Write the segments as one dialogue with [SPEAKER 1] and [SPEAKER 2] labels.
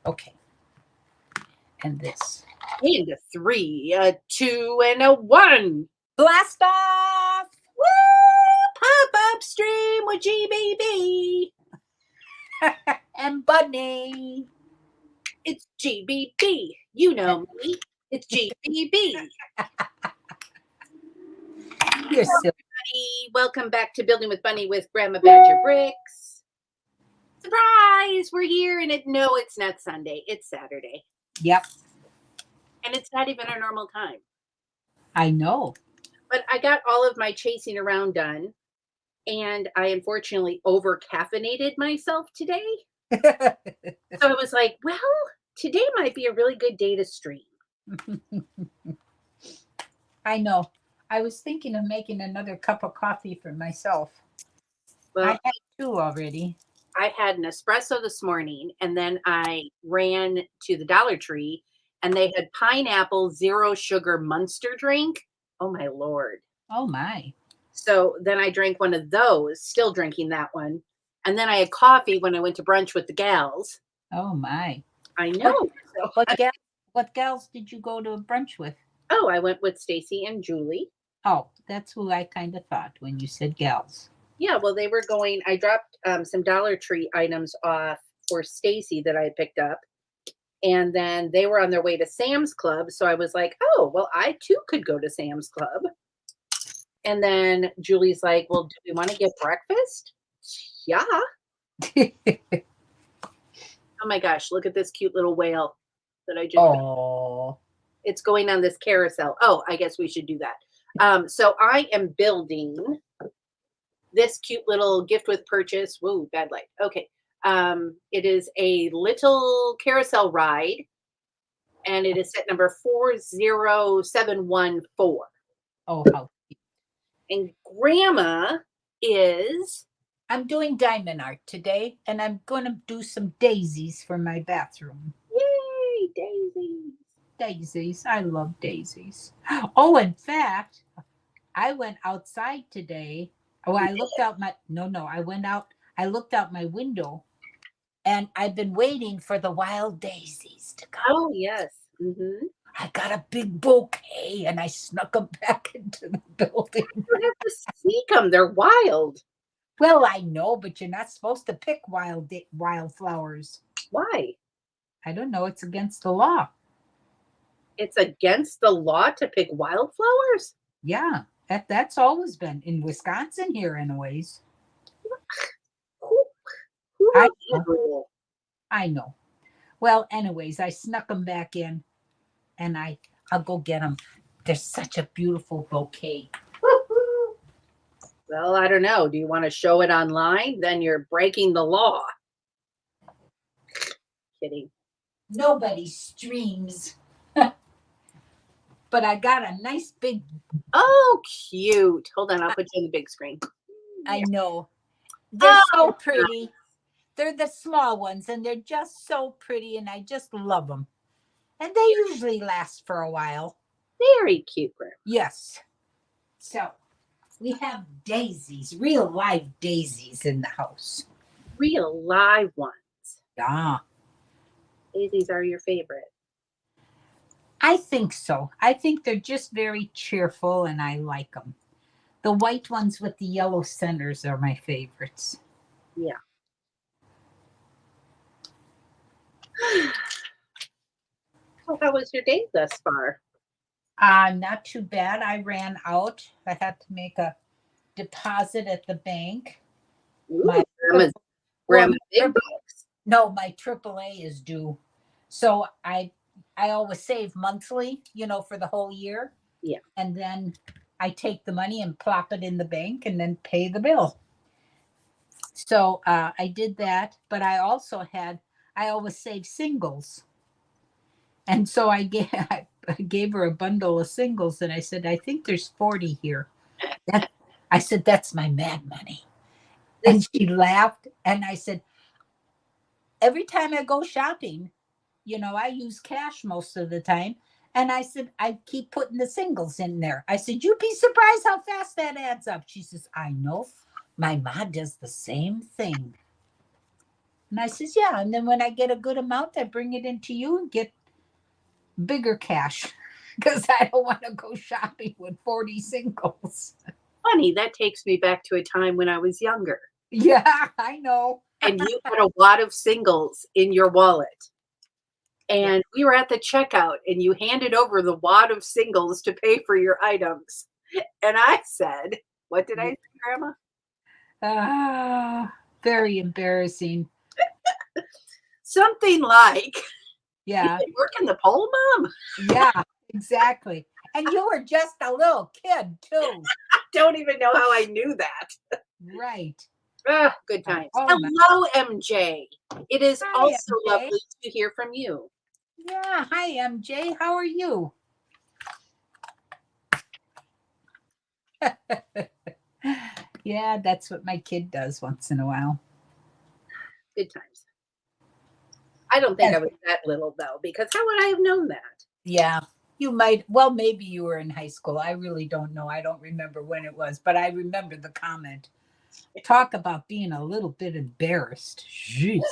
[SPEAKER 1] Okay. And this.
[SPEAKER 2] And a 3, a 2, and a 1.
[SPEAKER 1] Blast off!
[SPEAKER 2] Woo! Pop-up stream with GBB.
[SPEAKER 1] And Bunneh.
[SPEAKER 2] It's GBB. You know me. It's GBB.
[SPEAKER 1] You're silly.
[SPEAKER 2] Welcome back to Building with Bunneh with Grandma Badger Bricks. Surprise! We're here, and no, it's not Sunday. It's Saturday.
[SPEAKER 1] Yep.
[SPEAKER 2] And it's not even our normal time.
[SPEAKER 1] I know.
[SPEAKER 2] But I got all of my chasing around done, and I unfortunately over-caffeinated myself today. So I was like, well, today might be a really good day to stream.
[SPEAKER 1] I know. I was thinking of making another cup of coffee for myself.
[SPEAKER 2] Well,
[SPEAKER 1] I had 2 already.
[SPEAKER 2] I had an espresso this morning, and then I ran to the Dollar Tree, and they had pineapple zero sugar Munster drink. Oh, my Lord.
[SPEAKER 1] Oh, my.
[SPEAKER 2] So then I drank one of those, still drinking that one. And then I had coffee when I went to brunch with the gals.
[SPEAKER 1] Oh, my.
[SPEAKER 2] I know.
[SPEAKER 1] What gals did you go to brunch with?
[SPEAKER 2] Oh, I went with Stacy and Julie.
[SPEAKER 1] Oh, that's who I kind of thought when you said gals.
[SPEAKER 2] Yeah, well, they were going. I dropped some Dollar Tree items off for Stacy that I had picked up. And then they were on their way to Sam's Club. So I was like, oh, well, I too could go to Sam's Club. And then Julie's like, well, do we want to get breakfast? Yeah. Oh my gosh, look at this cute little whale that I just
[SPEAKER 1] Oh.
[SPEAKER 2] It's going on this carousel. Oh, I guess we should do that. So I am building this cute little gift with purchase. Whoa, bad light. Okay. It is a little carousel ride, and it is set number 40714.
[SPEAKER 1] Oh, how cute.
[SPEAKER 2] And Grandma is...
[SPEAKER 1] I'm doing diamond art today, and I'm going to do some daisies for my bathroom.
[SPEAKER 2] Yay, daisies.
[SPEAKER 1] Daisies. I love daisies. Oh, in fact, I went outside today. Oh, I looked out my... No, I went out. I looked out my window, and I've been waiting for the wild daisies to come.
[SPEAKER 2] Oh, yes. Mm-hmm.
[SPEAKER 1] I got a big bouquet, and I snuck them back into the building.
[SPEAKER 2] You have to sneak them. They're wild.
[SPEAKER 1] Well, I know, but you're not supposed to pick wildflowers.
[SPEAKER 2] Why?
[SPEAKER 1] I don't know. It's against the law.
[SPEAKER 2] It's against the law to pick wildflowers?
[SPEAKER 1] Yeah, that's always been in Wisconsin here, anyways.
[SPEAKER 2] Who wrote that rule?
[SPEAKER 1] I know. Well, anyways, I snuck them back in, and I'll go get them. They're such a beautiful bouquet.
[SPEAKER 2] Well, I don't know. Do you want to show it online? Then you're breaking the law. Kidding.
[SPEAKER 1] Nobody streams. But I got a nice big...
[SPEAKER 2] Oh, cute. Hold on. I'll put you on the big screen.
[SPEAKER 1] I know. They're so pretty. They're the small ones, and they're just so pretty, and I just love them. And they usually last for a while.
[SPEAKER 2] Very cute, Grandma.
[SPEAKER 1] Yes. So... we have daisies, real live daisies in the house.
[SPEAKER 2] Real live ones.
[SPEAKER 1] Yeah.
[SPEAKER 2] Daisies are your favorite.
[SPEAKER 1] I think so. I think they're just very cheerful, and I like them. The white ones with the yellow centers are my favorites.
[SPEAKER 2] Yeah. So how was your day thus far?
[SPEAKER 1] Not too bad. I ran out. I had to make a deposit at the bank.
[SPEAKER 2] Ooh,
[SPEAKER 1] My
[SPEAKER 2] big bucks.
[SPEAKER 1] No, my AAA is due. So I always save monthly, for the whole year.
[SPEAKER 2] Yeah.
[SPEAKER 1] And then I take the money and plop it in the bank and then pay the bill. So I did that, but I always save singles. And so I gave her a bundle of singles, and I said, I think there's 40 here. I said, that's my mad money. And she laughed, and I said, every time I go shopping, I use cash most of the time. And I said, I keep putting the singles in there. I said, you'd be surprised how fast that adds up. She says, I know. My ma does the same thing. And I says, yeah. And then when I get a good amount, I bring it into you and get bigger cash because I don't want to go shopping with 40 singles.
[SPEAKER 2] Funny, that takes me back to a time when I was younger
[SPEAKER 1] Yeah, I know.
[SPEAKER 2] and you had a lot of singles in your wallet.
[SPEAKER 1] Yeah.
[SPEAKER 2] And we were at the checkout and you handed over the wad of singles to pay for your items. And I said, what did I say, Grandma?
[SPEAKER 1] Very embarrassing.
[SPEAKER 2] Something like, you
[SPEAKER 1] Yeah,
[SPEAKER 2] been working the pole, Mom?
[SPEAKER 1] yeah, exactly. And you were just a little kid too.
[SPEAKER 2] I don't even know how I knew that.
[SPEAKER 1] Right.
[SPEAKER 2] Ah, good times.
[SPEAKER 1] Oh my.
[SPEAKER 2] Hello, MJ. It is
[SPEAKER 1] Hi,
[SPEAKER 2] also
[SPEAKER 1] MJ.
[SPEAKER 2] lovely to hear from you.
[SPEAKER 1] Yeah, hi, MJ. How are you? Yeah, that's what my kid does once in a while.
[SPEAKER 2] Good times. I don't think
[SPEAKER 1] Yes.
[SPEAKER 2] I was that little though, because how would I have known that?
[SPEAKER 1] Yeah, you might. Well, maybe you were in high school. I really don't know. I don't remember when it was, but I remember the comment. Talk about being a little bit embarrassed. Jeez.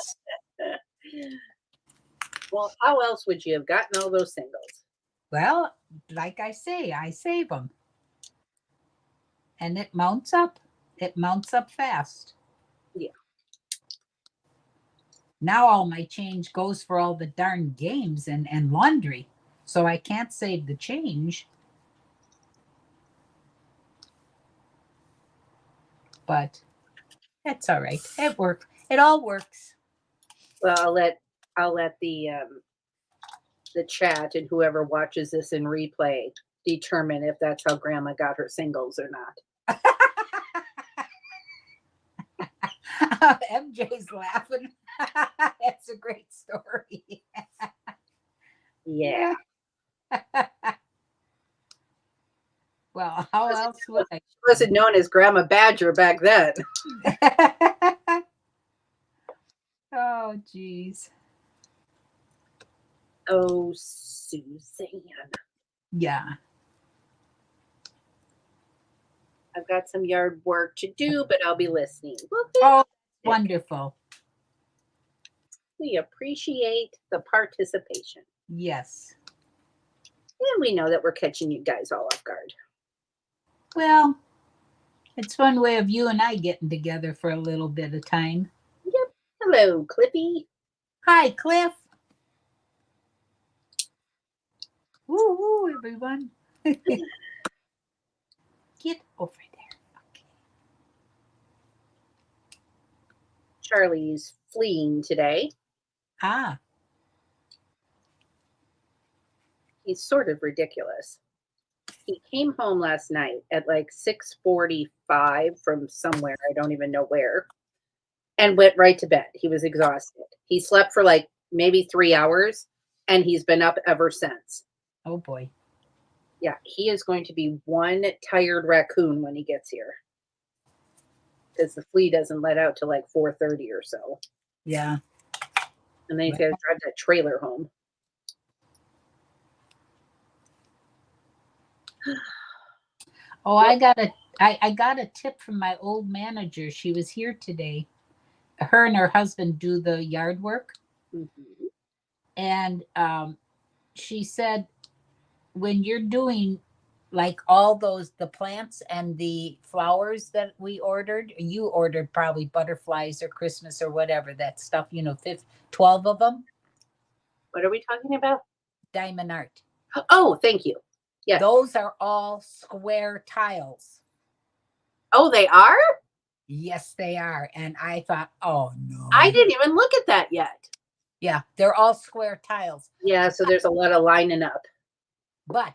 [SPEAKER 2] Well, how else would you have gotten all those singles?
[SPEAKER 1] Well, like I say, I save them. And it mounts up. It mounts up fast.
[SPEAKER 2] Yeah.
[SPEAKER 1] Now all my change goes for all the darn games and laundry. So I can't save the change. But that's all right. It works. It all works.
[SPEAKER 2] Well, I'll let the chat and whoever watches this in replay determine if that's how Grandma got her singles or not.
[SPEAKER 1] MJ's laughing. That's a great story.
[SPEAKER 2] Yeah.
[SPEAKER 1] Well, how else would I?
[SPEAKER 2] She wasn't known as Grandma Badger back then.
[SPEAKER 1] Oh, geez.
[SPEAKER 2] Oh, Suzanne.
[SPEAKER 1] Yeah.
[SPEAKER 2] I've got some yard work to do, but I'll be listening. Well,
[SPEAKER 1] Oh, wonderful.
[SPEAKER 2] we appreciate the participation.
[SPEAKER 1] Yes.
[SPEAKER 2] And we know that we're catching you guys all off guard.
[SPEAKER 1] Well, it's one way of you and I getting together for a little bit of time.
[SPEAKER 2] Yep. Hello, Clippy.
[SPEAKER 1] Hi, Cliff. Woo woo, everyone. Get over there. Okay.
[SPEAKER 2] Charlie's fleeing today.
[SPEAKER 1] Ah,
[SPEAKER 2] He's sort of ridiculous. He came home last night at like 6:45 from somewhere, I don't even know where, and went right to bed. He was exhausted. He slept for like maybe 3 hours and he's been up ever since.
[SPEAKER 1] oh boy.
[SPEAKER 2] Yeah, he is going to be one tired raccoon when he gets here. Because the flea doesn't let out till like 4:30 or so.
[SPEAKER 1] Yeah.
[SPEAKER 2] And then he's got to drive that trailer home.
[SPEAKER 1] Oh, I got a tip from my old manager. She was here today. Her and her husband do the yard work.
[SPEAKER 2] Mhm.
[SPEAKER 1] And she said when you're doing like all those the plants and the flowers that we ordered, you ordered probably butterflies or Christmas or whatever that stuff, 12 of them.
[SPEAKER 2] What are we talking about?
[SPEAKER 1] Diamond art.
[SPEAKER 2] Oh, thank you. Yes.
[SPEAKER 1] Those are all square tiles.
[SPEAKER 2] Oh, they are?
[SPEAKER 1] Yes, they are. And I thought, oh no.
[SPEAKER 2] I didn't even look at that yet.
[SPEAKER 1] Yeah, they're all square tiles.
[SPEAKER 2] Yeah, so there's a lot of lining up.
[SPEAKER 1] But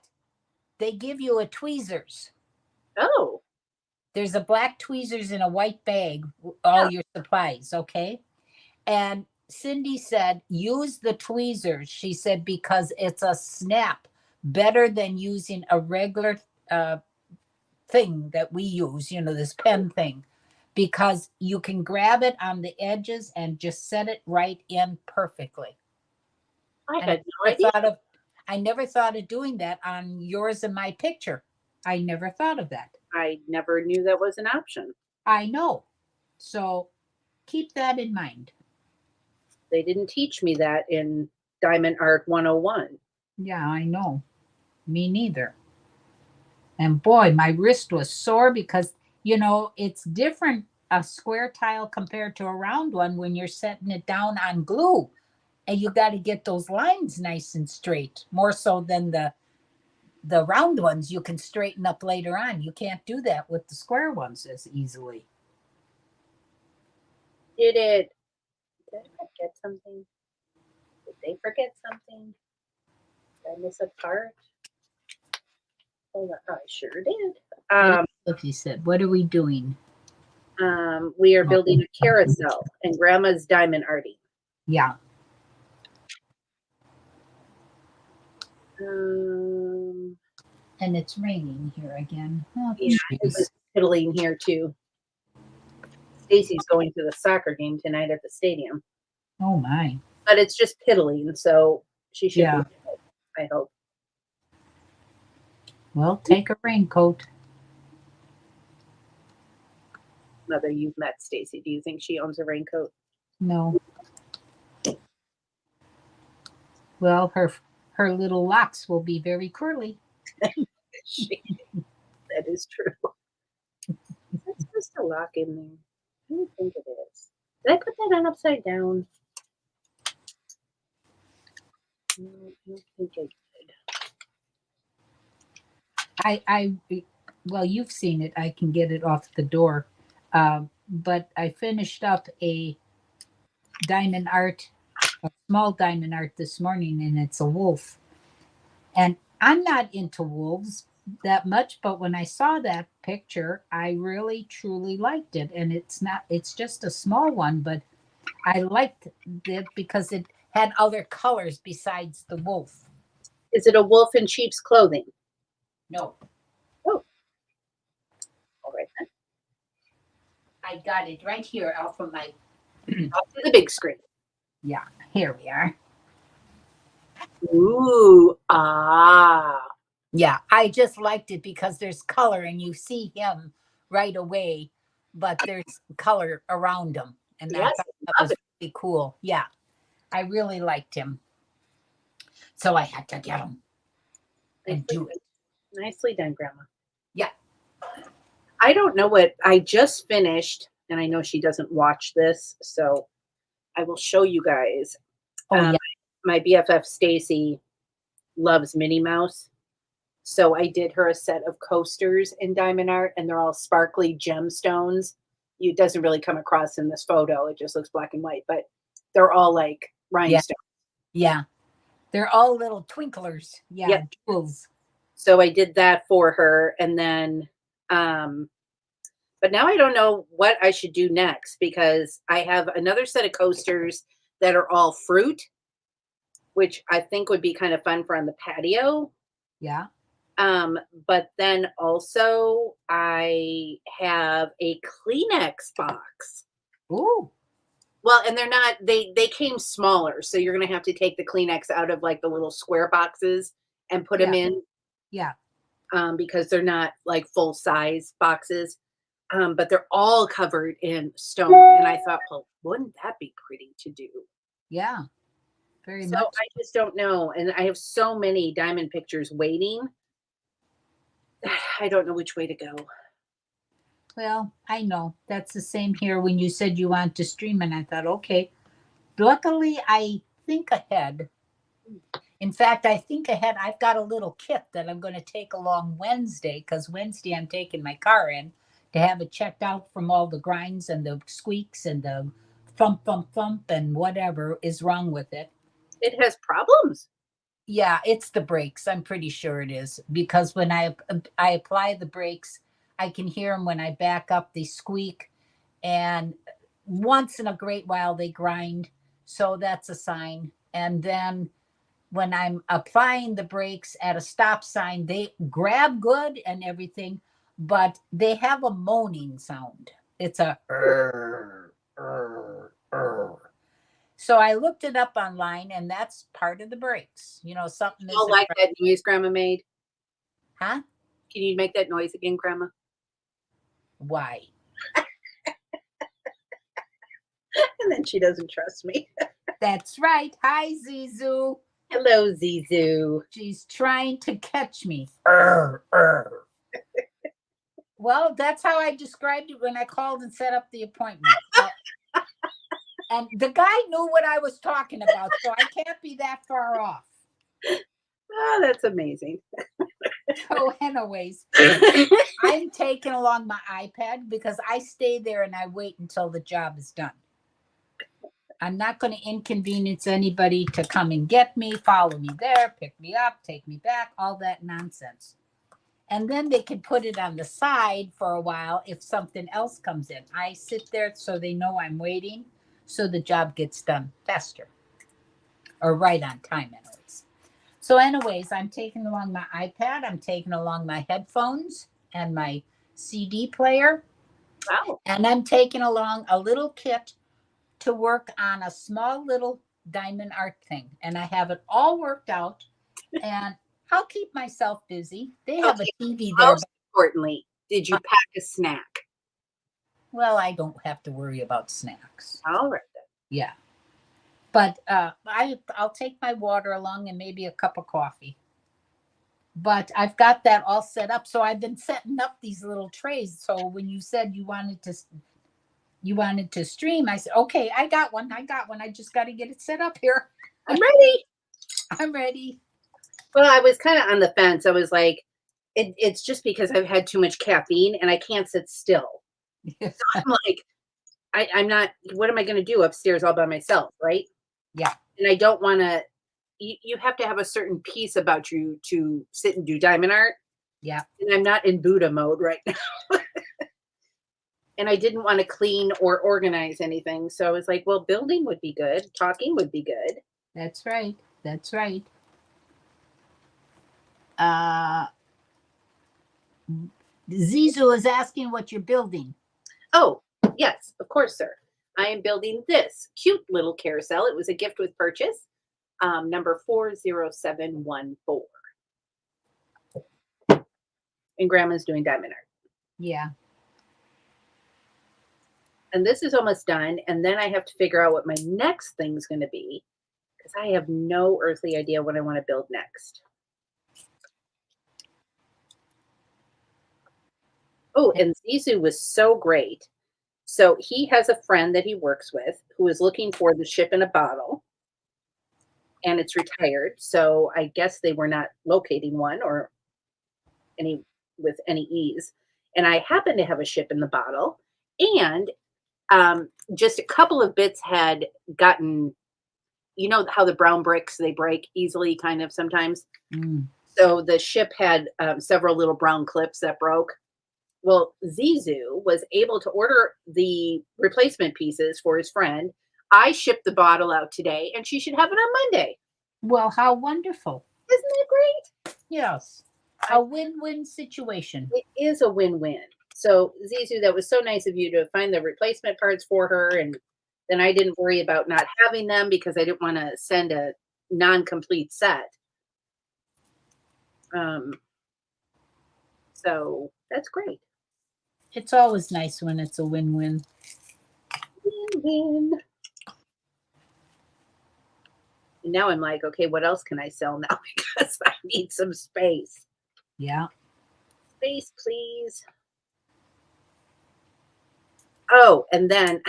[SPEAKER 1] they give you a tweezers.
[SPEAKER 2] Oh.
[SPEAKER 1] There's a black tweezers in a white bag, all your supplies, okay? And Cindy said, use the tweezers. She said, because it's a snap better than using a regular thing that we use, this pen thing, because you can grab it on the edges and just set it right in perfectly.
[SPEAKER 2] I
[SPEAKER 1] And
[SPEAKER 2] had no idea.
[SPEAKER 1] I never thought of doing that on yours and my picture. I never thought of that.
[SPEAKER 2] I never knew that was an option.
[SPEAKER 1] I know. So keep that in mind.
[SPEAKER 2] They didn't teach me that in Diamond Art 101.
[SPEAKER 1] Yeah, I know. Me neither. And boy, my wrist was sore because, it's different a square tile compared to a round one when you're setting it down on glue. And you got to get those lines nice and straight, more so than the round ones you can straighten up later on. You can't do that with the square ones as easily.
[SPEAKER 2] Did I forget something? Did they forget something? Did I miss a part? Hold on. Oh, I sure did.
[SPEAKER 1] Look, he said, what are we doing?
[SPEAKER 2] We are building a carousel, and Grandma's diamond arting.
[SPEAKER 1] Yeah.
[SPEAKER 2] Um,
[SPEAKER 1] And it's raining here again. Oh,
[SPEAKER 2] yeah, it was piddling here too. Stacy's going to the soccer game tonight at the stadium.
[SPEAKER 1] Oh my.
[SPEAKER 2] But it's just piddling, so she should
[SPEAKER 1] Yeah.
[SPEAKER 2] be good, I hope.
[SPEAKER 1] Well, take a raincoat.
[SPEAKER 2] Mother, you've met Stacy. Do you think she owns a raincoat?
[SPEAKER 1] No. Well, her little locks will be very curly.
[SPEAKER 2] That is true. That's just a lock in there. What do you think it is? Did I put that on upside down? No, I don't think I did.
[SPEAKER 1] Well, you've seen it. I can get it off the door. But I finished up a small diamond art this morning, and it's a wolf. And I'm not into wolves that much, but when I saw that picture, I really truly liked it. And it's just a small one, but I liked it because it had other colors besides the wolf.
[SPEAKER 2] Is it a wolf in sheep's clothing?
[SPEAKER 1] No.
[SPEAKER 2] Oh. All right then.
[SPEAKER 1] I got it right here off of my.
[SPEAKER 2] Off to the big screen.
[SPEAKER 1] Yeah, here we are.
[SPEAKER 2] Ooh, ah.
[SPEAKER 1] Yeah, I just liked it because there's color and you see him right away, but there's color around him. And
[SPEAKER 2] Yes,
[SPEAKER 1] that was really cool. Yeah, I really liked him. So I had to get him and do it.
[SPEAKER 2] Nicely done, Grandma.
[SPEAKER 1] Yeah.
[SPEAKER 2] I don't know what I just finished, and I know she doesn't watch this, so I will show you guys.
[SPEAKER 1] Oh, yeah.
[SPEAKER 2] My BFF Stacy loves Minnie Mouse. So I did her a set of coasters in diamond art, and they're all sparkly gemstones. It doesn't really come across in this photo. It just looks black and white, but they're all like rhinestones.
[SPEAKER 1] Yeah. They're all little twinklers. Yeah.
[SPEAKER 2] Yep.
[SPEAKER 1] Jewels.
[SPEAKER 2] So I did that for her. And then, but now I don't know what I should do next because I have another set of coasters that are all fruit, which I think would be kind of fun for on the patio.
[SPEAKER 1] Yeah.
[SPEAKER 2] But then also I have a Kleenex box.
[SPEAKER 1] Ooh.
[SPEAKER 2] Well, and they're not, they came smaller. So you're going to have to take the Kleenex out of like the little square boxes and put them in.
[SPEAKER 1] Yeah.
[SPEAKER 2] Because they're not like full size boxes. But they're all covered in stone. And I thought, well, wouldn't that be pretty to do?
[SPEAKER 1] Yeah. Very
[SPEAKER 2] So
[SPEAKER 1] much.
[SPEAKER 2] I just don't know. And I have so many diamond pictures waiting. I don't know which way to go.
[SPEAKER 1] Well, I know. That's the same here when you said you want to stream, and I thought, okay. Luckily, I think ahead. In fact, I think ahead. I've got a little kit that I'm going to take along Wednesday because Wednesday I'm taking my car in to have it checked out from all the grinds and the squeaks and the thump, thump, thump and whatever is wrong with it.
[SPEAKER 2] It has problems.
[SPEAKER 1] Yeah, it's the brakes. I'm pretty sure it is because when I apply the brakes, I can hear them when I back up. They squeak, and once in a great while they grind. So that's a sign. And then when I'm applying the brakes at a stop sign, they grab good and everything, but they have a moaning sound. It's a So I looked it up online, and that's part of the brakes. Something is
[SPEAKER 2] like that noise Grandma made.
[SPEAKER 1] Huh?
[SPEAKER 2] Can you make that noise again, Grandma?
[SPEAKER 1] Why?
[SPEAKER 2] And then she doesn't trust me.
[SPEAKER 1] That's right. Hi, Zizu.
[SPEAKER 2] Hello, Zizu.
[SPEAKER 1] She's trying to catch me. Arr, arr. Well, that's how I described it when I called and set up the appointment. And the guy knew what I was talking about, so I can't be that far off.
[SPEAKER 2] Oh, that's amazing.
[SPEAKER 1] So, anyways, I'm taking along my iPad because I stay there and I wait until the job is done. I'm not going to inconvenience anybody to come and get me, follow me there, pick me up, take me back, all that nonsense. And then they can put it on the side for a while if something else comes in. I sit there so they know I'm waiting, so the job gets done faster or right on time, anyways. So, anyways, I'm taking along my iPad, I'm taking along my headphones and my CD player,
[SPEAKER 2] Wow.
[SPEAKER 1] and I'm taking along a little kit to work on a small little diamond art thing. And I have it all worked out, and I'll keep myself busy. They have
[SPEAKER 2] Okay.
[SPEAKER 1] a TV there.
[SPEAKER 2] Most importantly, did you pack a snack?
[SPEAKER 1] Well, I don't have to worry about snacks.
[SPEAKER 2] All right then.
[SPEAKER 1] Yeah. But I'll take my water along and maybe a cup of coffee. But I've got that all set up. So I've been setting up these little trays. So when you said you wanted to stream, I said, okay, I got one. I just got to get it set up here.
[SPEAKER 2] I'm ready.
[SPEAKER 1] I'm ready.
[SPEAKER 2] Well, I was kind of on the fence. I was like, it's just because I've had too much caffeine and I can't sit still. So I'm like, I'm not, what am I going to do upstairs all by myself, right?
[SPEAKER 1] Yeah.
[SPEAKER 2] And I don't want to, you have to have a certain piece about you to sit and do diamond art.
[SPEAKER 1] Yeah.
[SPEAKER 2] And I'm not in Buddha mode right now. And I didn't want to clean or organize anything. So I was like, well, building would be good. Talking would be good.
[SPEAKER 1] That's right. That's right. Zizu is asking what you're building.
[SPEAKER 2] Oh, yes, of course, sir. I am building this cute little carousel. It was a gift with purchase, number 40714. And Grandma's doing diamond art.
[SPEAKER 1] Yeah.
[SPEAKER 2] And this is almost done. And then I have to figure out what my next thing's going to be because I have no earthly idea what I want to build next. Oh, and Zizu was so great. So he has a friend that he works with who is looking for the ship in a bottle. And it's retired. So I guess they were not locating one or with any ease. And I happen to have a ship in the bottle. And just a couple of bits had gotten, you know how the brown bricks, they break easily kind of sometimes. So the ship had several little brown clips that broke. Well, Zizu was able to order the replacement pieces for his friend. I shipped the bottle out today and she should have it on Monday.
[SPEAKER 1] Well, how wonderful.
[SPEAKER 2] Isn't that great?
[SPEAKER 1] Yes. A win-win situation.
[SPEAKER 2] It is a win-win. So Zizu, that was so nice of you to find the replacement parts for her. And then I didn't worry about not having them because I didn't want to send a non-complete set. So that's great.
[SPEAKER 1] It's always nice when it's a win-win.
[SPEAKER 2] Win-win. And now I'm like, okay, what else can I sell now? Because I need some space.
[SPEAKER 1] Yeah.
[SPEAKER 2] Space, please. Oh, and then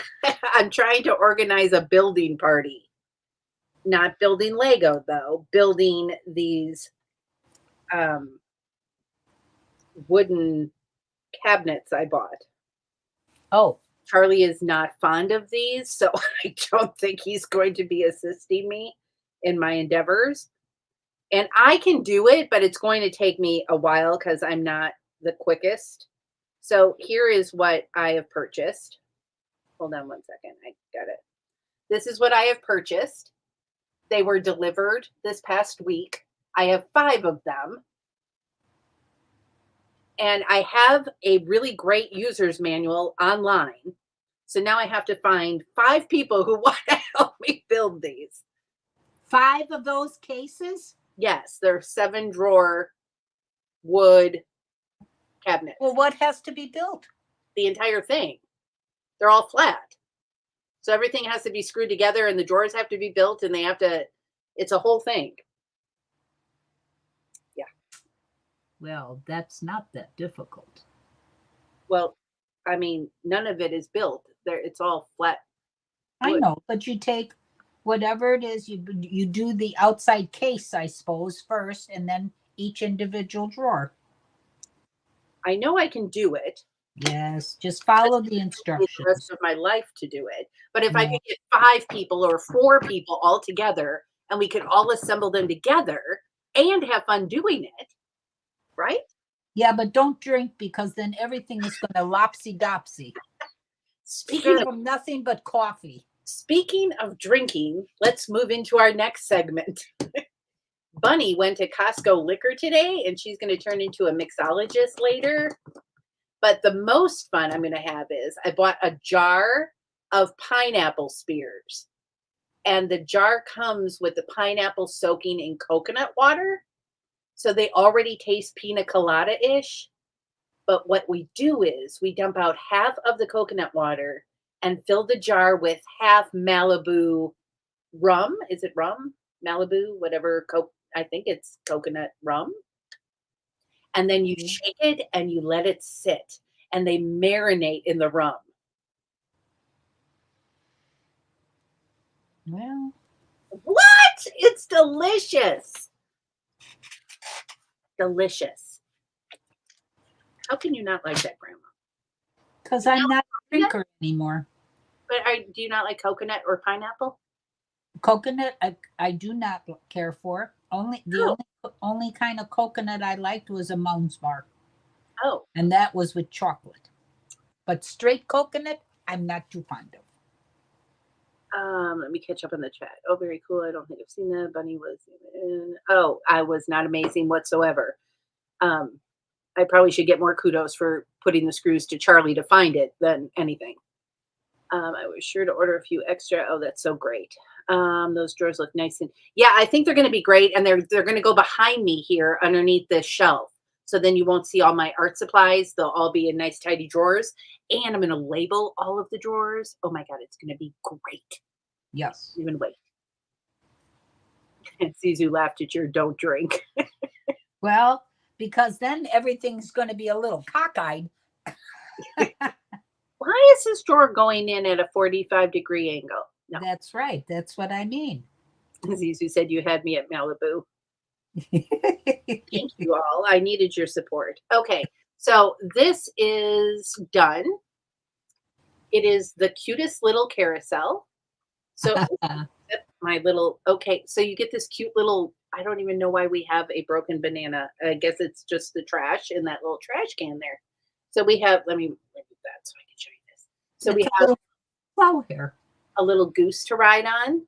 [SPEAKER 2] I'm trying to organize a building party. Not building Lego, though. Building these wooden cabinets I bought.
[SPEAKER 1] Oh.
[SPEAKER 2] Charlie is not fond of these, so I don't think he's going to be assisting me in my endeavors. And I can do it, but it's going to take me a while because I'm not the quickest. So here is what I have purchased. Hold on one second. I got it. This is what I have purchased. They were delivered this past week. I have 5 of them. And I have a really great user's manual online. So now I have to find 5 people who want to help me build these.
[SPEAKER 1] 5 of those cases?
[SPEAKER 2] Yes, they're 7-drawer wood cabinets.
[SPEAKER 1] Well, what has to be built?
[SPEAKER 2] The entire thing. They're all flat. So everything has to be screwed together and the drawers have to be built and it's a whole thing. Yeah.
[SPEAKER 1] Well, that's not that difficult.
[SPEAKER 2] Well, I mean, none of it is built. It's all flat
[SPEAKER 1] I
[SPEAKER 2] wood.
[SPEAKER 1] know, but you take whatever it is, you do the outside case, I suppose, first, and then each individual drawer.
[SPEAKER 2] I know I can do it.
[SPEAKER 1] Yes, just follow the
[SPEAKER 2] The rest
[SPEAKER 1] instructions.
[SPEAKER 2] of my life to do it. But if I
[SPEAKER 1] Yeah.
[SPEAKER 2] could get 5 people or 4 people all together and we could all assemble them together and have fun doing it, right?
[SPEAKER 1] Yeah, but don't drink because then everything is going to lopsy dopsy.
[SPEAKER 2] Speaking
[SPEAKER 1] Serve
[SPEAKER 2] of
[SPEAKER 1] them nothing but coffee.
[SPEAKER 2] speaking of drinking, let's move into our next segment. Bunny went to Costco Liquor today and she's going to turn into a mixologist later. But the most fun I'm going to have is I bought a jar of pineapple spears. And the jar comes with the pineapple soaking in coconut water. So they already taste pina colada-ish. But what we do is we dump out half of the coconut water and fill the jar with half Malibu rum. Is it rum? Malibu, whatever. I think it's coconut rum. And then you shake it and you let it sit and they marinate in the rum.
[SPEAKER 1] Well,
[SPEAKER 2] What? It's delicious. Delicious. How can you not like that, Grandma?
[SPEAKER 1] because I'm not a drinker anymore.
[SPEAKER 2] But do you not like coconut or pineapple?
[SPEAKER 1] Coconut, I do not care for. Only
[SPEAKER 2] Oh.
[SPEAKER 1] only kind of coconut I liked was a Mounds bar,
[SPEAKER 2] Oh,
[SPEAKER 1] and that was with chocolate. But straight coconut, I'm not too fond of.
[SPEAKER 2] let me catch up on the chat. Oh, very cool. I don't think I've seen that. Bunny was in. Oh, I was not amazing whatsoever. I probably should get more kudos for putting the screws to Charlie to find it than anything. I was sure to order a few extra. Oh, that's so great. Those drawers look nice and yeah, I think they're going to be great, and they're going to go behind me here underneath this shelf. So then you won't see all my art supplies. They'll all be in nice tidy drawers, and I'm going to label all of the drawers. Oh my god, it's going to be great.
[SPEAKER 1] Yes.
[SPEAKER 2] Even wait. Zizu laughed at your don't drink.
[SPEAKER 1] Well, because then everything's going to be a little cockeyed.
[SPEAKER 2] Why is this drawer going in at a 45-degree angle? No.
[SPEAKER 1] That's right. That's what I mean.
[SPEAKER 2] Zizu said you had me at Malibu. Thank you all. I needed your support. Okay, so this is done. It is the cutest little carousel. So my little, okay, so you get this cute little, I don't even know why we have a broken banana. I guess it's just the trash in that little trash can there. So we have, let me move that so I can show you this. So we have
[SPEAKER 1] flower hair.
[SPEAKER 2] A little goose to ride on.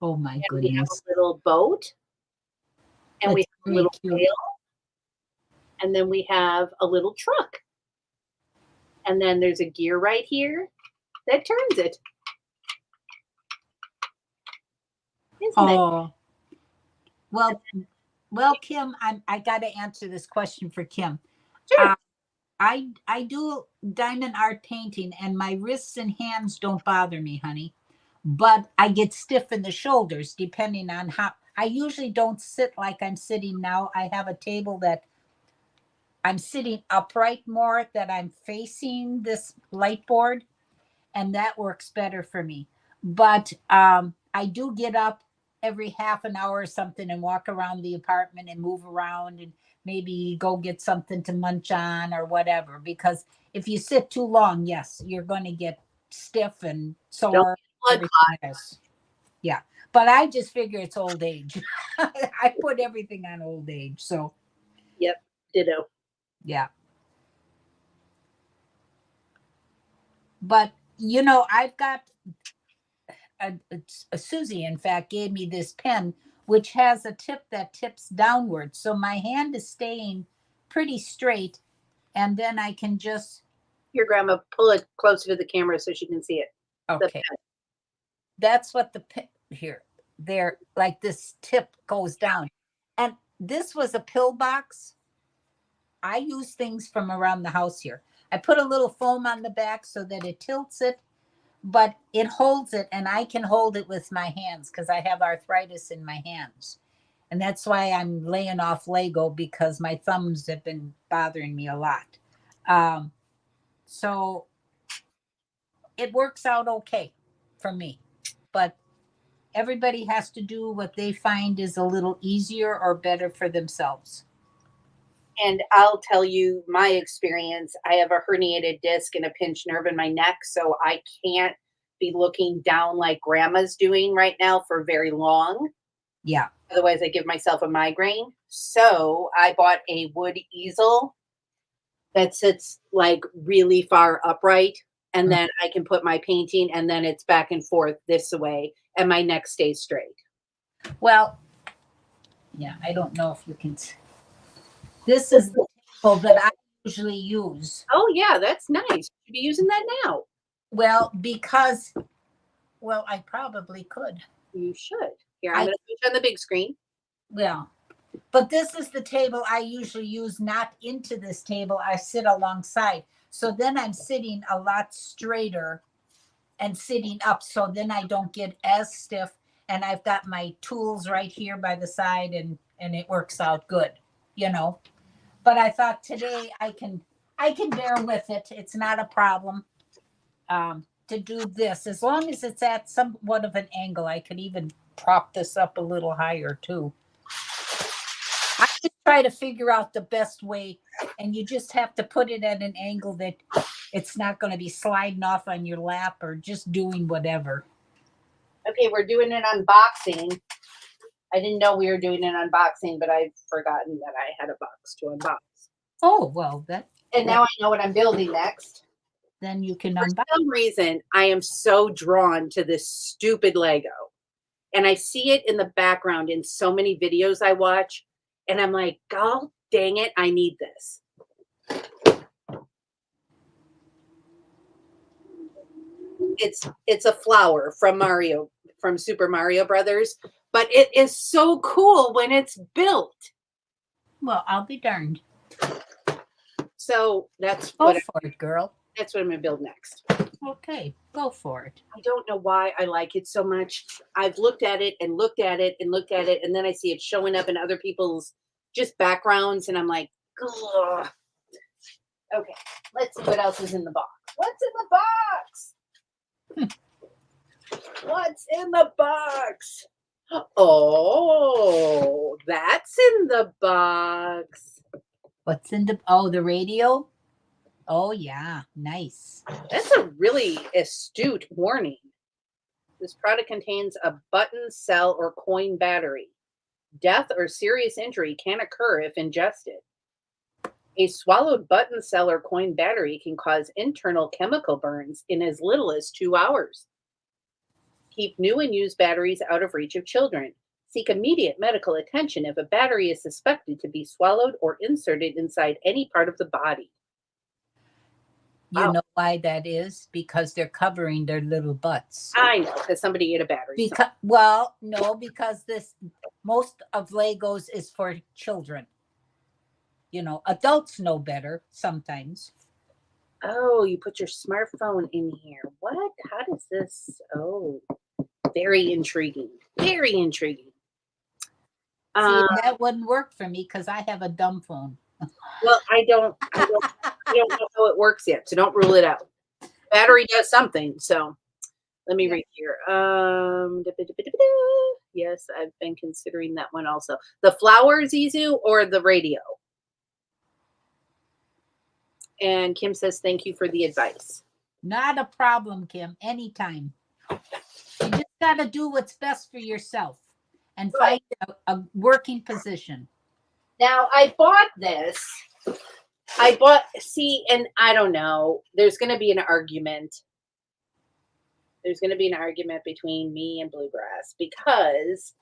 [SPEAKER 1] Oh my
[SPEAKER 2] and
[SPEAKER 1] goodness.
[SPEAKER 2] We have a little boat. And
[SPEAKER 1] That's
[SPEAKER 2] we have a little
[SPEAKER 1] cute.
[SPEAKER 2] whale. And then we have a little truck. And then there's a gear right here that turns it. Isn't it?
[SPEAKER 1] Well, Kim, I got to answer this question for Kim.
[SPEAKER 2] Sure.
[SPEAKER 1] I do diamond art painting, and my wrists and hands don't bother me, honey. But I get stiff in the shoulders depending on how. I usually don't sit like I'm sitting now. I have a table that I'm sitting upright more, that I'm facing this light board, and that works better for me. But I do get up every half an hour or something and walk around the apartment and move around and maybe go get something to munch on or whatever. Because if you sit too long, yes, you're going to get stiff and sore. Yeah. But I just figure it's old age. I put everything on old age. So,
[SPEAKER 2] yep, ditto.
[SPEAKER 1] Yeah. But, I've got a Susie, in fact, gave me this pen, which has a tip that tips downward. So my hand is staying pretty straight. And then I can just.
[SPEAKER 2] Your grandma, pull it closer to the camera so she can see it.
[SPEAKER 1] Okay. That's what the pen here. There, like this tip goes down. And this was a pill box. I use things from around the house here. I put a little foam on the back so that it tilts it. but it holds it, and I can hold it with my hands because I have arthritis in my hands. And that's why I'm laying off Lego, because my thumbs have been bothering me a lot. Um, so it works out okay for me. But everybody has to do what they find is a little easier or better for themselves.
[SPEAKER 2] And I'll tell you my experience. I have a herniated disc and a pinched nerve in my neck, so I can't be looking down like grandma's doing right now for very long.
[SPEAKER 1] Yeah.
[SPEAKER 2] Otherwise, I give myself a migraine. So I bought a wood easel that sits like really far upright. And then I can put my painting, and then it's back and forth this way, and my neck stays straight.
[SPEAKER 1] Well, yeah, I don't know if you can. This is the table that I usually use.
[SPEAKER 2] Oh, yeah, that's nice. You should be using that now.
[SPEAKER 1] Well, because, well, I probably could.
[SPEAKER 2] You should. Here, I'm going to switch on the big screen.
[SPEAKER 1] Well, but this is the table I usually use, not into this table. I sit alongside. So then I'm sitting a lot straighter and sitting up. So then I don't get as stiff. And I've got my tools right here by the side, and it works out good, you know. But I thought today I can bear with it. It's not a problem to do this. As long as it's at somewhat of an angle, I could even prop this up a little higher too. I just try to figure out the best way, and you just have to put it at an angle that it's not going to be sliding off on your lap or just doing whatever.
[SPEAKER 2] Okay, we're doing an unboxing. I didn't know we were doing an unboxing, but I've forgotten that I had a box to unbox.
[SPEAKER 1] Oh, well,
[SPEAKER 2] and now I know what I'm building next.
[SPEAKER 1] Then you can
[SPEAKER 2] unbox. For some reason, I am so drawn to this stupid Lego. And I see it in the background in so many videos I watch. And I'm like, God dang it, I need this. It's a flower from Super Mario Brothers. But it is so cool when it's built.
[SPEAKER 1] Well, I'll be darned.
[SPEAKER 2] So that's
[SPEAKER 1] go for it, girl.
[SPEAKER 2] That's what I'm going to build next.
[SPEAKER 1] Okay, go for it.
[SPEAKER 2] I don't know why I like it so much. I've looked at it and looked at it and looked at it, and then I see it showing up in other people's just backgrounds, and I'm like, ugh. Okay, let's see what else is in the box. What's in the box? What's in the box? Oh, that's in the box.
[SPEAKER 1] What's in the radio? Oh, yeah. Nice.
[SPEAKER 2] That's a really astute warning. This product contains a button, cell, or coin battery. Death or serious injury can occur if ingested. A swallowed button, cell, or coin battery can cause internal chemical burns in as little as 2 hours. Keep new and used batteries out of reach of children. Seek immediate medical attention if a battery is suspected to be swallowed or inserted inside any part of the body.
[SPEAKER 1] You know why that is? Because they're covering their little butts.
[SPEAKER 2] I know, because somebody ate a battery.
[SPEAKER 1] Well, no, because most of Legos is for children. You know, adults know better sometimes.
[SPEAKER 2] Oh, you put your smartphone in here. What? How does this? Oh, very intriguing. Very intriguing.
[SPEAKER 1] See, that wouldn't work for me because I have a dumb phone.
[SPEAKER 2] Well, I don't know how it works yet, so don't rule it out. Battery does something, so let me read here. Yes, I've been considering that one also. The flower, Zizu, or the radio? And Kim says, thank you for the advice.
[SPEAKER 1] Not a problem, Kim. Anytime. You just got to do what's best for yourself and find a working position.
[SPEAKER 2] Now, I bought this. And I don't know. There's going to be an argument. There's going to be an argument between me and Bluegrass because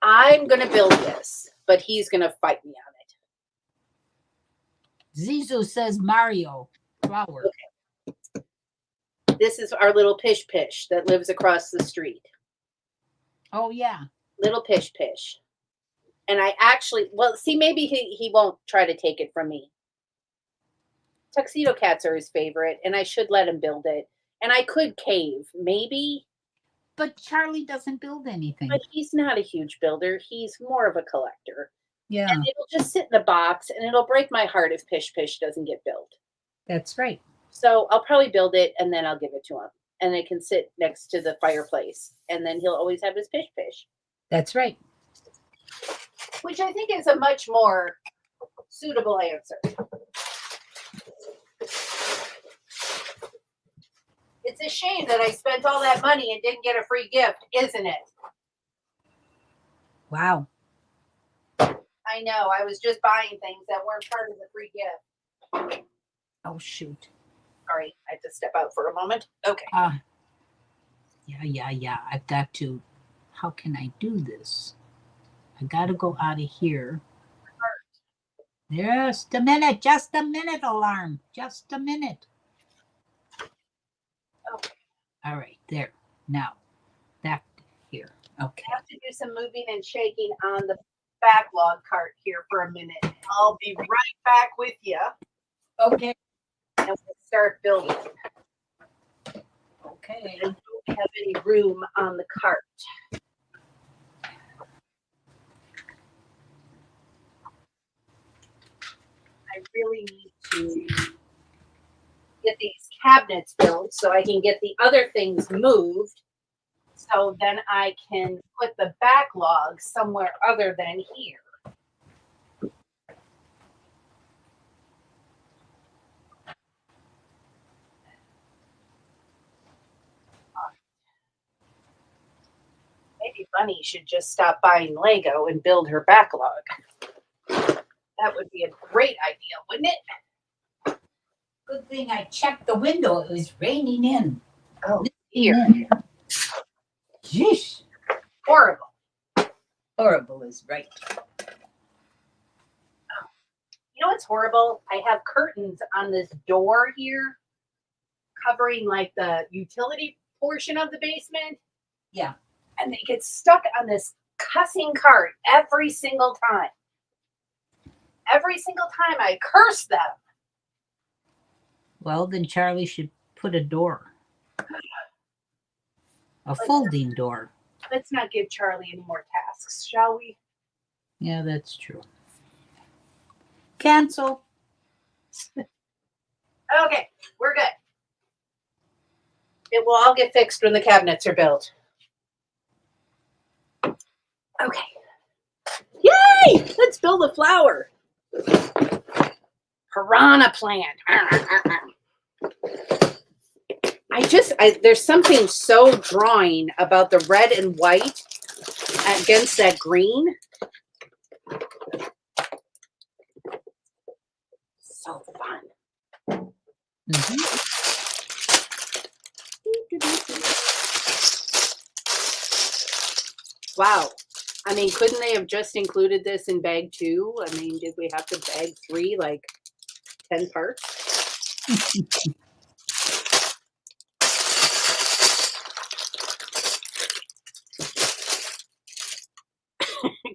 [SPEAKER 2] I'm going to build this, but he's going to fight me on it.
[SPEAKER 1] Zizu says Mario flower.
[SPEAKER 2] Okay. This is our little Pish Pish that lives across the street.
[SPEAKER 1] Oh, yeah.
[SPEAKER 2] Little Pish Pish. And I actually, maybe he won't try to take it from me. Tuxedo cats are his favorite, and I should let him build it. And I could cave, maybe,
[SPEAKER 1] But Charlie doesn't build anything.
[SPEAKER 2] but he's not a huge builder. He's more of a collector.
[SPEAKER 1] Yeah,
[SPEAKER 2] And it'll just sit in the box, and it'll break my heart if Pish Pish doesn't get built.
[SPEAKER 1] that's right.
[SPEAKER 2] So I'll probably build it, and then I'll give it to him. And it can sit next to the fireplace, and then he'll always have his Pish Pish.
[SPEAKER 1] That's right.
[SPEAKER 2] Which I think is a much more suitable answer. It's a shame that I spent all that money and didn't get a free gift, isn't it?
[SPEAKER 1] Wow.
[SPEAKER 2] I know. I was just buying things that weren't part of the free gift.
[SPEAKER 1] Oh, shoot.
[SPEAKER 2] Sorry, I had to step out for a moment. Okay.
[SPEAKER 1] Yeah. I've got to. How can I do this? I got to go out of here. Just a minute, alarm. Just a minute.
[SPEAKER 2] Okay.
[SPEAKER 1] All right, there. Now, back here. Okay.
[SPEAKER 2] I have to do some moving and shaking on the backlog cart here for a minute. I'll be right back with you.
[SPEAKER 1] Okay.
[SPEAKER 2] And we'll start building.
[SPEAKER 1] Okay.
[SPEAKER 2] I don't have any room on the cart. I really need to get these cabinets built so I can get the other things moved. So then I can put the backlog somewhere other than here. Maybe Bunny should just stop buying Lego and build her backlog. That would be a great idea, wouldn't it?
[SPEAKER 1] Good thing I checked the window. It was raining in.
[SPEAKER 2] Oh, here.
[SPEAKER 1] Jeez.
[SPEAKER 2] Horrible.
[SPEAKER 1] Horrible is right.
[SPEAKER 2] You know what's horrible? I have curtains on this door here covering like the utility portion of the basement.
[SPEAKER 1] Yeah.
[SPEAKER 2] And they get stuck on this cussing cart every single time. Every single time I curse them.
[SPEAKER 1] Well, then Charlie should put a door. A folding door.
[SPEAKER 2] Let's not give Charlie any more tasks, shall we?
[SPEAKER 1] Yeah, that's true. Cancel.
[SPEAKER 2] Okay, we're good. It will all get fixed when the cabinets are built. Okay. Yay! Let's build a flower. Piranha plant. There's something so drawing about the red and white against that green. So fun.
[SPEAKER 1] Mm-hmm.
[SPEAKER 2] Wow. I mean, couldn't they have just included this in bag 2? I mean, did we have to bag 3 like 10 parts?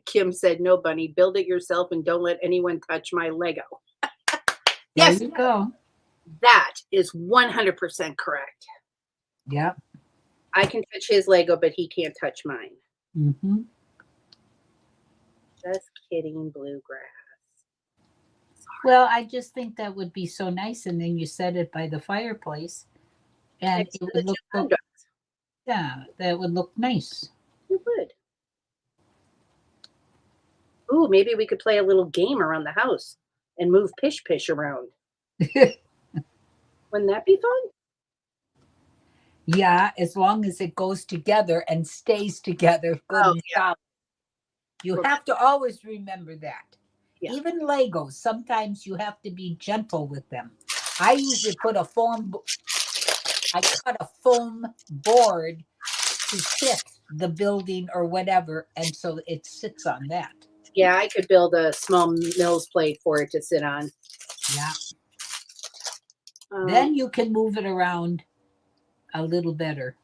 [SPEAKER 2] Kim said, no, Bunny, build it yourself and don't let anyone touch my Lego. Yes,
[SPEAKER 1] There you go.
[SPEAKER 2] that is 100% correct.
[SPEAKER 1] Yep.
[SPEAKER 2] I can touch his Lego, but he can't touch mine.
[SPEAKER 1] Mm-hmm.
[SPEAKER 2] Just kidding, Bluegrass.
[SPEAKER 1] Well, I just think that would be so nice, and then you set it by the fireplace, and
[SPEAKER 2] Next
[SPEAKER 1] it
[SPEAKER 2] to
[SPEAKER 1] would
[SPEAKER 2] the
[SPEAKER 1] look,
[SPEAKER 2] John
[SPEAKER 1] yeah, that would look nice.
[SPEAKER 2] You would. Ooh, maybe we could play a little game around the house and move Pish Pish around. Wouldn't that be fun?
[SPEAKER 1] Yeah, as long as it goes together and stays together. Good
[SPEAKER 2] Oh,
[SPEAKER 1] and
[SPEAKER 2] yeah.
[SPEAKER 1] solid. You have to always remember that.
[SPEAKER 2] Yeah.
[SPEAKER 1] Even Legos, sometimes you have to be gentle with them. I usually put a I cut a foam board to fit the building or whatever, and so it sits on that.
[SPEAKER 2] Yeah, I could build a small Mills plate for it to sit on.
[SPEAKER 1] Yeah. Then you can move it around a little better.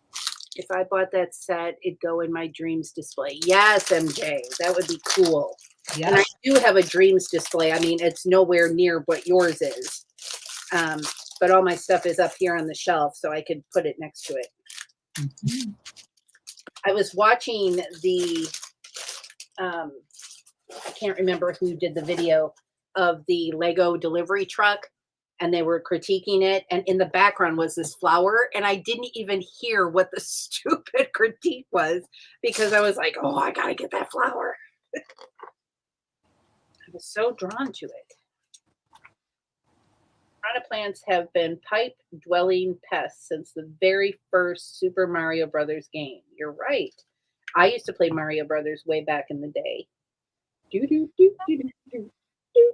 [SPEAKER 2] If I bought that set, it'd go in my dreams display. Yes, MJ, that would be cool.
[SPEAKER 1] Yeah.
[SPEAKER 2] And I do have a dreams display. I mean, it's nowhere near what yours is. but all my stuff is up here on the shelf, so I could put it next to it.
[SPEAKER 1] Mhm.
[SPEAKER 2] I was watching the, I can't remember who did the video of the Lego delivery truck, and they were critiquing it. And in the background was this flower, and I didn't even hear what the stupid critique was because I was like, oh, I gotta get that flower. I was so drawn to it. Piranha plants have been pipe-dwelling pests since the very first Super Mario Brothers game. You're right. I used to play Mario Brothers way back in the day. Do, do, do, do, do, do, do.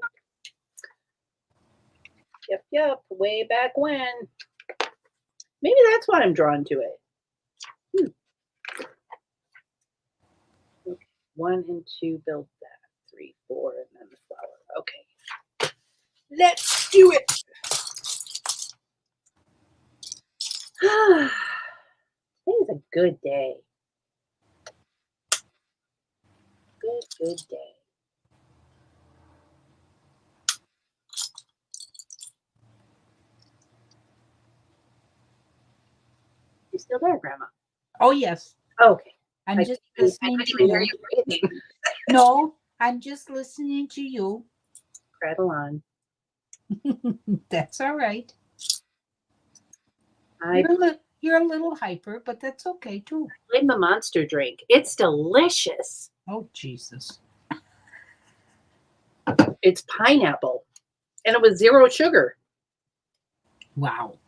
[SPEAKER 2] Yep. Way back when. Maybe that's why I'm drawn to it. Okay. 1 and 2 build that. 3, 4, and then the flower. Okay. Let's do it. Today is a good day. Good day. You still there, Grandma?
[SPEAKER 1] Oh, yes.
[SPEAKER 2] Okay.
[SPEAKER 1] I'm just
[SPEAKER 2] I
[SPEAKER 1] listening
[SPEAKER 2] couldn't
[SPEAKER 1] to
[SPEAKER 2] even hear
[SPEAKER 1] you.
[SPEAKER 2] you breathing.
[SPEAKER 1] No, I'm just listening to you.
[SPEAKER 2] Prattle on.
[SPEAKER 1] That's all right.
[SPEAKER 2] I
[SPEAKER 1] You're a little hyper, but that's okay too.
[SPEAKER 2] blame the monster drink. It's delicious.
[SPEAKER 1] Oh, Jesus.
[SPEAKER 2] It's pineapple. And it was 0 sugar.
[SPEAKER 1] Wow.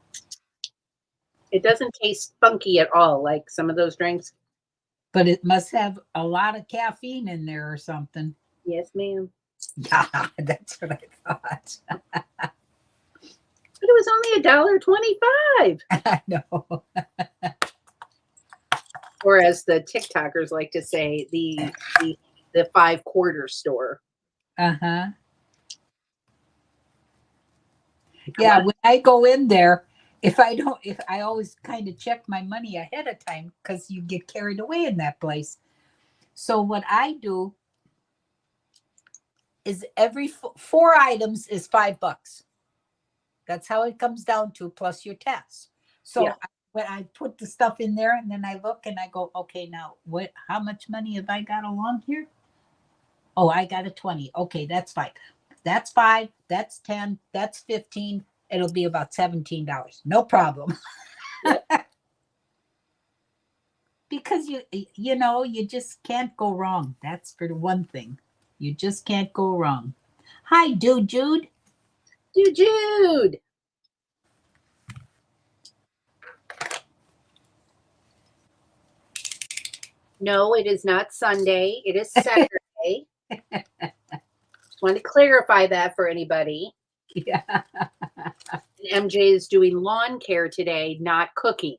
[SPEAKER 2] It doesn't taste funky at all like some of those drinks.
[SPEAKER 1] But it must have a lot of caffeine in there or something.
[SPEAKER 2] Yes, ma'am.
[SPEAKER 1] Yeah, that's what I thought.
[SPEAKER 2] But it was only $1.25.
[SPEAKER 1] I know.
[SPEAKER 2] Or as the TikTokers like to say, the 5-quarter store.
[SPEAKER 1] Uh-huh. Yeah, when I go in there, if I always kind of check my money ahead of time because you get carried away in that place. So what I do is every 4 items is $5. That's how it comes down to, plus your tax. So
[SPEAKER 2] Yeah.
[SPEAKER 1] when I put the stuff in there and then I look and I go, okay, now how much money have I got along here? Oh, I got a 20. Okay, that's fine. That's 5, that's 10, that's 15. It'll be about $17. No problem.
[SPEAKER 2] Yep.
[SPEAKER 1] Because you just can't go wrong. That's for the one thing. You just can't go wrong. Hi, Jude.
[SPEAKER 2] Jude. No, it is not Sunday. It is Saturday. Just want to clarify that for anybody.
[SPEAKER 1] Yeah.
[SPEAKER 2] And MJ is doing lawn care today, not cooking.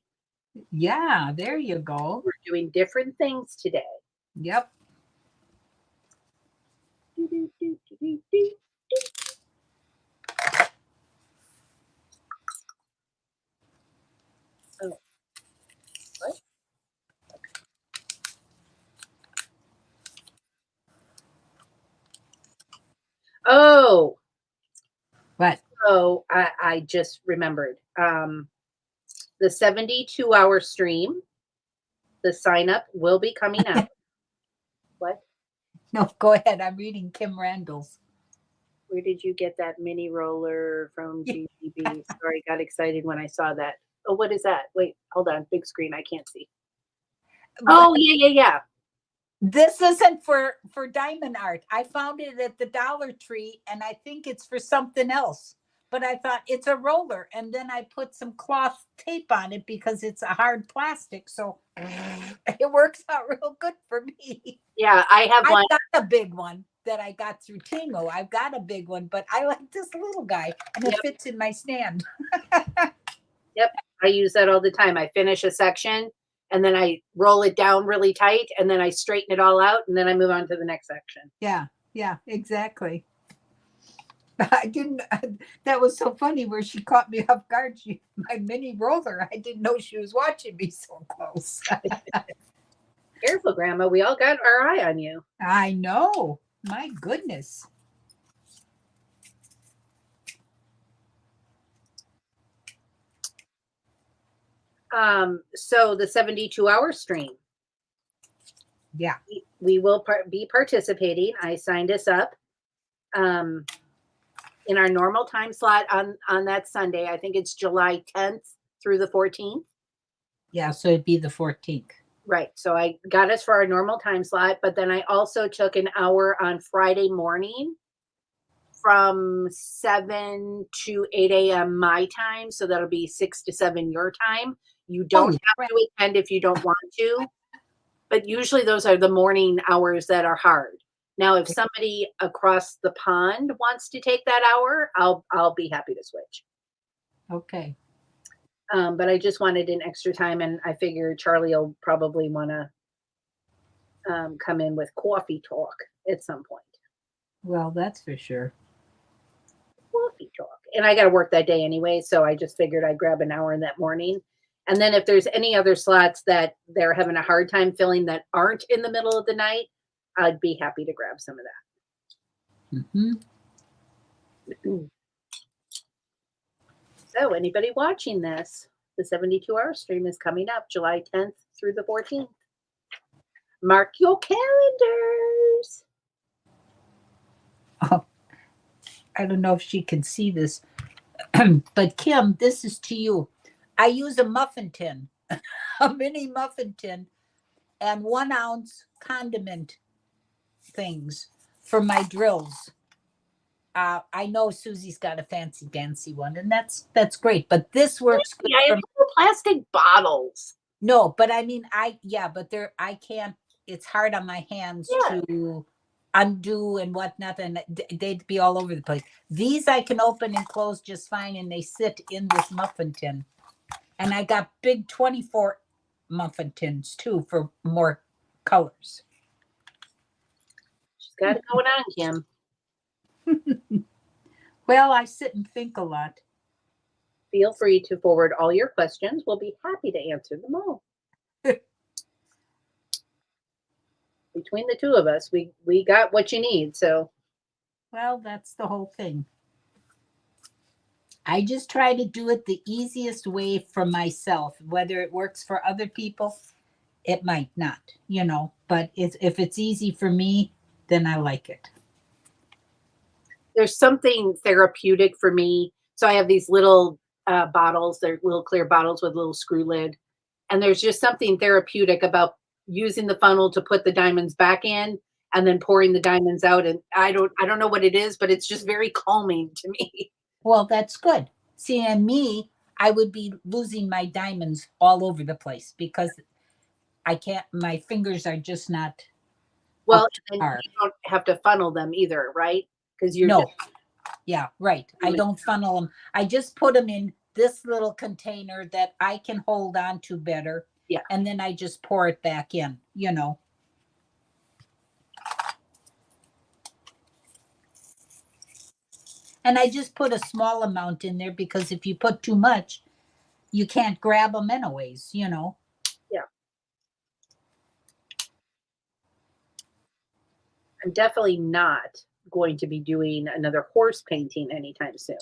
[SPEAKER 1] Yeah, there you go.
[SPEAKER 2] We're doing different things today.
[SPEAKER 1] Yep.
[SPEAKER 2] Oh. What? Oh.
[SPEAKER 1] What?
[SPEAKER 2] So I just remembered. The 72-hour stream, the sign up will be coming out. What?
[SPEAKER 1] No, go ahead. I'm reading Kim Randall's.
[SPEAKER 2] Where did you get that mini roller from GBB? Sorry, got excited when I saw that. Oh, what is that? Wait, hold on. Big screen. I can't see. Oh, yeah.
[SPEAKER 1] This isn't for diamond art. I found it at the Dollar Tree, and I think it's for something else. But I thought it's a roller, and then I put some cloth tape on it because it's a hard plastic, so it works out real good for me.
[SPEAKER 2] Yeah, I have one.
[SPEAKER 1] I've got a big one that I got through Tingo. I've got a big one, but I like this little guy, and it fits in my stand.
[SPEAKER 2] Yep, I use that all the time. I finish a section, and then I roll it down really tight, and then I straighten it all out, and then I move on to the next section.
[SPEAKER 1] Yeah, exactly. That was so funny where she caught me off guard. My mini roller, I didn't know she was watching me so close.
[SPEAKER 2] Careful, Grandma. We all got our eye on you.
[SPEAKER 1] I know. My goodness.
[SPEAKER 2] So the 72-hour stream,
[SPEAKER 1] Yeah.
[SPEAKER 2] we will be participating. I signed us up in our normal time slot on that Sunday. I think it's July 10th through the 14th.
[SPEAKER 1] Yeah. So it'd be the 14th.
[SPEAKER 2] Right. So I got us for our normal time slot, but then I also took an hour on Friday morning from 7 to 8 a.m. my time. So that'll be 6 to 7 your time. You don't have to attend if you don't want to, but usually those are the morning hours that are hard. Now, if somebody across the pond wants to take that hour, I'll be happy to switch.
[SPEAKER 1] Okay.
[SPEAKER 2] But I just wanted an extra time, and I figure Charlie will probably want to come in with coffee talk at some point.
[SPEAKER 1] Well, that's for sure.
[SPEAKER 2] Coffee talk. And I got to work that day anyway, so I just figured I'd grab an hour in that morning. And then if there's any other slots that they're having a hard time filling that aren't in the middle of the night, I'd be happy to grab some of that.
[SPEAKER 1] Mm-hmm.
[SPEAKER 2] So anybody watching this, the 72-hour stream is coming up July 10th through the 14th. Mark your calendars.
[SPEAKER 1] Oh, I don't know if she can see this, but Kim, this is to you. I use a muffin tin, a mini muffin tin, and 1 ounce condiment things for my drills. I know Susie's got a fancy dancy one, and that's great. But this works good.
[SPEAKER 2] I have plastic bottles.
[SPEAKER 1] No, but I mean, but I can't. It's hard on my hands to undo and whatnot, and they'd be all over the place. These I can open and close just fine, and they sit in this muffin tin. And I got big 24 muffin tins too for more colors.
[SPEAKER 2] She's got it going on, Kim.
[SPEAKER 1] Well, I sit and think a lot.
[SPEAKER 2] Feel free to forward all your questions. We'll be happy to answer them all. Between the two of us, we got what you need. So,
[SPEAKER 1] well, that's the whole thing. I just try to do it the easiest way for myself. Whether it works for other people, it might not, but if it's easy for me, then I like it.
[SPEAKER 2] There's something therapeutic for me. So I have these little bottles. They're little clear bottles with a little screw lid. And there's just something therapeutic about using the funnel to put the diamonds back in and then pouring the diamonds out. And I don't know what it is, but it's just very calming to me.
[SPEAKER 1] Well, that's good. See, and me, I would be losing my diamonds all over the place because I can't, my fingers are just not.
[SPEAKER 2] Well, and you don't have to funnel them either, right? Because you're
[SPEAKER 1] yeah, right. I don't funnel them. I just put them in this little container that I can hold on to better.
[SPEAKER 2] Yeah.
[SPEAKER 1] And then I just pour it back in, And I just put a small amount in there because if you put too much, you can't grab them anyways,
[SPEAKER 2] Yeah. I'm definitely not going to be doing another horse painting anytime soon.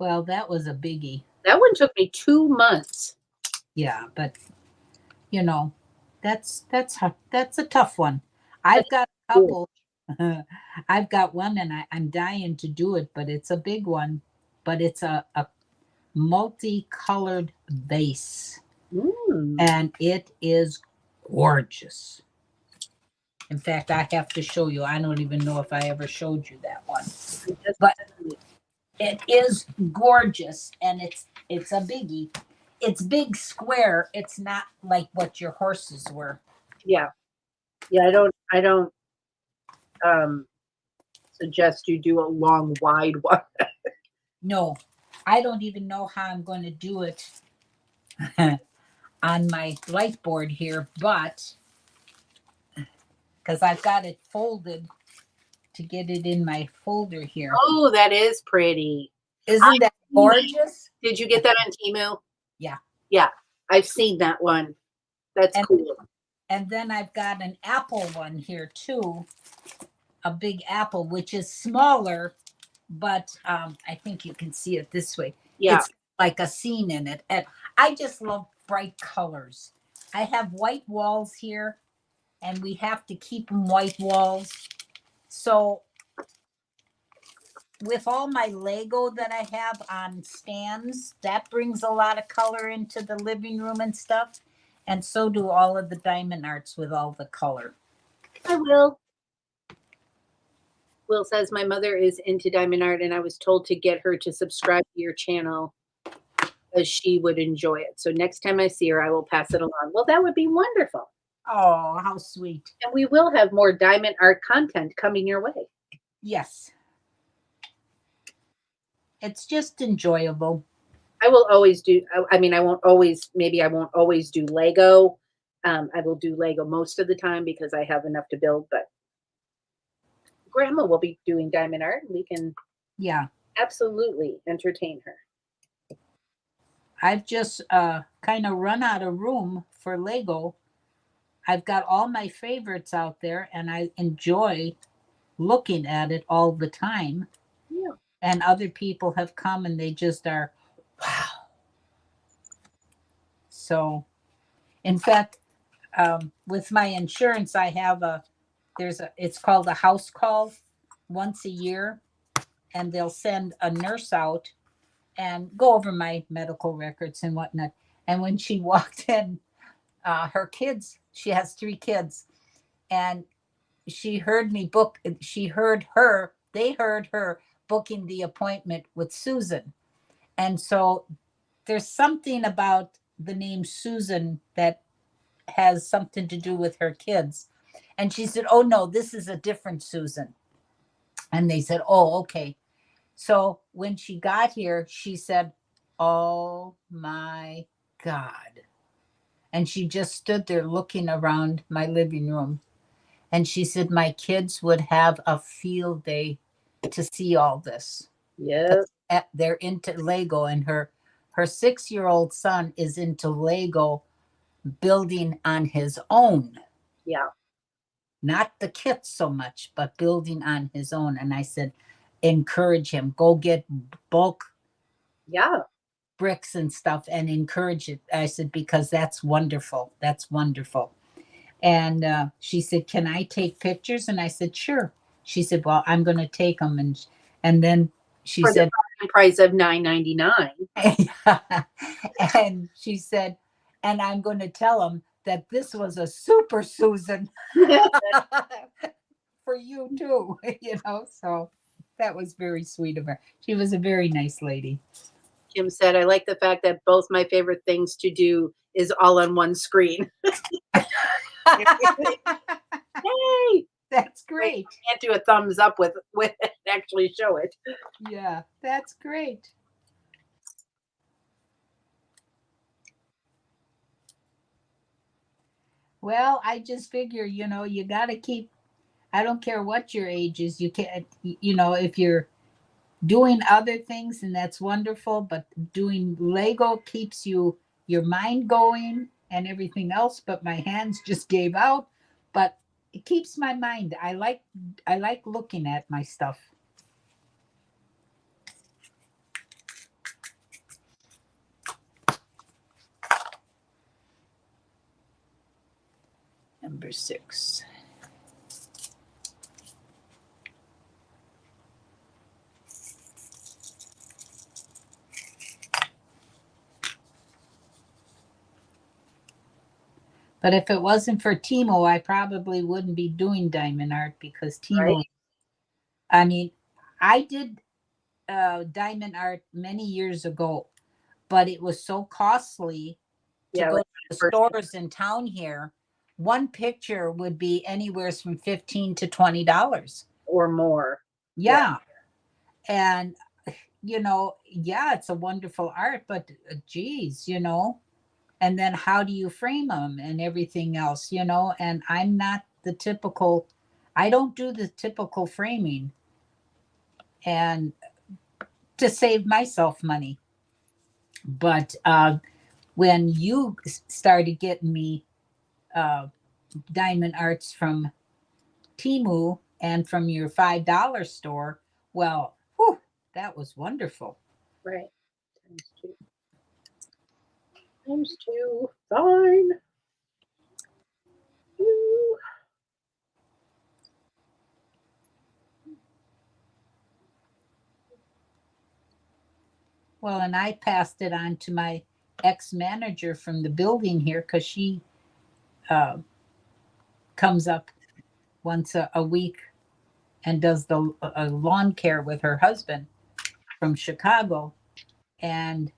[SPEAKER 1] Well, that was a biggie.
[SPEAKER 2] That one took me 2 months.
[SPEAKER 1] Yeah, but that's a tough one. I've got a couple. I've got one and I'm dying to do it, but it's a big one. But it's a multicolored vase. And it is gorgeous. In fact, I have to show you. I don't even know if I ever showed you that one. But it is gorgeous, and it's a biggie. It's big square. It's not like what your horses were.
[SPEAKER 2] Yeah. I don't suggest you do a long, wide one.
[SPEAKER 1] No, I don't even know how I'm going to do it on my light board here, but because I've got it folded to get it in my folder here.
[SPEAKER 2] Oh, that is pretty.
[SPEAKER 1] Isn't that gorgeous?
[SPEAKER 2] Did you get that on Temu?
[SPEAKER 1] Yeah.
[SPEAKER 2] Yeah, I've seen that one. That's cool.
[SPEAKER 1] And then I've got an apple one here too. A big apple, which is smaller, but I think you can see it this way.
[SPEAKER 2] Yeah.
[SPEAKER 1] It's like a scene in it. And I just love bright colors. I have white walls here, and we have to keep them white walls. So with all my Lego that I have on stands, that brings a lot of color into the living room and stuff. And so do all of the diamond arts with all the color.
[SPEAKER 2] I will. Will says my mother is into diamond art, and I was told to get her to subscribe to your channel because she would enjoy it. So next time I see her, I will pass it along. Well, that would be wonderful.
[SPEAKER 1] Oh, how sweet.
[SPEAKER 2] And we will have more diamond art content coming your way.
[SPEAKER 1] Yes. It's just enjoyable.
[SPEAKER 2] I will always do, I mean, I won't always do Lego. I will do Lego most of the time because I have enough to build, but Grandma will be doing diamond art. We can absolutely entertain her.
[SPEAKER 1] I've just kind of run out of room for Lego. I've got all my favorites out there, and I enjoy looking at it all the time.
[SPEAKER 2] Yeah.
[SPEAKER 1] And other people have come and they just are, wow. So, in fact, with my insurance, I have it's called a house call once a year, and they'll send a nurse out and go over my medical records and whatnot. And when she walked in, her kids, she has 3 kids, and they heard her booking the appointment with Susan. And so there's something about the name Susan that has something to do with her kids. And she said, "Oh, no, this is a different Susan." And they said, "Oh, okay." So when she got here, she said, "Oh my God." And she just stood there looking around my living room. And she said, "My kids would have a field day to see all this."
[SPEAKER 2] Yeah.
[SPEAKER 1] They're into Lego, and her 6-year-old son is into Lego building on his own.
[SPEAKER 2] Yeah.
[SPEAKER 1] Not the kits so much, but building on his own. And I said, encourage him. Go get bulk bricks and stuff and encourage it. I said, because that's wonderful. That's wonderful. And she said, "Can I take pictures?" And I said, "Sure." She said, "Well, I'm going to take them." And then she
[SPEAKER 2] For
[SPEAKER 1] said,
[SPEAKER 2] the price of $9.99.
[SPEAKER 1] and she said, "And I'm going to tell them that this was a super Susan for you too." So that was very sweet of her. She was a very nice lady.
[SPEAKER 2] Kim said, "I like the fact that both my favorite things to do is all on one screen." Yay!
[SPEAKER 1] That's great.
[SPEAKER 2] I can't do a thumbs up with it and actually show it.
[SPEAKER 1] Yeah, that's great. Well, I just figure, you got to keep, I don't care what your age is, you can't, if you're doing other things, and that's wonderful, but doing Lego keeps your mind going and everything else. But my hands just gave out, but it keeps my mind. I like looking at my stuff. Number 6. But if it wasn't for Timo, I probably wouldn't be doing diamond art, because Timo,
[SPEAKER 2] Right.
[SPEAKER 1] I mean, I did diamond art many years ago, but it was so costly to go
[SPEAKER 2] like
[SPEAKER 1] to the stores in town here. One picture would be anywhere from $15 to $20
[SPEAKER 2] or more.
[SPEAKER 1] Yeah. And it's a wonderful art, but geez, and then how do you frame them and everything else, and I'm not I don't do the typical framing, and to save myself money. But when you started getting me diamond arts from Timu and from your $5 store, well, whew, that was wonderful.
[SPEAKER 2] Right. Times two. Fine. Woo.
[SPEAKER 1] Well, and I passed it on to my ex-manager from the building here because she uh, comes up once a week and does the lawn care with her husband from Chicago. And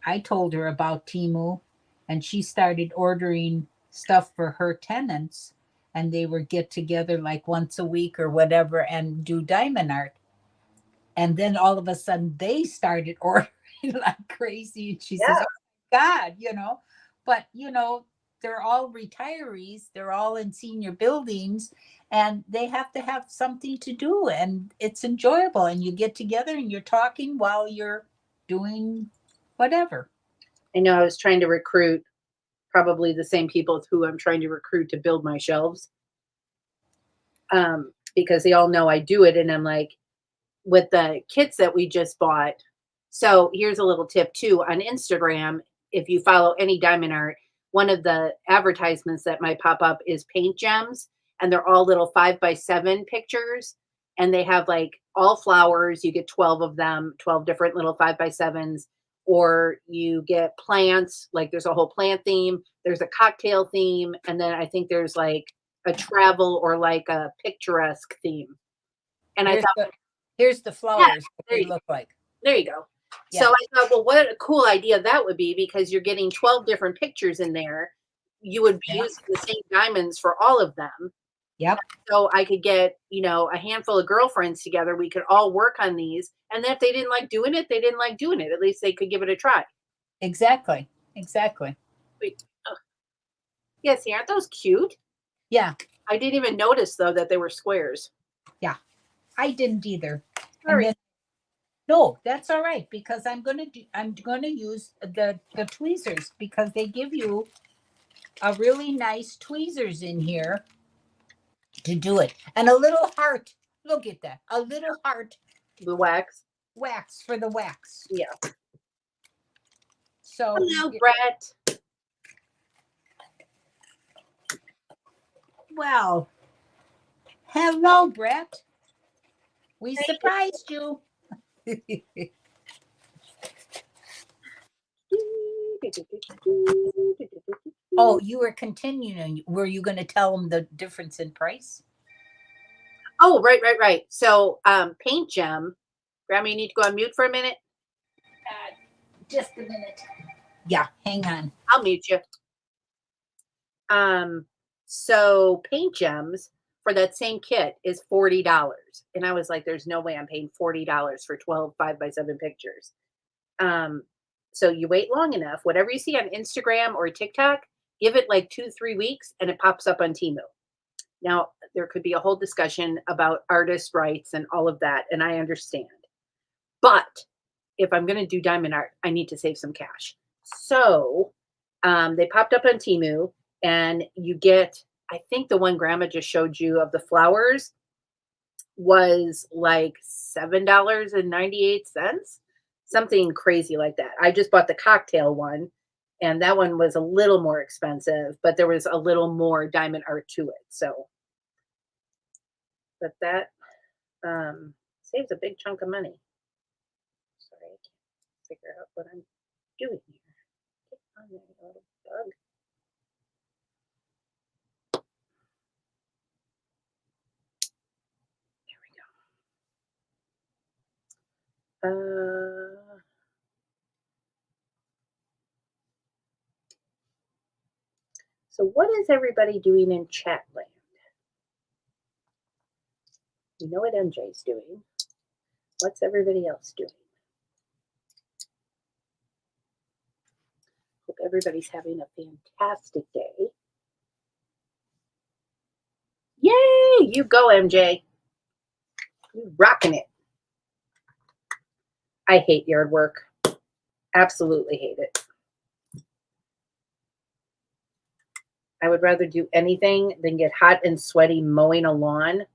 [SPEAKER 1] I told her about Timu, and she started ordering stuff for her tenants, and they would get together like once a week or whatever and do diamond art. And then all of a sudden they started ordering like crazy. And she says,
[SPEAKER 2] Yeah.
[SPEAKER 1] "Oh my God, but they're all retirees, they're all in senior buildings, and they have to have something to do, and it's enjoyable. And you get together and you're talking while you're doing whatever."
[SPEAKER 2] I know I was trying to recruit probably the same people who I'm trying to recruit to build my shelves. Because they all know I do it. And I'm like, with the kits that we just bought. So here's a little tip too on Instagram. If you follow any diamond art, one of the advertisements that might pop up is paint gems, and they're all little 5x7 pictures. And they have like all flowers. You get 12 of them, 12 different little 5x7s, or you get plants. Like there's a whole plant theme, there's a cocktail theme, and then I think there's like a travel or like a picturesque theme. And I
[SPEAKER 1] Here's
[SPEAKER 2] thought,
[SPEAKER 1] the here's the
[SPEAKER 2] yeah,
[SPEAKER 1] flowers, what
[SPEAKER 2] there
[SPEAKER 1] they
[SPEAKER 2] you
[SPEAKER 1] look like.
[SPEAKER 2] there you go. So
[SPEAKER 1] Yeah,
[SPEAKER 2] I thought, well, what a cool idea that would be, because you're getting 12 different pictures in there. You would be
[SPEAKER 1] yeah,
[SPEAKER 2] using the same diamonds for all of them.
[SPEAKER 1] yep,
[SPEAKER 2] So I could get, a handful of girlfriends together. We could all work on these. And then if they didn't like doing it, they didn't like doing it. At least they could give it a try.
[SPEAKER 1] exactly, exactly.
[SPEAKER 2] Wait, oh, yeah, see, aren't those cute?
[SPEAKER 1] Yeah,
[SPEAKER 2] I didn't even notice, though, that they were squares.
[SPEAKER 1] yeah. I didn't either. And
[SPEAKER 2] Sorry.
[SPEAKER 1] then no, that's all right because I'm gonna use the tweezers because they give you a really nice tweezers in here to do it. And a little heart. Look at that. A little heart
[SPEAKER 2] The wax.
[SPEAKER 1] wax for the wax.
[SPEAKER 2] Yeah.
[SPEAKER 1] So,
[SPEAKER 2] Hello, Brett.
[SPEAKER 1] well, hello, Brett. We surprised you. Oh, you were continuing. Were you going to tell them the difference in price?
[SPEAKER 2] Oh, right, right, right. So, paint gem. Grandma, you need to go on mute for a minute.
[SPEAKER 1] Just a minute. Yeah, hang on.
[SPEAKER 2] I'll mute you. Um, so paint gems for that same kit is $40. And I was like, there's no way I'm paying $40 for 12 5x7 pictures. Um, so you wait long enough, whatever you see on Instagram or TikTok, give it like 2, 3 weeks and it pops up on Timu. Now, there could be a whole discussion about artist rights and all of that, and I understand. But if I'm going to do diamond art, I need to save some cash. So they popped up on Timu, and you get, I think the one grandma just showed you of the flowers was like $7.98, something crazy like that. I just bought the cocktail one, and that one was a little more expensive, but there was a little more diamond art to it. So, but that saves a big chunk of money. Sorry, I can't figure out what I'm doing here. Get on there, you little bug. There we go. So what is everybody doing in chat land? You know what MJ's doing. What's everybody else doing? Hope everybody's having a fantastic day. Yay! You go, MJ. You rocking it. I hate yard work. Absolutely hate it. I would rather do anything than get hot and sweaty mowing a lawn,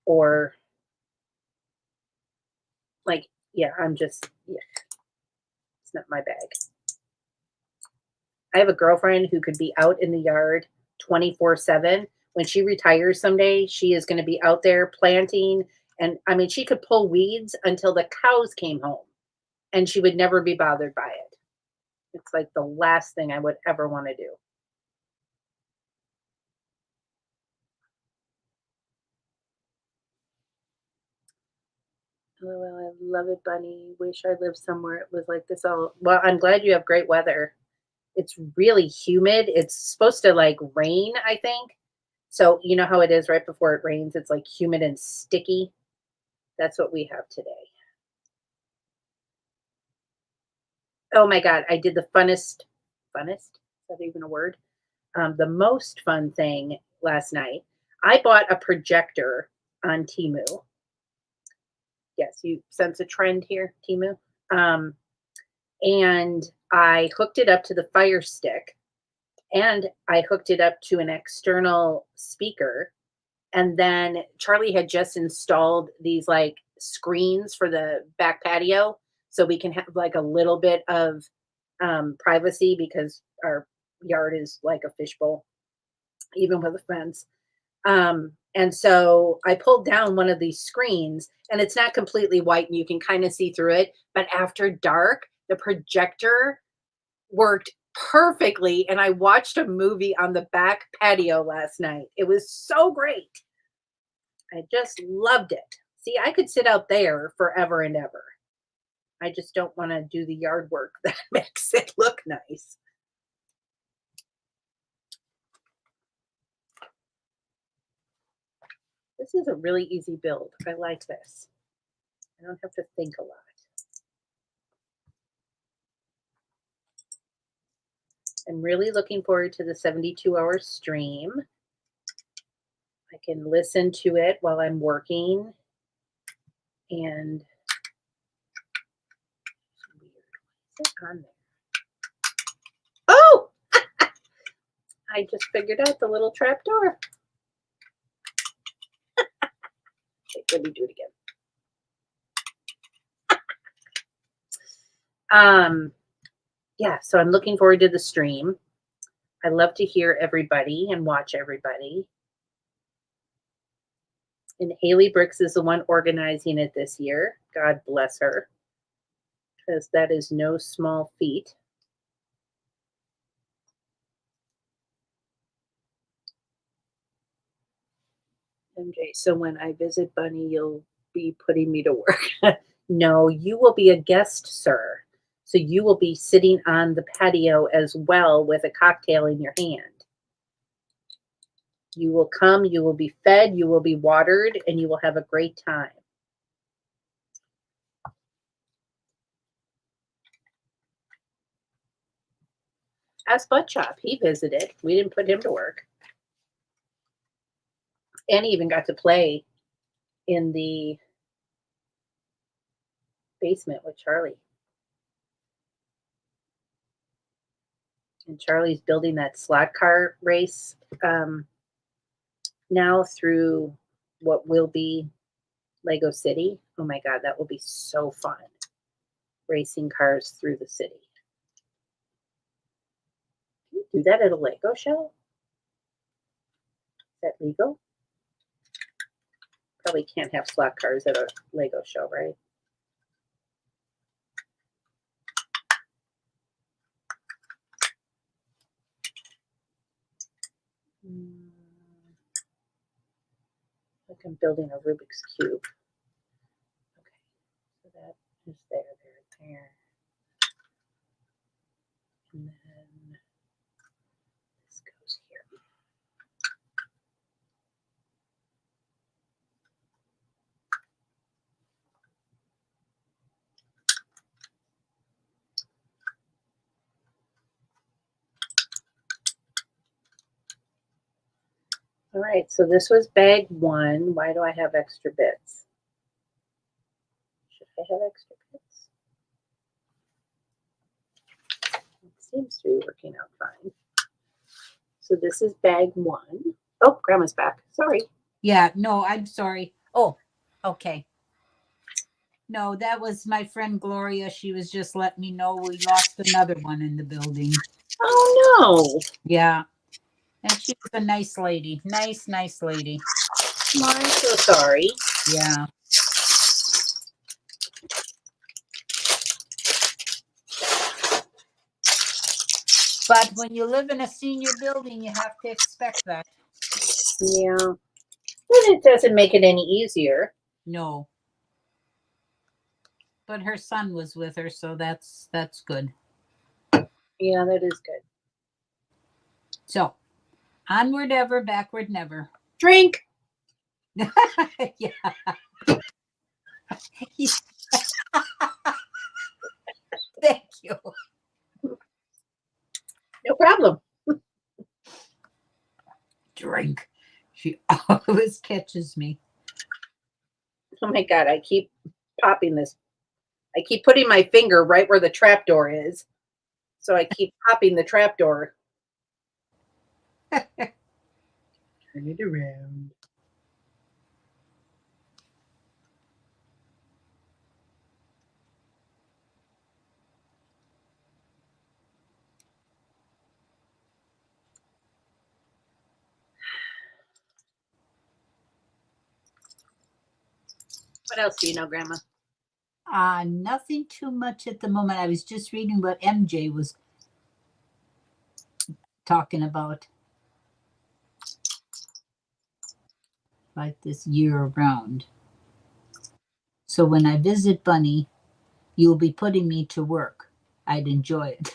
[SPEAKER 2] or like, yeah, I'm just, yeah, it's not my bag. I have a girlfriend who could be out in the yard 24/7. When she retires someday, she is going to be out there planting. And I mean, she could pull weeds until the cows came home and she would never be bothered by it. It's like the last thing I would ever want to do. Oh, well, I love it, Bunny. Wish I lived somewhere it was like this all. Well, I'm glad you have great weather. It's really humid. It's supposed to like rain, I think. So, you know how it is right before it rains? It's like humid and sticky. That's what we have today. Oh my God, I did the funnest, is that even a word? The most fun thing last night. I bought a projector on Timu. Yes, you sense a trend here, Timu. Um, and I hooked it up to the Fire Stick and I hooked it up to an external speaker. And then Charlie had just installed these like screens for the back patio so we can have like a little bit of privacy because our yard is like a fishbowl, even with a fence. And so I pulled down one of these screens and it's not completely white and you can kind of see through it. But after dark, the projector worked perfectly. And I watched a movie on the back patio last night. It was so great. I just loved it. See, I could sit out there forever and ever. I just don't want to do the yard work that makes it look nice. This is a really easy build. I like this. I don't have to think a lot. I'm really looking forward to the 72-hour stream. I can listen to it while I'm working. And what's on there? Oh! I just figured out the little trap door. Wait, let me do it again. Yeah, so I'm looking forward to the stream. I love to hear everybody and watch everybody. And Haley Bricks is the one organizing it this year. God bless her, because that is no small feat. MJ, so when I visit Bunny, you'll be putting me to work. No, you will be a guest, sir. So you will be sitting on the patio as well with a cocktail in your hand. You will come, you will be fed, you will be watered, and you will have a great time. Ask Butt Chop. He visited. We didn't put him to work. And he even got to play in the basement with Charlie. And Charlie's building that slot car race now through what will be Lego City. Oh my God, that will be so fun. Racing cars through the city. Can you do that at a Lego show? Is that legal? Probably can't have slot cars at a Lego show, right? Like I'm building a Rubik's Cube. Okay, so that is there. And then this goes here. All right, so this was bag one. Why do I have extra bits? Should I have extra bits? It seems to be working out fine. So this is bag one. Oh, Grandma's back. Sorry.
[SPEAKER 1] Yeah, no, I'm sorry. Oh, okay. No, that was my friend Gloria. She was just letting me know we lost another one in the building.
[SPEAKER 2] Oh no.
[SPEAKER 1] Yeah. And she was a nice lady. Nice lady.
[SPEAKER 2] Well, I'm so sorry.
[SPEAKER 1] Yeah. But when you live in a senior building, you have to expect that.
[SPEAKER 2] Yeah. And it doesn't make it any easier.
[SPEAKER 1] No. But her son was with her, so that's good.
[SPEAKER 2] Yeah, that is good.
[SPEAKER 1] So, onward ever, backward never.
[SPEAKER 2] Drink.
[SPEAKER 1] Yeah. Thank you.
[SPEAKER 2] No problem.
[SPEAKER 1] Drink. She always catches me.
[SPEAKER 2] Oh my God, I keep popping this. I keep putting my finger right where the trap door is. So I keep popping the trap door. Turn it around. What else do you know, Grandma?
[SPEAKER 1] Nothing too much at the moment. I was just reading what MJ was talking about. Like this year round. So when I visit Bunneh, you'll be putting me to work. I'd enjoy it.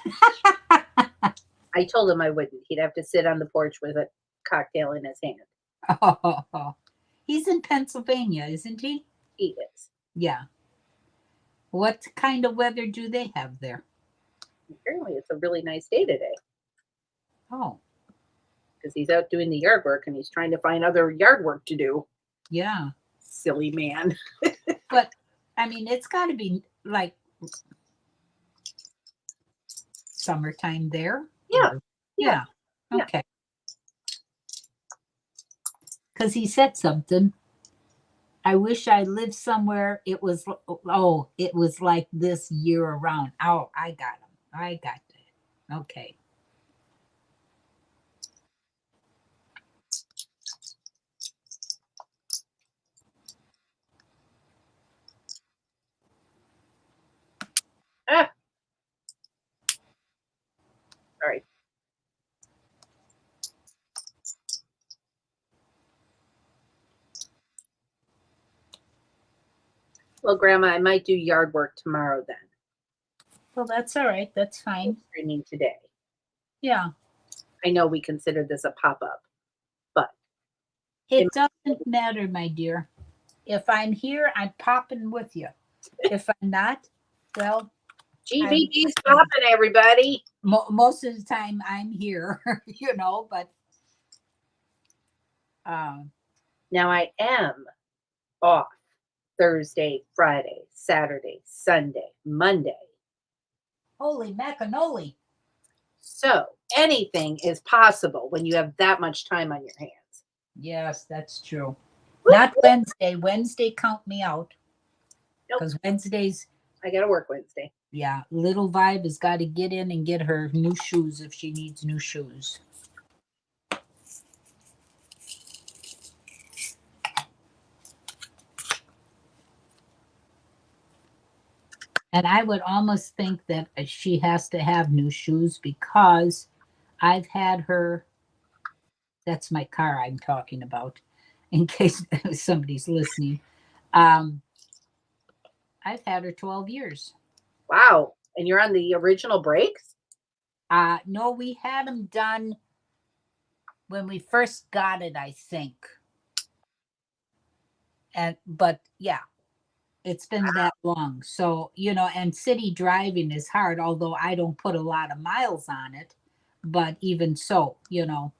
[SPEAKER 2] I told him I wouldn't. He'd have to sit on the porch with a cocktail in his hand.
[SPEAKER 1] Oh, he's in Pennsylvania, isn't he?
[SPEAKER 2] He is.
[SPEAKER 1] Yeah. What kind of weather do they have there?
[SPEAKER 2] Apparently, it's a really nice day today
[SPEAKER 1] Oh,
[SPEAKER 2] because he's out doing the yard work and he's trying to find other yard work to do.
[SPEAKER 1] yeah.
[SPEAKER 2] Silly man.
[SPEAKER 1] But I mean, it's got to be like summertime there.
[SPEAKER 2] Yeah.
[SPEAKER 1] Or-
[SPEAKER 2] Yeah. Yeah.
[SPEAKER 1] Okay. Because he said something. I wish I lived somewhere it was like this year around. Oh, I got him. I got it. Okay.
[SPEAKER 2] Ah, sorry. Well, Grandma, I might do yard work tomorrow then.
[SPEAKER 1] Well, that's all right. That's fine.
[SPEAKER 2] Streaming today.
[SPEAKER 1] Yeah.
[SPEAKER 2] I know we consider this a pop up, but
[SPEAKER 1] It doesn't matter, my dear. If I'm here, I'm popping with you. If I'm not, well,
[SPEAKER 2] GBB's popping, everybody.
[SPEAKER 1] most of the time I'm here, but
[SPEAKER 2] Now I am off Thursday, Friday, Saturday, Sunday, Monday.
[SPEAKER 1] holy macanoli.
[SPEAKER 2] So anything is possible when you have that much time on your hands.
[SPEAKER 1] Yes, that's true. Not Wednesday. Wednesday, count me out. Because Wednesdays,
[SPEAKER 2] I got to work Wednesday.
[SPEAKER 1] yeah, little Vibe has got to get in and get her new shoes if she needs new shoes. And I would almost think that she has to have new shoes because I've had her. That's my car I'm talking about, in case somebody's listening. I've had her 12 years.
[SPEAKER 2] Wow. And you're on the original brakes?
[SPEAKER 1] No, we had them done when we first got it, I think. But yeah, it's been that long. So, and city driving is hard, although I don't put a lot of miles on it. But even so.
[SPEAKER 2] Now,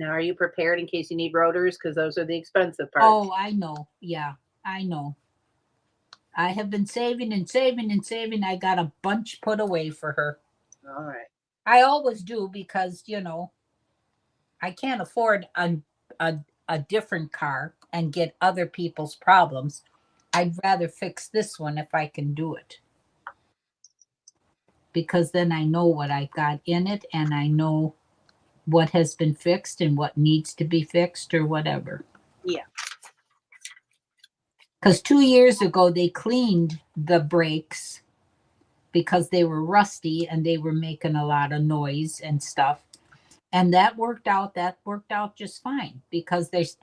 [SPEAKER 2] are you prepared in case you need rotors? Because those are the expensive parts.
[SPEAKER 1] Oh, I know. Yeah, I know. I have been saving and saving and saving. I got a bunch put away for her.
[SPEAKER 2] All right.
[SPEAKER 1] I always do because, I can't afford a different car and get other people's problems. I'd rather fix this one if I can do it. because then I know what I got in it and I know what has been fixed and what needs to be fixed or whatever.
[SPEAKER 2] Yeah.
[SPEAKER 1] Because 2 years ago, they cleaned the brakes because they were rusty and they were making a lot of noise and stuff. And that worked out just fine because there's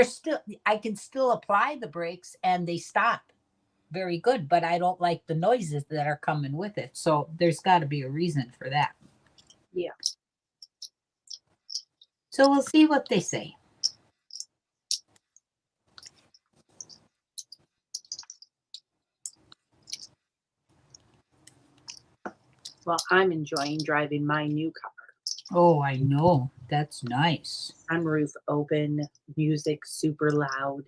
[SPEAKER 1] still, I can still apply the brakes and they stop very good, but I don't like the noises that are coming with it. So there's got to be a reason for that.
[SPEAKER 2] Yeah.
[SPEAKER 1] So we'll see what they say.
[SPEAKER 2] Well, I'm enjoying driving my new car.
[SPEAKER 1] Oh, I know. That's nice.
[SPEAKER 2] Sunroof open, music super loud.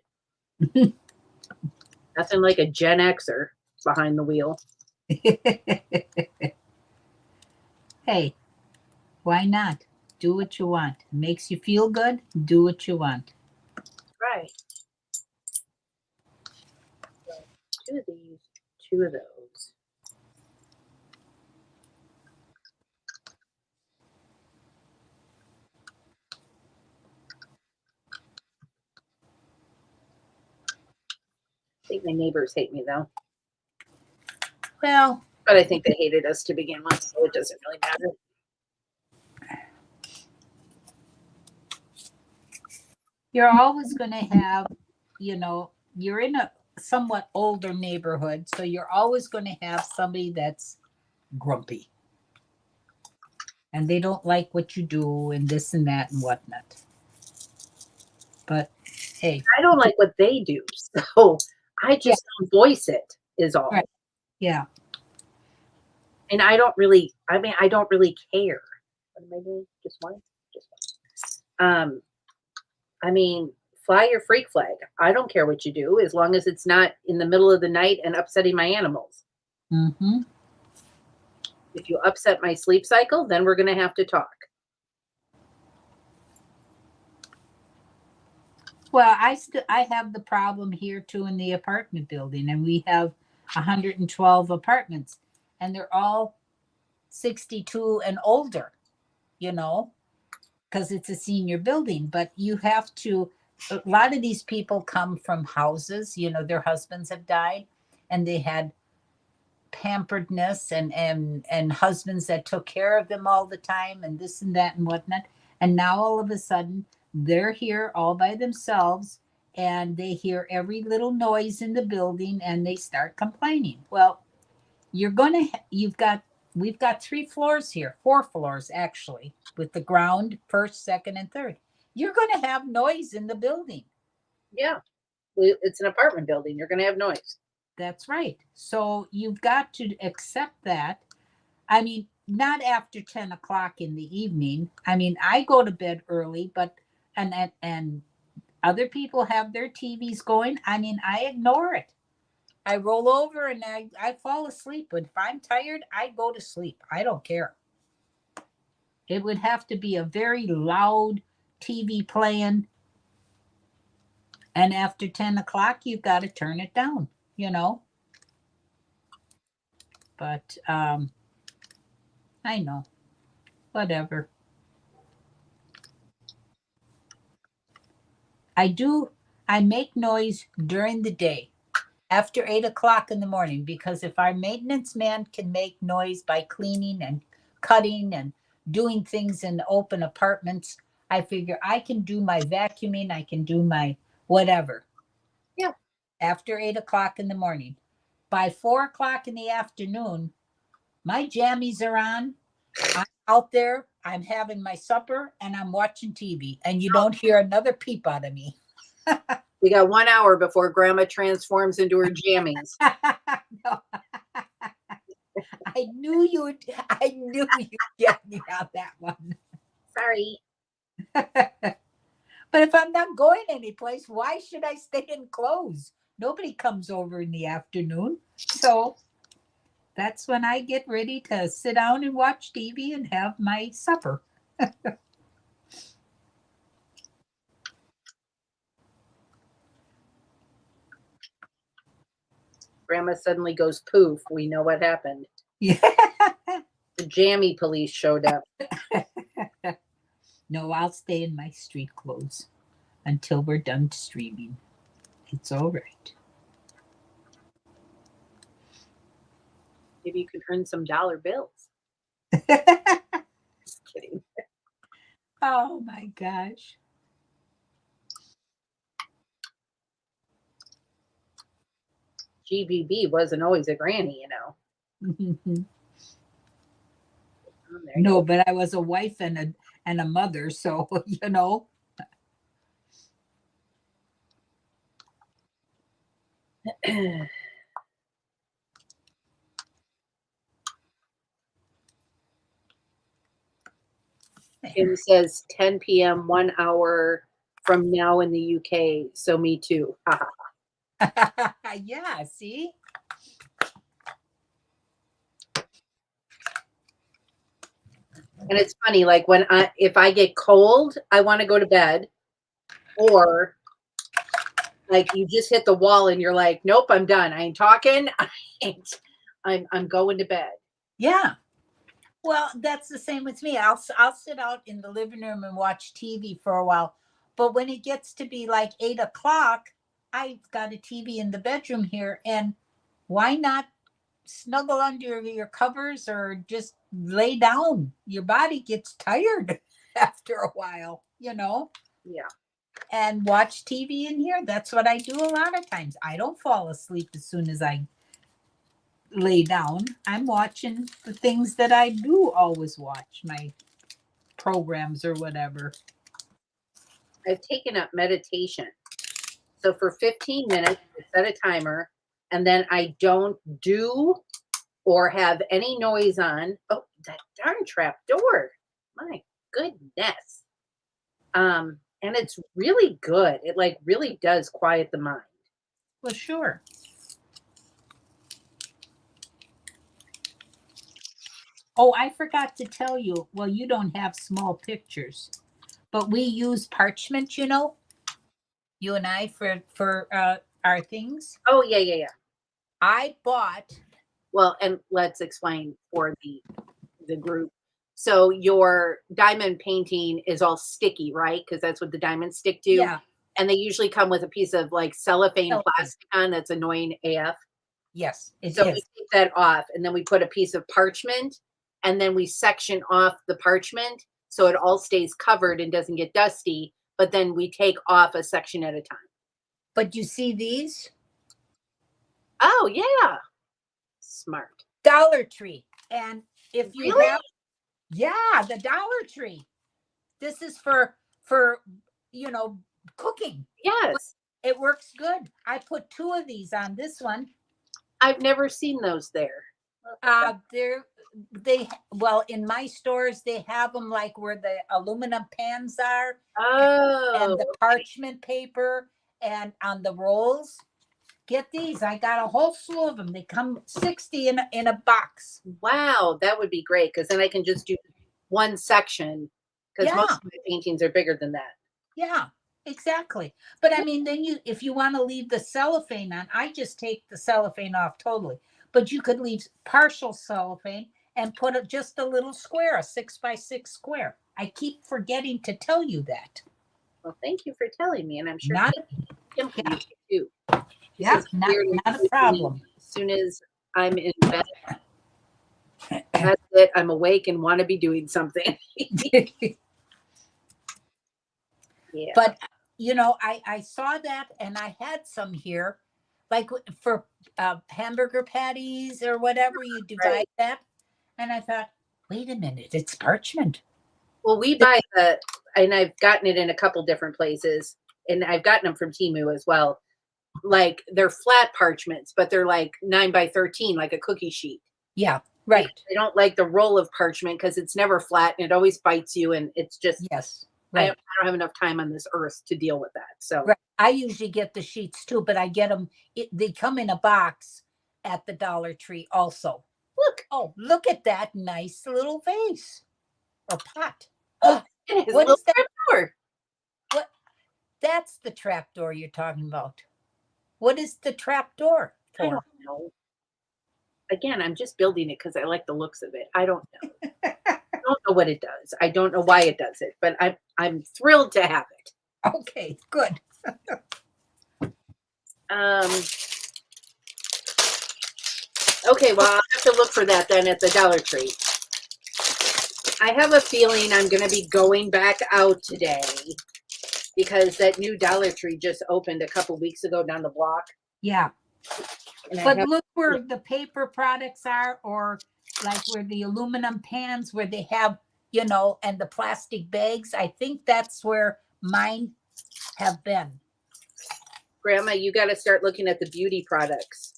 [SPEAKER 2] Nothing like a Gen Xer behind the wheel.
[SPEAKER 1] Hey, why not? Do what you want. Makes you feel good. Do what you want.
[SPEAKER 2] Right. So 2 of these, 2 of those. I think my neighbors hate me though.
[SPEAKER 1] Well,
[SPEAKER 2] But I think they hated us to begin with, so it doesn't really matter.
[SPEAKER 1] you're always going to have, you're in a somewhat older neighborhood, so you're always going to have somebody that's grumpy. And they don't like what you do and this and that and whatnot. But hey.
[SPEAKER 2] I don't like what they do, so I just don't voice it, is all.
[SPEAKER 1] Right. Yeah.
[SPEAKER 2] And I don't really care. What am I doing? Just one? Just one. I mean, fly your freak flag. I don't care what you do as long as it's not in the middle of the night and upsetting my animals.
[SPEAKER 1] Mm-hmm.
[SPEAKER 2] If you upset my sleep cycle, then we're going to have to talk.
[SPEAKER 1] Well, I have the problem here too in the apartment building, and we have 112 apartments, and they're all 62 and older, because it's a senior building. But you have to, a lot of these people come from houses, their husbands have died, and they had pamperedness and husbands that took care of them all the time and this and that and whatnot. And now all of a sudden they're here all by themselves and they hear every little noise in the building and they start complaining. Well, we've got 3 floors here, 4 floors actually, with the ground, first, second, and third. You're going to have noise in the building.
[SPEAKER 2] Yeah. It's an apartment building. You're going to have noise.
[SPEAKER 1] That's right. So you've got to accept that. I mean, not after 10 o'clock in the evening. I mean, I go to bed early, but and other people have their TVs going. I mean, I ignore it. I roll over and I fall asleep. But if I'm tired, I go to sleep. I don't care. It would have to be a very loud TV playing. And after 10 o'clock, you've got to turn it down, But I know. Whatever. I make noise during the day after 8 o'clock in the morning because if our maintenance man can make noise by cleaning and cutting and doing things in open apartments, I figure I can do my vacuuming, I can do my whatever.
[SPEAKER 2] Yeah.
[SPEAKER 1] After 8 o'clock in the morning. By 4 o'clock in the afternoon, my jammies are on. I'm out there, I'm having my supper, and I'm watching TV, and you don't hear another peep out of me.
[SPEAKER 2] We got 1 hour before Grandma transforms into her jammies.
[SPEAKER 1] No. I knew you'd get me on that one.
[SPEAKER 2] Sorry.
[SPEAKER 1] But if I'm not going anyplace, why should I stay in clothes? Nobody comes over in the afternoon. So that's when I get ready to sit down and watch TV and have my supper.
[SPEAKER 2] Grandma suddenly goes poof. We know what happened.
[SPEAKER 1] Yeah.
[SPEAKER 2] jammy police showed up.
[SPEAKER 1] No, I'll stay in my street clothes until we're done streaming. It's all right.
[SPEAKER 2] Maybe you can earn some dollar bills. Just kidding.
[SPEAKER 1] Oh my gosh.
[SPEAKER 2] GBB wasn't always a granny, you know. Oh, there you
[SPEAKER 1] No,
[SPEAKER 2] go.
[SPEAKER 1] but I was a wife and a mother, so you know.
[SPEAKER 2] It says 10 p.m., 1 hour from now in the UK. So me too.
[SPEAKER 1] Yeah, see?
[SPEAKER 2] And it's funny, like if I get cold, I want to go to bed, or like you just hit the wall and you're like, nope, I'm done. I ain't talking. I'm going to bed.
[SPEAKER 1] Yeah. Well, that's the same with me. I'll sit out in the living room and watch TV for a while, but when it gets to be like 8 o'clock, I've got a TV in the bedroom here, and why not snuggle under your covers or just lay down? Your body gets tired after a while, you know,
[SPEAKER 2] Yeah.
[SPEAKER 1] and watch TV in here. That's what I do a lot of times. I don't fall asleep as soon as I lay down. I'm watching the things that I do always watch, my programs or whatever.
[SPEAKER 2] I've taken up meditation. So for 15 minutes, I set a timer, and then I don't do or have any noise on. Oh, that darn trap door. My goodness. And it's really good. It like really does quiet the mind.
[SPEAKER 1] Well, sure. Oh, I forgot to tell you. Well, you don't have small pictures, but we use parchment, you know, you and I for our things.
[SPEAKER 2] Oh, yeah.
[SPEAKER 1] I bought.
[SPEAKER 2] Well, and let's explain for the group. So your diamond painting is all sticky, right? Because that's what the diamonds stick to.
[SPEAKER 1] Yeah.
[SPEAKER 2] And they usually come with a piece of like cellophane plastic on that's annoying AF.
[SPEAKER 1] Yes, it
[SPEAKER 2] So
[SPEAKER 1] is.
[SPEAKER 2] we take that off, and then we put a piece of parchment, and then we section off the parchment so it all stays covered and doesn't get dusty. But then we take off a section at a time.
[SPEAKER 1] But you see these?
[SPEAKER 2] Oh yeah, smart.
[SPEAKER 1] Dollar Tree. And if you
[SPEAKER 2] Really?
[SPEAKER 1] have, yeah, the Dollar Tree. This is for you know, cooking.
[SPEAKER 2] Yes,
[SPEAKER 1] It works good. I put 2 of these on this one.
[SPEAKER 2] I've never seen those there.
[SPEAKER 1] They well, in my stores they have them like where the aluminum pans are, and
[SPEAKER 2] Oh,
[SPEAKER 1] the parchment paper, and on the rolls. Get these. I got a whole slew of them. They come 60 in a box.
[SPEAKER 2] wow, that would be great because then I can just do one section because most
[SPEAKER 1] Yeah.
[SPEAKER 2] of my paintings are bigger than that.
[SPEAKER 1] Yeah, exactly. But I mean, then if you want to leave the cellophane on, I just take the cellophane off totally. But you could leave partial cellophane and put just a little square, a 6x6 square. I keep forgetting to tell you that.
[SPEAKER 2] Well, thank you for telling me, and I'm sure
[SPEAKER 1] Not,
[SPEAKER 2] Kim can
[SPEAKER 1] yeah,
[SPEAKER 2] do it too.
[SPEAKER 1] yeah, not a problem.
[SPEAKER 2] As soon as I'm in bed, that's it. I'm awake and want to be doing something. Yeah.
[SPEAKER 1] But you know, I saw that and I had some here, like for hamburger patties or whatever. You divide
[SPEAKER 2] Right.
[SPEAKER 1] that, and I thought, wait a minute, it's parchment.
[SPEAKER 2] Well, we buy and I've gotten it in a couple different places, and I've gotten them from Temu as well. Like they're flat parchments, but they're like 9x13, like a cookie sheet.
[SPEAKER 1] Yeah, right.
[SPEAKER 2] I don't like the roll of parchment because it's never flat and it always bites you, and it's just
[SPEAKER 1] Yes,
[SPEAKER 2] I
[SPEAKER 1] right.
[SPEAKER 2] don't have enough time on this earth to deal with that. So
[SPEAKER 1] Right. I usually get the sheets too, but I get them. They come in a box at the Dollar Tree also.
[SPEAKER 2] look,
[SPEAKER 1] Oh, look at that nice little vase or pot.
[SPEAKER 2] it is a
[SPEAKER 1] What
[SPEAKER 2] little
[SPEAKER 1] is that?
[SPEAKER 2] trapdoor.
[SPEAKER 1] What? That's the trap door you're talking about. What is the trap door
[SPEAKER 2] I
[SPEAKER 1] for?
[SPEAKER 2] don't know. again, I'm just building it because I like the looks of it. I don't know. I don't know what it does. I don't know why it does it, but I'm thrilled to have it.
[SPEAKER 1] Okay, good.
[SPEAKER 2] Okay, well, I'll have to look for that then at the Dollar Tree. I have a feeling I'm going to be going back out today because that new Dollar Tree just opened a couple weeks ago down the block.
[SPEAKER 1] Yeah.
[SPEAKER 2] And I
[SPEAKER 1] But
[SPEAKER 2] have,
[SPEAKER 1] look where the paper products are, or like where the aluminum pans, where they have, you know, and the plastic bags. I think that's where mine have been.
[SPEAKER 2] Grandma, you got to start looking at the beauty products.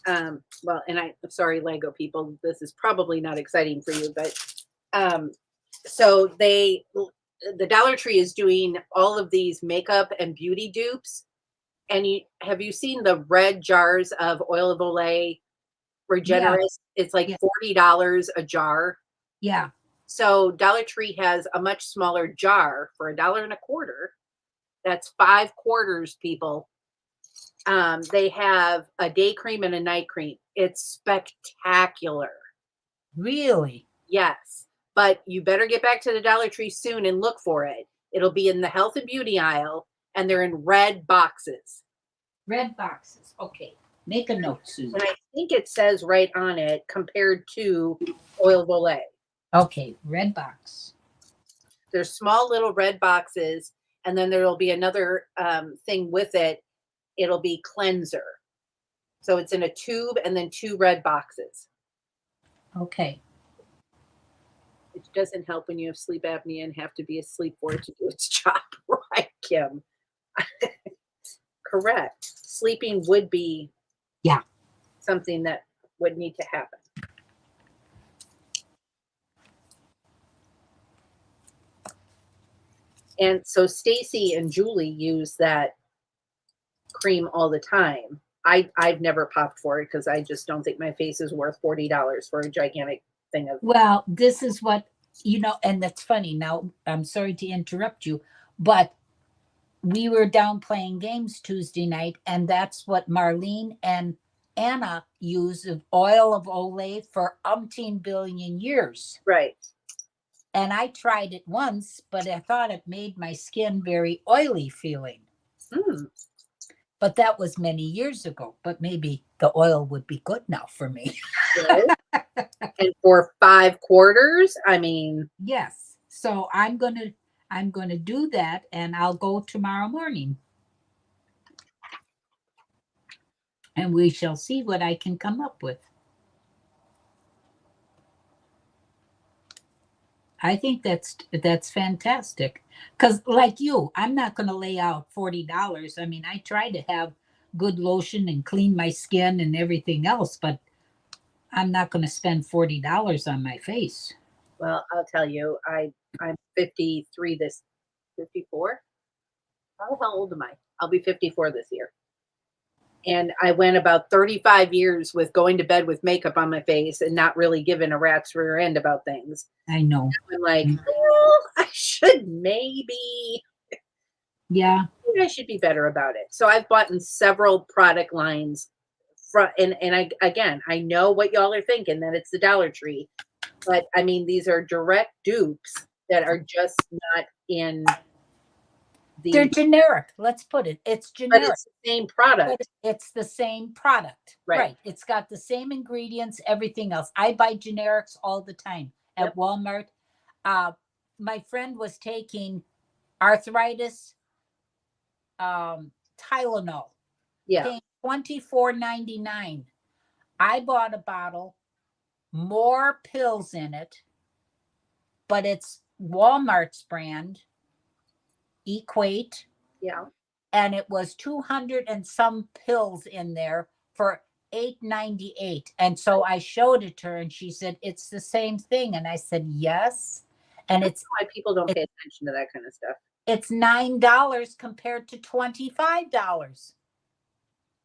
[SPEAKER 2] Well, and I'm sorry, Lego people, this is probably not exciting for you, but so the Dollar Tree is doing all of these makeup and beauty dupes. And have you seen the red jars of oil of Olay Regenerist? It's like
[SPEAKER 1] Yeah.
[SPEAKER 2] $40 a jar.
[SPEAKER 1] Yeah.
[SPEAKER 2] So Dollar Tree has a much smaller jar for $1.25. That's 5 quarters, people. They have a day cream and a night cream. It's spectacular.
[SPEAKER 1] Really?
[SPEAKER 2] Yes. But you better get back to the Dollar Tree soon and look for it. It'll be in the health and beauty aisle, and they're in red boxes.
[SPEAKER 1] Red boxes. Okay. Make a note, Susan.
[SPEAKER 2] And I think it says right on it compared to oil of Olay.
[SPEAKER 1] Okay. Red box.
[SPEAKER 2] There's small little red boxes, and then there'll be another thing with it. It'll be cleanser. So it's in a tube and then 2 red boxes.
[SPEAKER 1] Okay.
[SPEAKER 2] Which doesn't help when you have sleep apnea and have to be asleep for it to do its job, right, Kim? Correct. Sleeping would be something that would need to happen. And so Stacy and Julie use that cream all the time. I've never popped for it because I just don't think my face is worth $40 for a gigantic thing of.
[SPEAKER 1] Well, this is what, you know, and that's funny. Now, I'm sorry to interrupt you, but we were down playing games Tuesday night, and that's what Marlene and Anna use of oil of Olay for umpteen billion years.
[SPEAKER 2] Right.
[SPEAKER 1] And I tried it once, but I thought it made my skin very oily feeling. But that was many years ago. But maybe the oil would be good now for me.
[SPEAKER 2] And for 5 quarters, I mean.
[SPEAKER 1] Yes. So I'm gonna do that, and I'll go tomorrow morning. And we shall see what I can come up with. I think that's fantastic. Because like you, I'm not going to lay out $40. I mean, I try to have good lotion and clean my skin and everything else, but I'm not going to spend $40 on my face.
[SPEAKER 2] Well, I'll tell you, I'm 53 54. How old am I? I'll be 54 this year. And I went about 35 years with going to bed with makeup on my face and not really giving a rat's rear end about things.
[SPEAKER 1] I know.
[SPEAKER 2] I'm like, well, I should maybe.
[SPEAKER 1] Yeah.
[SPEAKER 2] I should be better about it. So I've bought in several product lines. And I know what y'all are thinking, that it's the Dollar Tree. But I mean, these are direct dupes that are just not in
[SPEAKER 1] they're generic. Let's put it. It's generic.
[SPEAKER 2] But it's the same product.
[SPEAKER 1] But it's the same product. Right. It's got the same ingredients, everything else. I buy generics all the time at Walmart. My friend was taking arthritis Tylenol.
[SPEAKER 2] Yeah.
[SPEAKER 1] Paying $24.99. I bought a bottle, more pills in it, but it's Walmart's brand, Equate.
[SPEAKER 2] Yeah.
[SPEAKER 1] And it was 200 and some pills in there for $8.98. And so I showed it to her, and she said, it's the same thing. And I said, yes. And it's
[SPEAKER 2] why people don't pay attention to that kind of stuff.
[SPEAKER 1] It's $9 compared to $25.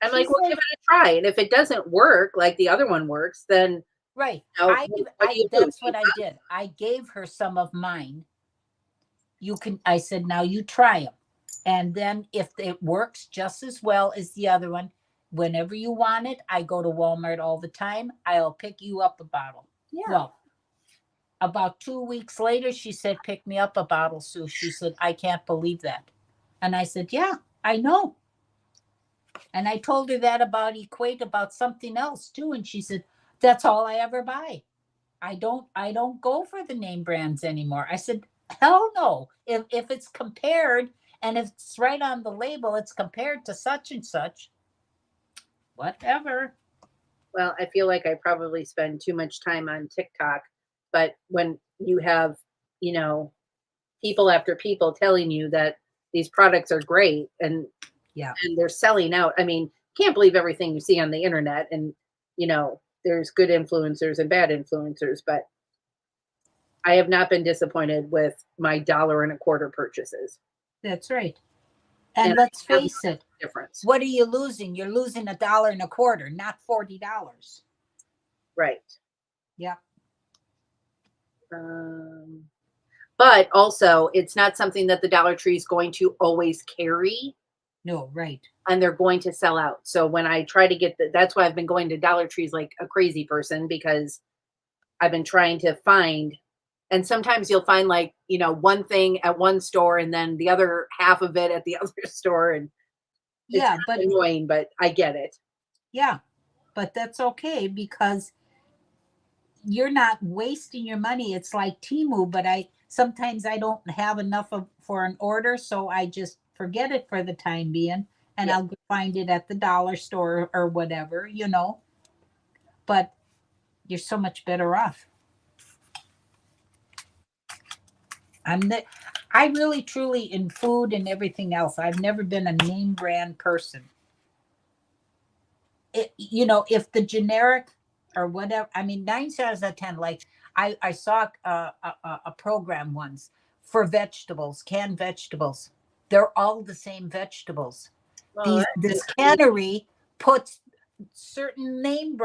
[SPEAKER 2] I'm like, well, give it a try. And if it doesn't work like the other one works, then
[SPEAKER 1] right.
[SPEAKER 2] That's
[SPEAKER 1] what I did. I gave her some of mine. I said, now you try them. And then if it works just as well as the other one, whenever you want it, I go to Walmart all the time. I'll pick you up a bottle.
[SPEAKER 2] Yeah.
[SPEAKER 1] Well, about 2 weeks later, she said, pick me up a bottle, Sue. She said, I can't believe that. And I said, yeah, I know. And I told her that about Equate, about something else too. And she said, that's all I ever buy. I don't go for the name brands anymore. I said, hell no. If it's compared and if it's right on the label, it's compared to such and such. Whatever.
[SPEAKER 2] Well, I feel like I probably spend too much time on TikTok, but when you have, you know, people after people telling you that these products are great
[SPEAKER 1] Yeah.
[SPEAKER 2] and they're selling out. I mean, can't believe everything you see on the internet, and there's good influencers and bad influencers, but I have not been disappointed with my $1.25 purchases.
[SPEAKER 1] That's right. And
[SPEAKER 2] And
[SPEAKER 1] let's
[SPEAKER 2] I have
[SPEAKER 1] face
[SPEAKER 2] no
[SPEAKER 1] it,
[SPEAKER 2] difference.
[SPEAKER 1] what are you losing? You're losing $1.25, not $40.
[SPEAKER 2] Right.
[SPEAKER 1] Yeah.
[SPEAKER 2] But also, it's not something that the Dollar Tree is going to always carry,
[SPEAKER 1] No, right.
[SPEAKER 2] and they're going to sell out. So when I try to get that's why I've been going to Dollar Trees like a crazy person, because I've been trying to find, and sometimes you'll find like, one thing at one store and then the other half of it at the other store. And it's
[SPEAKER 1] Yeah, but
[SPEAKER 2] annoying, but I get it.
[SPEAKER 1] yeah, but that's okay because you're not wasting your money. It's like Timu, but I sometimes I don't have enough for an order, so I just forget it for the time being, and
[SPEAKER 2] Yeah.
[SPEAKER 1] I'll go find it at the dollar store or whatever. But you're so much better off. I really truly in food and everything else, I've never been a name brand person. If the generic or whatever, I mean, 9 times out of 10, like I saw a program once for vegetables, canned vegetables. They're all the same vegetables.
[SPEAKER 2] Well,
[SPEAKER 1] This cannery puts certain name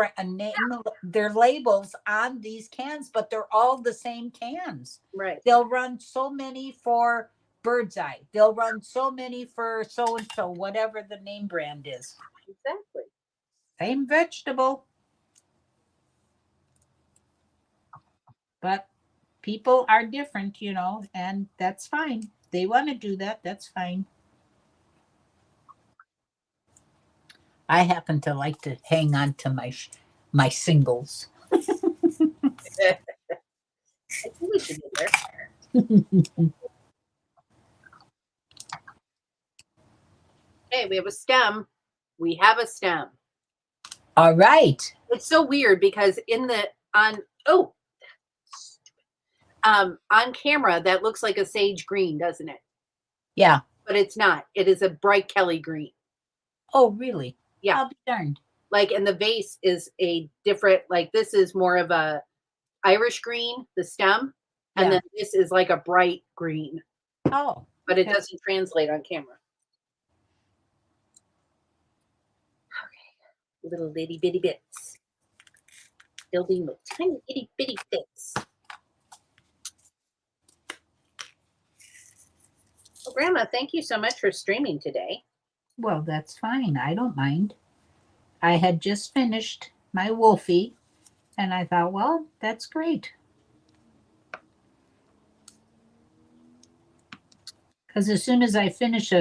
[SPEAKER 1] their labels on these cans, but they're all the same cans.
[SPEAKER 2] right.
[SPEAKER 1] They'll run so many for Bird's Eye. They'll run so many for so and so, whatever the name brand is.
[SPEAKER 2] Exactly.
[SPEAKER 1] Same vegetable, but people are different, and that's fine. They want to do that, that's fine. I happen to like to hang on to my singles.
[SPEAKER 2] I think we should be there. Hey, we have a stem. We have a stem.
[SPEAKER 1] All right.
[SPEAKER 2] It's so weird because on camera that looks like a sage green, doesn't it?
[SPEAKER 1] Yeah.
[SPEAKER 2] But it's not. It is a bright Kelly green.
[SPEAKER 1] Oh, really?
[SPEAKER 2] Yeah.
[SPEAKER 1] I'll be darned.
[SPEAKER 2] Like, and the vase is a different, like, this is more of a Irish green, the stem, and then this is like a bright green.
[SPEAKER 1] Oh.
[SPEAKER 2] But it doesn't translate on camera. Okay. Little itty bitty bits. Building with tiny itty bitty bits. Well, Grandma, thank you so much for streaming today.
[SPEAKER 1] Well, that's fine. I don't mind. I had just finished my Wolfie, and I thought, well, that's great. Because as soon as I finish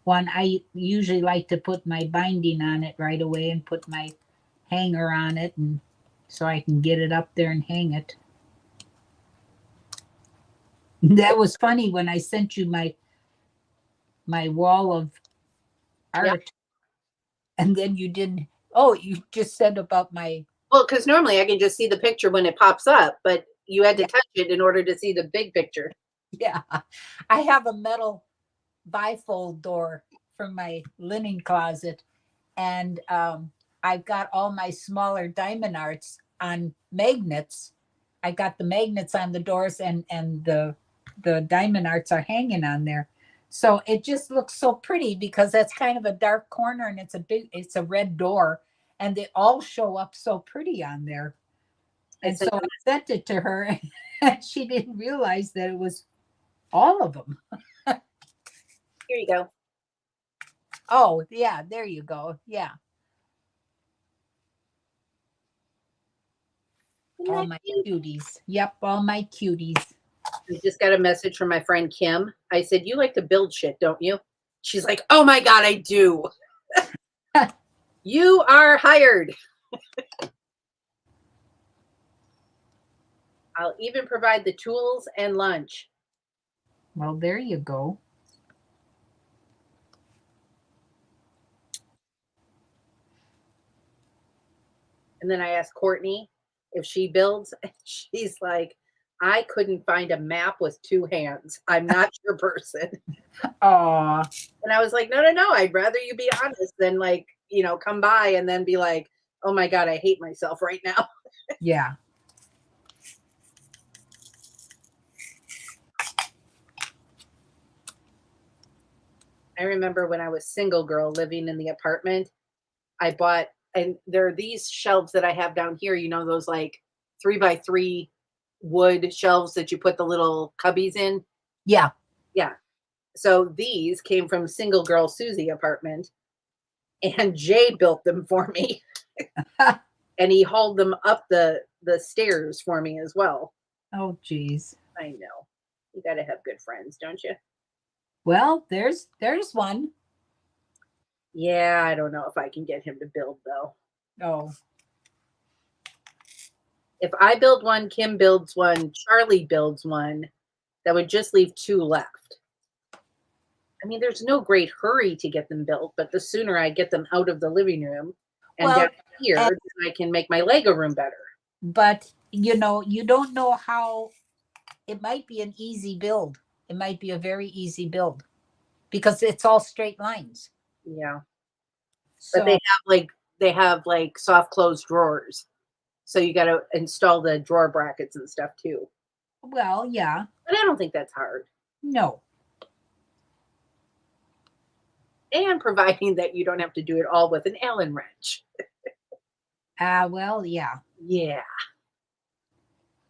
[SPEAKER 1] one, I usually like to put my binding on it right away and put my hanger on it, and so I can get it up there and hang it. That was funny when I sent you my wall of art,
[SPEAKER 2] yeah.
[SPEAKER 1] And then you didn't. Oh, you just said about my.
[SPEAKER 2] Well, because normally I can just see the picture when it pops up, but you had to touch it in order to see the big picture.
[SPEAKER 1] Yeah, I have a metal bifold door for my linen closet, and I've got all my smaller diamond arts on magnets. I got the magnets on the doors, and the diamond arts are hanging on there. So it just looks so pretty because that's kind of a dark corner, and it's a red door, and they all show up so pretty on there. And so I sent it to her, and she didn't realize that it was all of them.
[SPEAKER 2] Here you go.
[SPEAKER 1] Oh, yeah, there you go. Yeah.
[SPEAKER 2] Isn't
[SPEAKER 1] All
[SPEAKER 2] that
[SPEAKER 1] my
[SPEAKER 2] cute?
[SPEAKER 1] cuties. Yep, all my cuties.
[SPEAKER 2] I just got a message from my friend Kim. I said, "You like to build shit, don't you?" She's like, "Oh my God, I do." You are hired. I'll even provide the tools and lunch.
[SPEAKER 1] Well, there you go.
[SPEAKER 2] And then I asked Courtney if she builds. And she's like, I couldn't find a map with two hands. I'm not your person.
[SPEAKER 1] Aw,
[SPEAKER 2] And I was like, no, no, no. I'd rather you be honest than like, come by and then be like, oh my God, I hate myself right now.
[SPEAKER 1] yeah.
[SPEAKER 2] I remember when I was single girl living in the apartment, I bought, and there are these shelves that I have down here, those like 3x3 wood shelves that you put the little cubbies in.
[SPEAKER 1] Yeah.
[SPEAKER 2] Yeah. So these came from single girl Susie apartment, and Jay built them for me. And he hauled them up the stairs for me as well.
[SPEAKER 1] Oh, geez.
[SPEAKER 2] I know. You got to have good friends, don't you?
[SPEAKER 1] Well, there's one.
[SPEAKER 2] Yeah, I don't know if I can get him to build though.
[SPEAKER 1] Oh,
[SPEAKER 2] If I build one, Kim builds one, Charlie builds one, that would just leave two left. I mean, there's no great hurry to get them built, but the sooner I get them out of the living room and down
[SPEAKER 1] well,
[SPEAKER 2] here,
[SPEAKER 1] and,
[SPEAKER 2] then I can make my Lego room better.
[SPEAKER 1] but you don't know how it might be an easy build. It might be a very easy build because it's all straight lines.
[SPEAKER 2] Yeah. But
[SPEAKER 1] So,
[SPEAKER 2] they have like soft closed drawers. So you got to install the drawer brackets and stuff too.
[SPEAKER 1] well, yeah,
[SPEAKER 2] But I don't think that's hard.
[SPEAKER 1] no.
[SPEAKER 2] And providing that you don't have to do it all with an Allen wrench.
[SPEAKER 1] Well, yeah.
[SPEAKER 2] Yeah.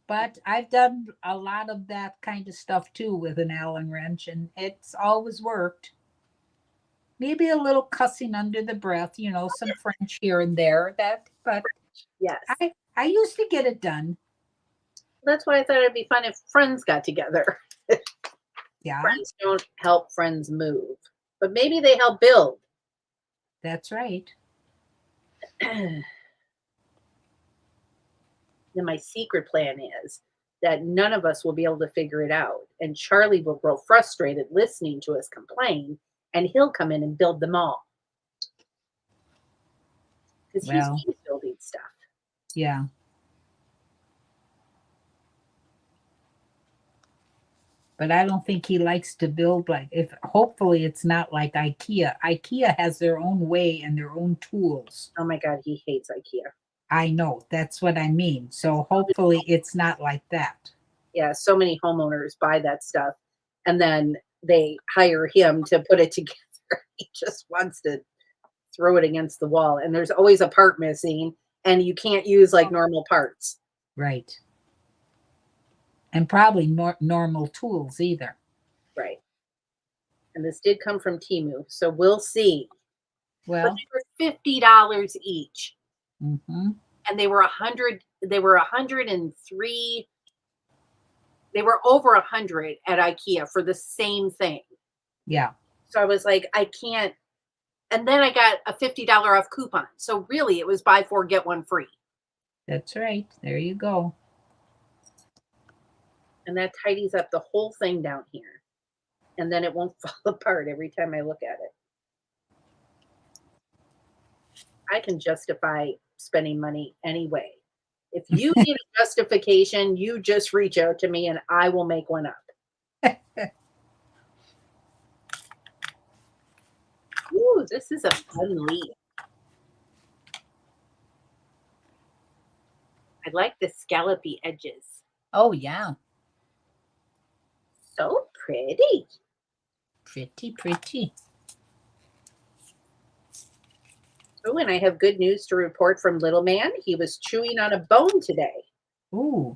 [SPEAKER 1] But I've done a lot of that kind of stuff too with an Allen wrench, and it's always worked. Maybe a little cussing under the breath, some French here and there. But
[SPEAKER 2] Yes.
[SPEAKER 1] I used to get it done.
[SPEAKER 2] That's why I thought it'd be fun if friends got together.
[SPEAKER 1] Yeah,
[SPEAKER 2] Friends don't help friends move, but maybe they help build.
[SPEAKER 1] that's right.
[SPEAKER 2] Then my secret plan is that none of us will be able to figure it out. And Charlie will grow frustrated listening to us complain, and he'll come in and build them all. Because
[SPEAKER 1] Well,
[SPEAKER 2] he's building stuff.
[SPEAKER 1] yeah. But I don't think he likes to build like if hopefully it's not like IKEA. IKEA has their own way and their own tools.
[SPEAKER 2] Oh my God, he hates IKEA.
[SPEAKER 1] I know, that's what I mean. So hopefully it's not like that.
[SPEAKER 2] Yeah, so many homeowners buy that stuff and then they hire him to put it together. He just wants to throw it against the wall. And there's always a part missing, and you can't use like normal parts.
[SPEAKER 1] Right. And probably more normal tools either.
[SPEAKER 2] Right. And this did come from Timu, so we'll see. But
[SPEAKER 1] Well,
[SPEAKER 2] they were $50 each.
[SPEAKER 1] mm-hmm.
[SPEAKER 2] And they were 103. They were over 100 at IKEA for the same thing.
[SPEAKER 1] Yeah.
[SPEAKER 2] So I was like, I can't. And then I got a $50 off coupon. So really it was buy four, get one free.
[SPEAKER 1] That's right. There you go.
[SPEAKER 2] And that tidies up the whole thing down here. And then it won't fall apart every time I look at it. I can justify spending money anyway. If you need a justification, you just reach out to me and I will make one up. Ooh, this is a fun leaf. I like the scallopy edges.
[SPEAKER 1] Oh, yeah.
[SPEAKER 2] So pretty.
[SPEAKER 1] Pretty, pretty.
[SPEAKER 2] Oh, and I have good news to report from Little Man. He was chewing on a bone today.
[SPEAKER 1] Ooh.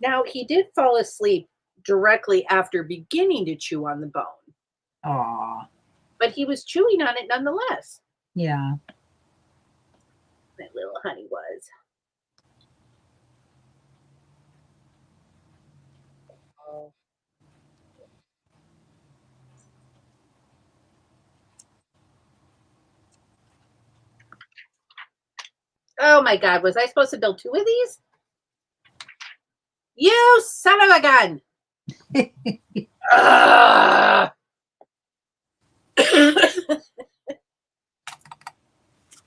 [SPEAKER 2] Now, he did fall asleep directly after beginning to chew on the bone,
[SPEAKER 1] Aw.
[SPEAKER 2] but he was chewing on it Oh my God, was I supposed to build 2 of these? You son of a gun! Ugh.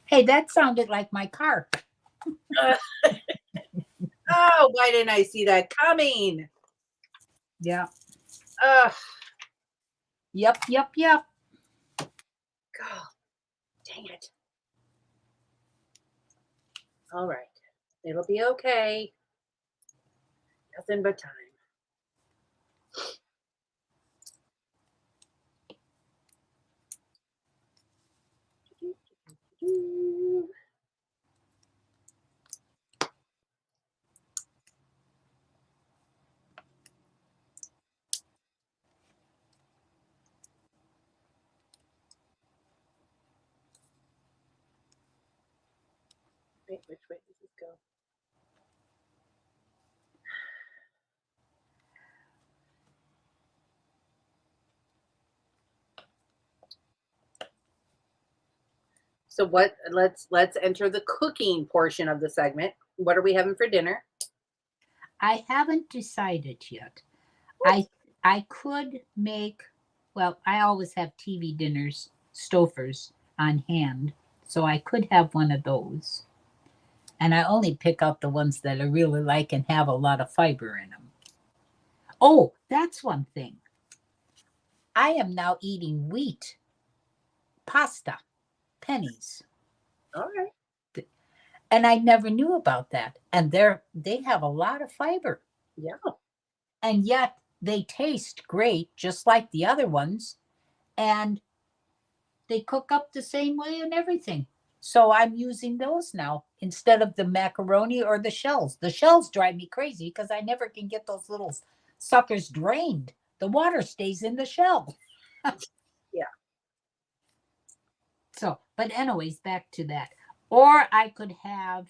[SPEAKER 1] Hey, that sounded like my car.
[SPEAKER 2] Oh, why didn't I see that coming?
[SPEAKER 1] Yeah.
[SPEAKER 2] Ugh.
[SPEAKER 1] Yep.
[SPEAKER 2] God, dang it. All right. It'll be okay. Nothing but time. Wait, which way does this go? So what let's enter the cooking portion of the segment. What are we having for dinner?
[SPEAKER 1] I haven't decided yet. I could make, well, I always have TV dinners, Stofers on hand, so I could have one of those. And I only pick out the ones that I really like and have a lot of fiber in them. Oh, that's one thing. I am now eating wheat pasta, pennies.
[SPEAKER 2] All right.
[SPEAKER 1] And I never knew about that. And they have a lot of fiber.
[SPEAKER 2] Yeah.
[SPEAKER 1] And yet they taste great, just like the other ones. And they cook up the same way and everything. So I'm using those now instead of the macaroni or the shells. The shells drive me crazy because I never can get those little suckers drained. The water stays in the shell.
[SPEAKER 2] Yeah.
[SPEAKER 1] So, but anyways, back to that. Or I could have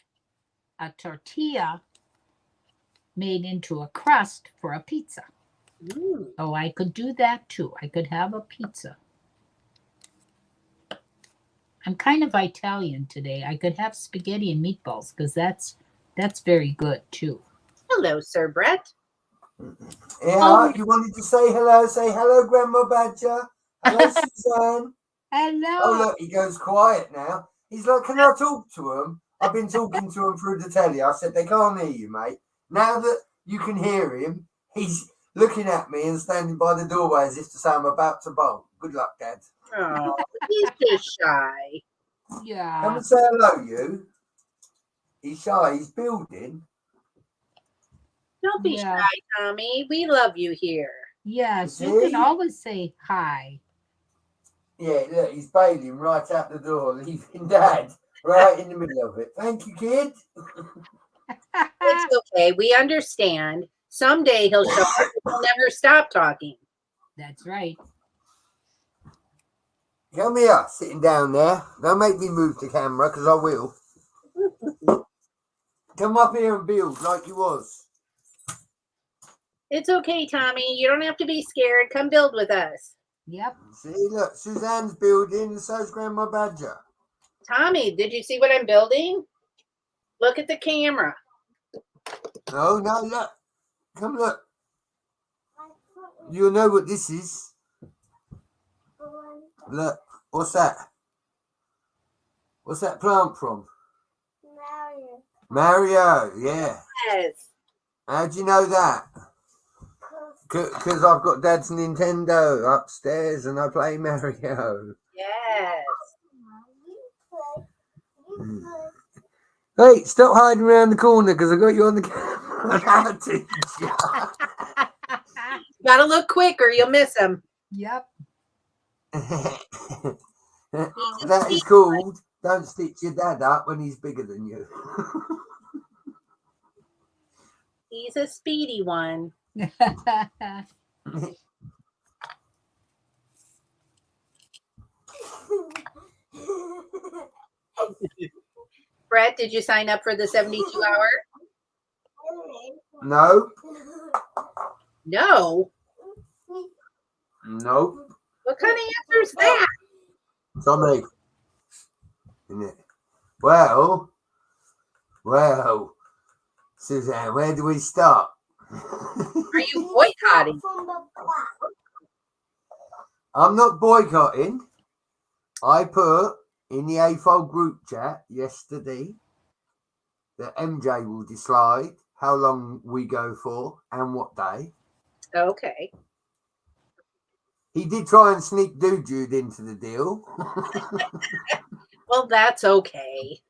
[SPEAKER 1] a tortilla made into a crust for a pizza. Oh, I could do that too. I could have a pizza. I'm kind of Italian today. I could have spaghetti and meatballs because that's very good too.
[SPEAKER 2] Hello, Sir Brett.
[SPEAKER 3] Yeah,
[SPEAKER 1] Oh.
[SPEAKER 3] you wanted to say hello. Say hello, Grandma Badger. Hello, Suzanne.
[SPEAKER 1] Hello.
[SPEAKER 3] Oh, look, he goes quiet now. He's like, can I talk to him? I've been talking to him through the telly. I said, they can't hear you, mate. Now that you can hear him, he's looking at me and standing by the doorway as if to say, I'm about to bolt. Good luck, Dad.
[SPEAKER 2] Oh, he's just shy.
[SPEAKER 1] Yeah.
[SPEAKER 3] Come and say hello, you. He's shy. He's building.
[SPEAKER 2] Don't be
[SPEAKER 1] Yeah.
[SPEAKER 2] shy, Tommy. We love you here.
[SPEAKER 1] Yes,
[SPEAKER 3] See?
[SPEAKER 1] you can always say hi.
[SPEAKER 3] Yeah, look, he's bailing right out the door, leaving Dad right in the middle of it. Thank you, kid.
[SPEAKER 2] It's okay. We understand. Someday he'll show up and he'll never stop talking.
[SPEAKER 1] That's right.
[SPEAKER 3] Come here, sitting down there. Don't make me move the camera, because I will. Come up here and build like you was.
[SPEAKER 2] It's okay, Tommy. You don't have to be scared. Come build with us.
[SPEAKER 1] Yep.
[SPEAKER 3] See, look, Suzanne's building, and so's Grandma Badger.
[SPEAKER 2] Tommy, did you see what I'm building? Look at the camera.
[SPEAKER 3] No, look. Come look. You'll know what this is. Look, what's that? What's that plant from? Mario, yeah.
[SPEAKER 2] Yes.
[SPEAKER 3] How'd you know that? Because I've got Dad's Nintendo upstairs and I play Mario.
[SPEAKER 2] Yes.
[SPEAKER 3] Hey, stop hiding around the corner because I got you on the camera.
[SPEAKER 2] Gotta look quick or you'll miss him.
[SPEAKER 1] Yep.
[SPEAKER 3] That is called don't stitch your dad up when he's bigger than you.
[SPEAKER 2] He's a speedy one. Brett, did you sign up for the 72 hour?
[SPEAKER 3] No.
[SPEAKER 2] No.
[SPEAKER 3] Nope.
[SPEAKER 2] What kind of answer is that?
[SPEAKER 3] Tommy. Isn't it? Well, Well, Suzanne, where do we start?
[SPEAKER 2] Are you boycotting?
[SPEAKER 3] I'm not boycotting. I put in the AFOL group chat yesterday that MJ will decide how long we go for and what day.
[SPEAKER 2] Okay.
[SPEAKER 3] He did try and sneak Jude into the deal.
[SPEAKER 2] Well, that's okay.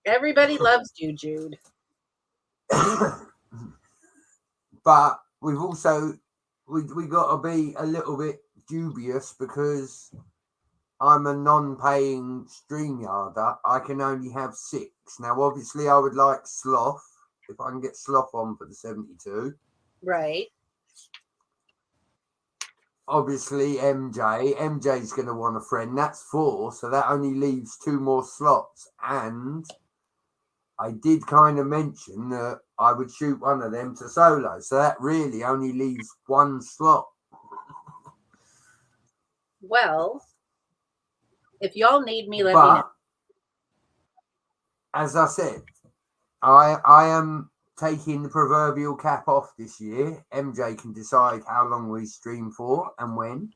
[SPEAKER 2] Everybody loves you, Jude.
[SPEAKER 3] But we've also we got to be a little bit dubious because I'm a non-paying StreamYarder. I can only have 6. Now, obviously, I would like Sloth if I can get Sloth on for the 72.
[SPEAKER 2] Right.
[SPEAKER 3] Obviously, MJ's going to want a friend. That's 4, so that only leaves 2 more slots. And I did kind of mention that I would shoot one of them to solo, so that really only leaves 1 slot.
[SPEAKER 2] Well, if y'all need me, let me know.
[SPEAKER 3] As I said, I am taking the proverbial cap off this year. MJ can decide how long we stream for and when.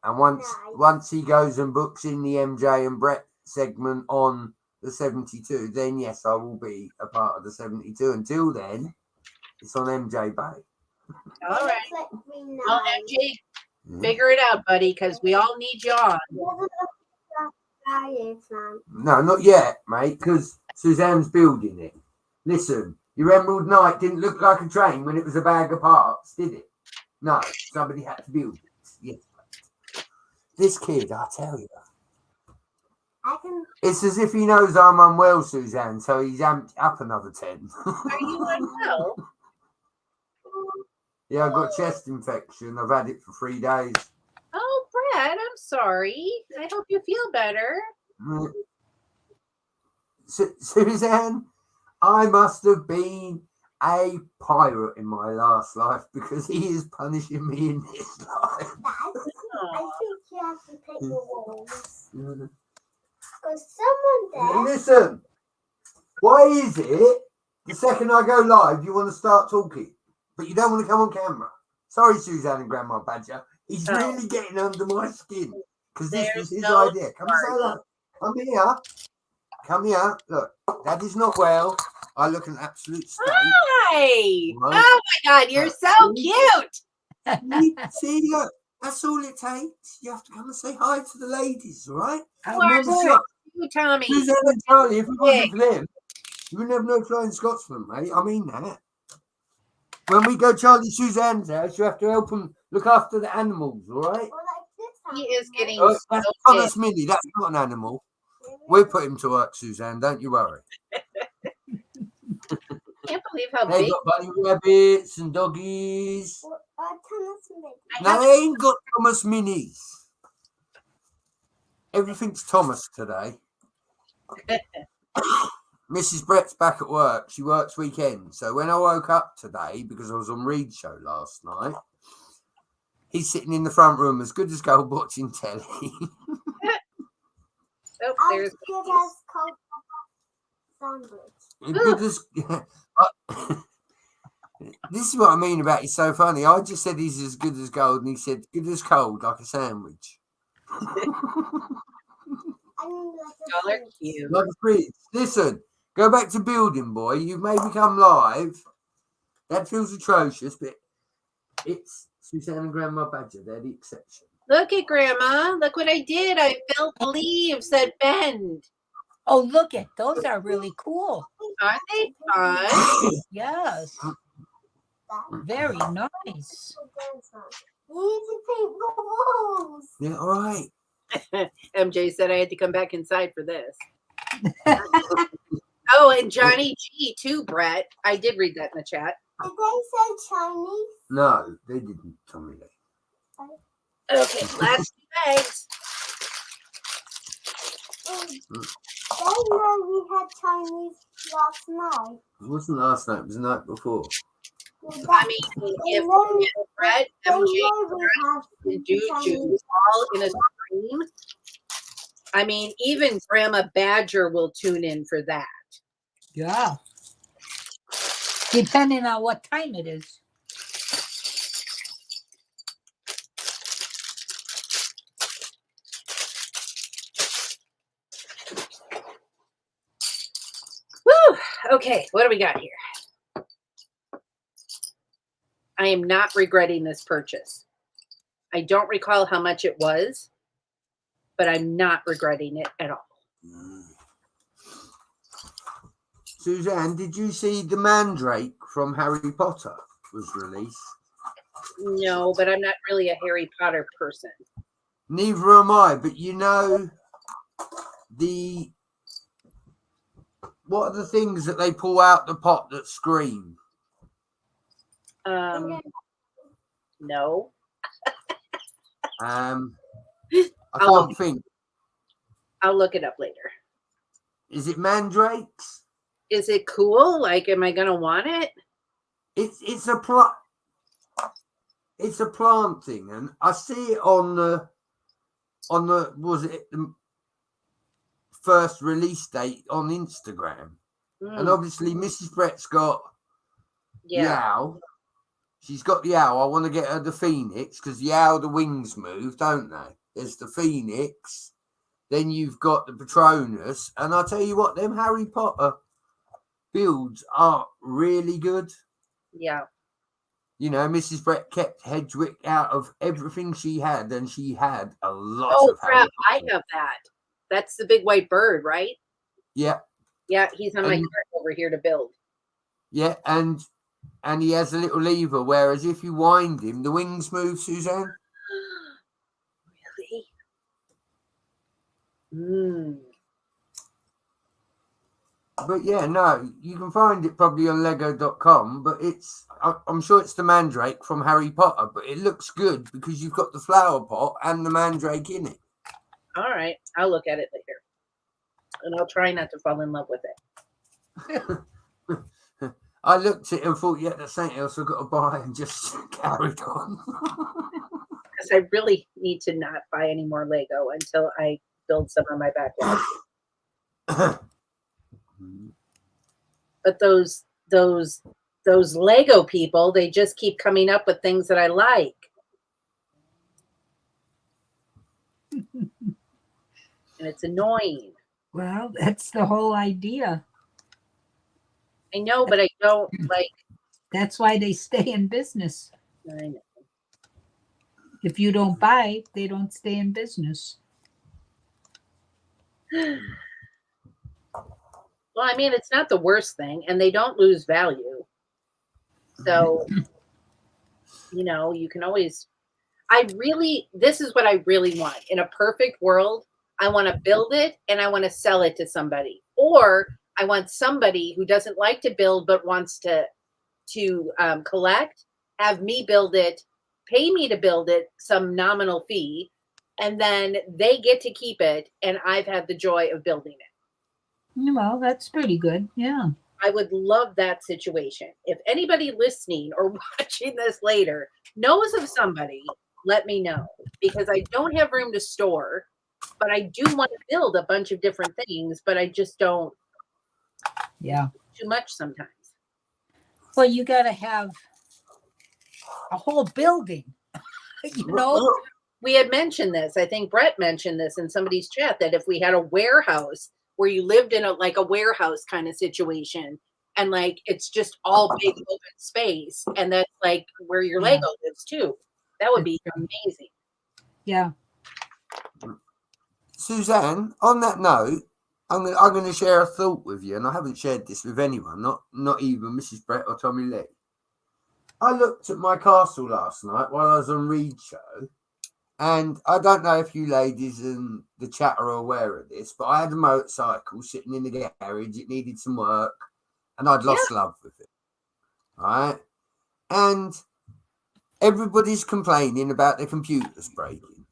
[SPEAKER 3] And once he goes and books in the MJ and Brett segment on the 72, then yes, I will be a part of the 72. Until then, it's on MJ Bay.
[SPEAKER 2] All right. Well, MJ, figure it out, buddy, because we all need you on.
[SPEAKER 3] No, not yet, mate, because Suzanne's building it. Listen, your Emerald Knight didn't look like a train when it was a bag of parts, did it? No, somebody had to build it. Yes. This kid, I tell you. It's as if he knows I'm unwell, Suzanne, so he's amped up another 10.
[SPEAKER 2] Are you unwell?
[SPEAKER 3] Yeah, I got chest infection. I've had it for 3 days.
[SPEAKER 2] Oh, Brad, I'm sorry. I hope you feel better.
[SPEAKER 3] Suzanne, I must have been a pirate in my last life because he is punishing me in this life.
[SPEAKER 4] I think you have to pick the walls. Because someone there.
[SPEAKER 3] Listen, why is it the second I go live you want to start talking, but you don't want to come on camera? Sorry, Suzanne and Grandma Badger. He's really getting under my skin because this was his idea. Come and say hello. Come here. Come here. Look, Daddy's not well. I look an absolute state.
[SPEAKER 2] Hi.
[SPEAKER 3] Right.
[SPEAKER 2] Oh, my God. You're so cute.
[SPEAKER 3] See, look, that's all it takes. You have to come and say hi to the ladies, all right?
[SPEAKER 2] Remember, you, Tommy.
[SPEAKER 3] Suzanne and Charlie, if it wasn't for them, you wouldn't have no Flying Scotsman, mate. I mean that. When we go Charlie Suzanne's house, you have to help them look after the animals, all right?
[SPEAKER 2] He is getting
[SPEAKER 3] that's Thomas Mini. That's not an animal. We'll put him to work, Suzanne. Don't you worry.
[SPEAKER 2] Can't believe how
[SPEAKER 3] They
[SPEAKER 2] big.
[SPEAKER 3] got bunny rabbits and doggies. No, they ain't got Thomas Minis. Everything's Thomas today. Mrs. Brett's back at work. She works weekends. So when I woke up today, because I was on Reed's show last night, he's sitting in the front room as good as gold watching telly.
[SPEAKER 2] Oh, there's
[SPEAKER 3] Good as, this is what I mean about he's so funny. I just said he's as good as gold, and he said good as cold, like a sandwich.
[SPEAKER 2] Y'all are cute.
[SPEAKER 3] Like a fridge. Listen, go back to building, boy. You've made me come live. That feels atrocious, but it's Suzanne and Grandma Badger. They're the exception.
[SPEAKER 2] Look at Grandma. Look what I did. I built leaves that bend.
[SPEAKER 1] Oh, look at those are really cool.
[SPEAKER 2] Aren't they fun?
[SPEAKER 1] Yes. Very nice.
[SPEAKER 3] Yeah, all right.
[SPEAKER 2] MJ said I had to come back inside for this. Oh, and Johnny G too, Brett. I did read that in the chat.
[SPEAKER 4] Did they say Chinese?
[SPEAKER 3] No, they didn't tell me that.
[SPEAKER 2] Okay, last 2 bags.
[SPEAKER 4] They know we had Chinese last night.
[SPEAKER 3] It wasn't last night, it was the night before.
[SPEAKER 2] I mean, if Brett, MJ, and Juju all in a stream, I mean, even Grandma Badger will tune in for that.
[SPEAKER 1] Yeah. Depending on what time it is.
[SPEAKER 2] Woo! Okay, what do we got here? I am not regretting this purchase. I don't recall how much it was, but I'm not regretting it at all.
[SPEAKER 3] Suzanne, did you see the Mandrake from Harry Potter was released?
[SPEAKER 2] No, but I'm not really a Harry Potter person.
[SPEAKER 3] Neither am I, but you know what are the things that they pull out the pot that scream?
[SPEAKER 2] No.
[SPEAKER 3] I can't think.
[SPEAKER 2] I'll look it up later.
[SPEAKER 3] Is it mandrakes?
[SPEAKER 2] Is it cool? Like, am I gonna want it?
[SPEAKER 3] It's a plant thing, and I see it on the was it the first release date on Instagram, and obviously Mrs. Brett's got the owl. She's got the owl. I want to get her the phoenix because the owl, the wings move, don't they? There's the phoenix. Then you've got the Patronus, and I tell you what, them Harry Potter builds are really good.
[SPEAKER 2] Yeah.
[SPEAKER 3] You know, Mrs. Brett kept Hedwig out of everything she had, and she had a lot of Harry
[SPEAKER 2] crap!
[SPEAKER 3] Potter.
[SPEAKER 2] I have that. That's the big white bird, right?
[SPEAKER 3] Yeah.
[SPEAKER 2] Yeah, he's on my cart over here to build.
[SPEAKER 3] Yeah, and he has a little lever, whereas if you wind him, the wings move, Suzanne.
[SPEAKER 2] Really?
[SPEAKER 3] But yeah, no, you can find it probably on lego.com, but I'm sure it's the Mandrake from Harry Potter, but it looks good because you've got the flower pot and the Mandrake in it.
[SPEAKER 2] All right, I'll look at it later. And I'll try not to fall in love with it.
[SPEAKER 3] I looked at it and thought, yeah, that's something else I've got to buy, and just carried on.
[SPEAKER 2] Because I really need to not buy any more Lego until I build some on my backlog. But those Lego people, they just keep coming up with things that I like. And it's annoying.
[SPEAKER 1] Well, that's the whole idea.
[SPEAKER 2] I know, but I don't like.
[SPEAKER 1] That's why they stay in business.
[SPEAKER 2] I know.
[SPEAKER 1] If you don't buy, they don't stay in business.
[SPEAKER 2] Well, I mean, it's not the worst thing, and they don't lose value. So, you know, you can always. This is what I really want. In a perfect world, I want to build it and I want to sell it to somebody. Or I want somebody who doesn't like to build but wants to collect, have me build it, pay me to build it, some nominal fee, and then they get to keep it, and I've had the joy of building it.
[SPEAKER 1] Well, that's pretty good. Yeah.
[SPEAKER 2] I would love that situation. If anybody listening or watching this later knows of somebody, let me know, because I don't have room to store, but I do want to build a bunch of different things, but I just don't.
[SPEAKER 1] Yeah.
[SPEAKER 2] Too much sometimes.
[SPEAKER 1] Well, you got to have a whole building, you know?
[SPEAKER 2] We had mentioned this. I think Brett mentioned this in somebody's chat, that if we had a warehouse where you lived in a warehouse kind of situation, and like it's just all big open space, and that's like where your Lego lives too. That would be amazing.
[SPEAKER 1] Yeah.
[SPEAKER 3] Suzanne, on that note, I'm going to share a thought with you, and I haven't shared this with anyone, not even Mrs. Brett or Tommy Lee. I looked at my castle last night while I was on Reed's show, and I don't know if you ladies in the chat are aware of this, but I had a motorcycle sitting in the garage. It needed some work, and I'd lost love with it. Right? And everybody's complaining about their computers breaking.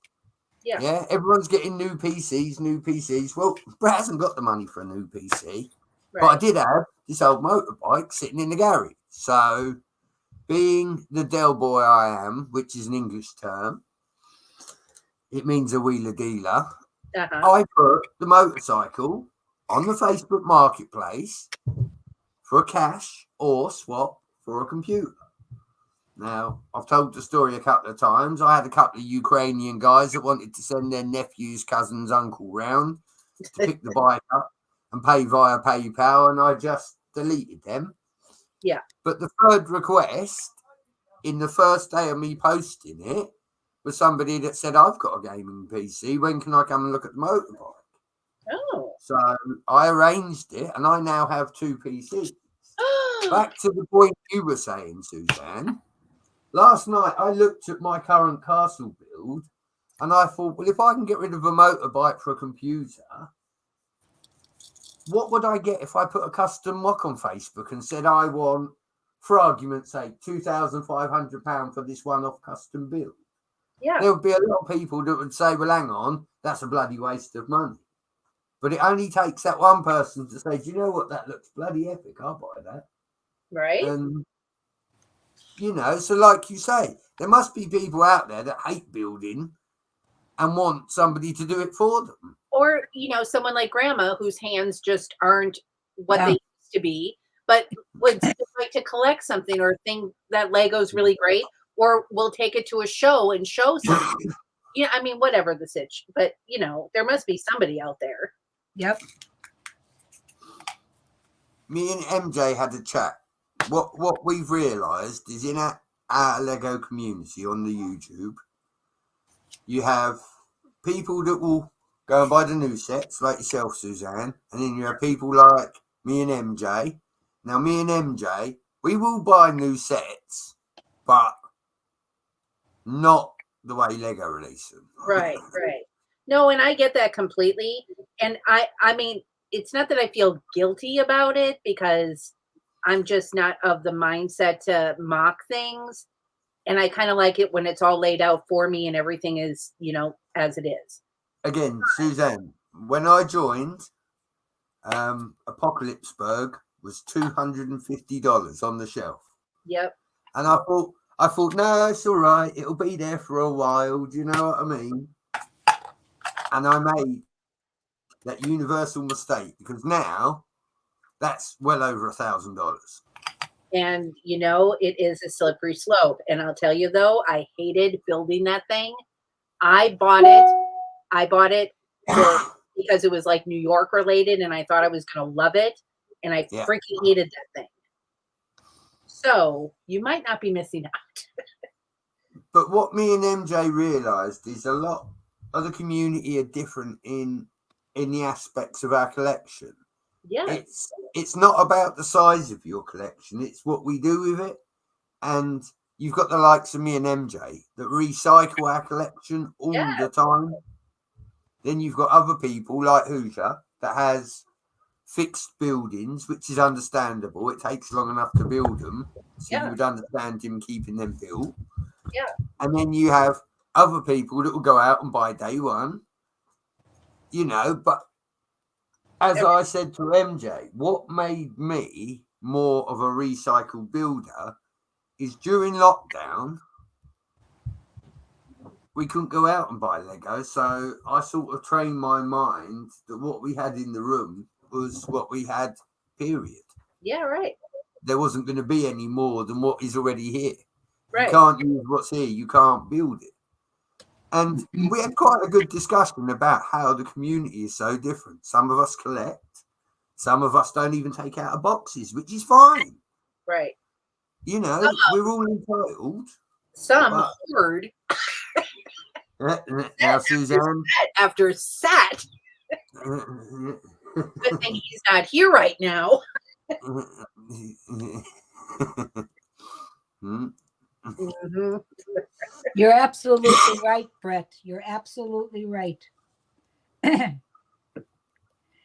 [SPEAKER 3] Yeah, everyone's getting new PCs. Well, Brett hasn't got the money for a new PC, but I did have this old motorbike sitting in the garage. So, being the Del boy I am, which is an English term, it means a wheeler dealer.
[SPEAKER 2] Uh-huh.
[SPEAKER 3] I put the motorcycle on the Facebook Marketplace for a cash or swap for a computer. Now, I've told the story a couple of times. I had a couple of Ukrainian guys that wanted to send their nephew's cousin's uncle round to pick the bike up and pay via PayPal, and I just deleted them.
[SPEAKER 2] Yeah.
[SPEAKER 3] But the third request in the first day of me posting it was somebody that said, I've got a gaming PC. When can I come and look at the motorbike?
[SPEAKER 2] Oh.
[SPEAKER 3] So I arranged it, and I now have 2 PCs. Back to the point you were saying, Suzanne. Last night, I looked at my current castle build, and I thought, well, if I can get rid of a motorbike for a computer, what would I get if I put a custom mock on Facebook and said I want, for argument's sake, £2,500 for this one-off custom build?
[SPEAKER 2] Yeah.
[SPEAKER 3] There would be a lot of people that would say, well, hang on, that's a bloody waste of money. But it only takes that one person to say, do you know what, that looks bloody epic, I'll buy that.
[SPEAKER 2] Right.
[SPEAKER 3] And, you know, so like you say, there must be people out there that hate building and want somebody to do it for them.
[SPEAKER 2] Or, you know, someone like Grandma whose hands just aren't what
[SPEAKER 1] Yeah.
[SPEAKER 2] they used to be, but would still like to collect something or think that Lego's really great, or will take it to a show and show something. Yeah, I mean, whatever the sitch, but you know, there must be somebody out there.
[SPEAKER 1] Yep.
[SPEAKER 3] Me and MJ had a chat. What we've realised is in our Lego community on the YouTube, you have people that will go and buy the new sets, like yourself, Suzanne, and then you have people like me and MJ. Now, me and MJ, we will buy new sets, but not the way Lego release them.
[SPEAKER 2] Right. No, and I get that completely. And I mean, it's not that I feel guilty about it because I'm just not of the mindset to mock things. And I kind of like it when it's all laid out for me and everything is, you know, as it is.
[SPEAKER 3] Again, Suzanne, when I joined, Apocalypseburg was $250 on the shelf.
[SPEAKER 2] Yep.
[SPEAKER 3] And I thought, no, it's all right. It'll be there for a while. Do you know what I mean? And I made that universal mistake because now that's well over $1,000.
[SPEAKER 2] And, you know, it is a slippery slope. And I'll tell you, though, I hated building that thing. I bought it because it was like New York related and I thought I was going to love it. And I freaking hated that thing. So you might not be missing out.
[SPEAKER 3] But what me and MJ realised is a lot of the community are different in the aspects of our collection.
[SPEAKER 2] Yeah.
[SPEAKER 3] It's not about the size of your collection, it's what we do with it. And you've got the likes of me and MJ that recycle our collection all the time. Then you've got other people like Hoosier that has fixed buildings, which is understandable. It takes long enough to build them. So you would understand him keeping them built.
[SPEAKER 2] Yeah.
[SPEAKER 3] And then you have other people that will go out and buy day one. You know, but as I said to MJ, what made me more of a recycle builder is during lockdown, we couldn't go out and buy Lego. So I sort of trained my mind that what we had in the room was what we had, period.
[SPEAKER 2] Yeah, right.
[SPEAKER 3] There wasn't going to be any more than what is already here.
[SPEAKER 2] Right.
[SPEAKER 3] You can't use what's here. You can't build it. And we had quite a good discussion about how the community is so different. Some of us collect. Some of us don't even take out of boxes, which is fine.
[SPEAKER 2] Right.
[SPEAKER 3] You know, we're all entitled.
[SPEAKER 2] Some hoard.
[SPEAKER 3] Now, Suzanne.
[SPEAKER 2] After sat. Good thing he's not here right now.
[SPEAKER 1] Mm-hmm. You're absolutely right, Brett. You're absolutely right.
[SPEAKER 3] But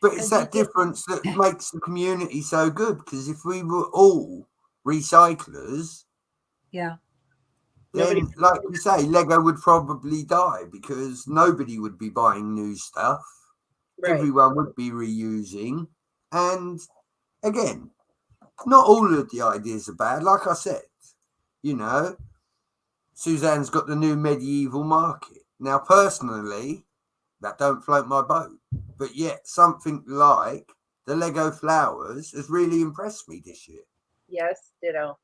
[SPEAKER 3] it's that difference that makes the community so good. Because if we were all recyclers, then, like you say, Lego would probably die because nobody would be buying new stuff. Right. Everyone would be reusing. And again, not all of the ideas are bad. Like I said, you know, Suzanne's got the new medieval market. Now, personally, that don't float my boat. But yet something like the Lego flowers has really impressed me this year.
[SPEAKER 2] Yes, ditto.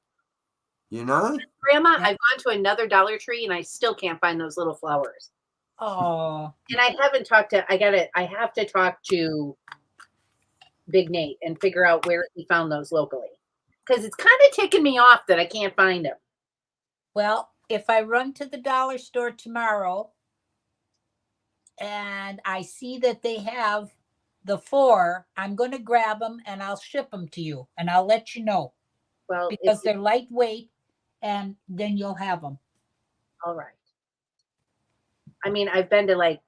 [SPEAKER 3] You know?
[SPEAKER 2] Grandma,
[SPEAKER 1] Yeah.
[SPEAKER 2] I've gone to another Dollar Tree and I still can't find those little flowers.
[SPEAKER 1] Oh,
[SPEAKER 2] And I haven't talked to, I have to talk to Big Nate and figure out where he found those locally. Because it's kind of ticking me off that I can't find them.
[SPEAKER 1] well, if I run to the dollar store tomorrow and I see that they have the 4, I'm going to grab them and I'll ship them to you and I'll let you know
[SPEAKER 2] Well,
[SPEAKER 1] because they're lightweight and then you'll have them.
[SPEAKER 2] all right. I mean, I've been to like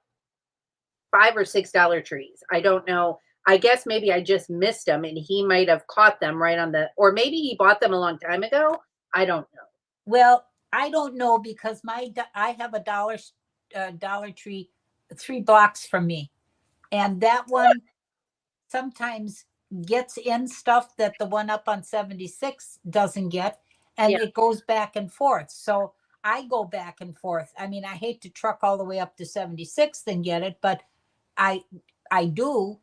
[SPEAKER 2] 5 or 6 Dollar Trees. I don't know. I guess maybe I just missed them and he might have caught them right on the, or maybe he bought them a long time ago. I don't know.
[SPEAKER 1] Well, I don't know because I have a Dollar Tree 3 blocks from me, and that one sometimes gets in stuff that the one up on 76 doesn't get, and
[SPEAKER 2] Yeah.
[SPEAKER 1] it goes back and forth. So I go back and forth. I mean, I hate to truck all the way up to 76th and get it, but I do,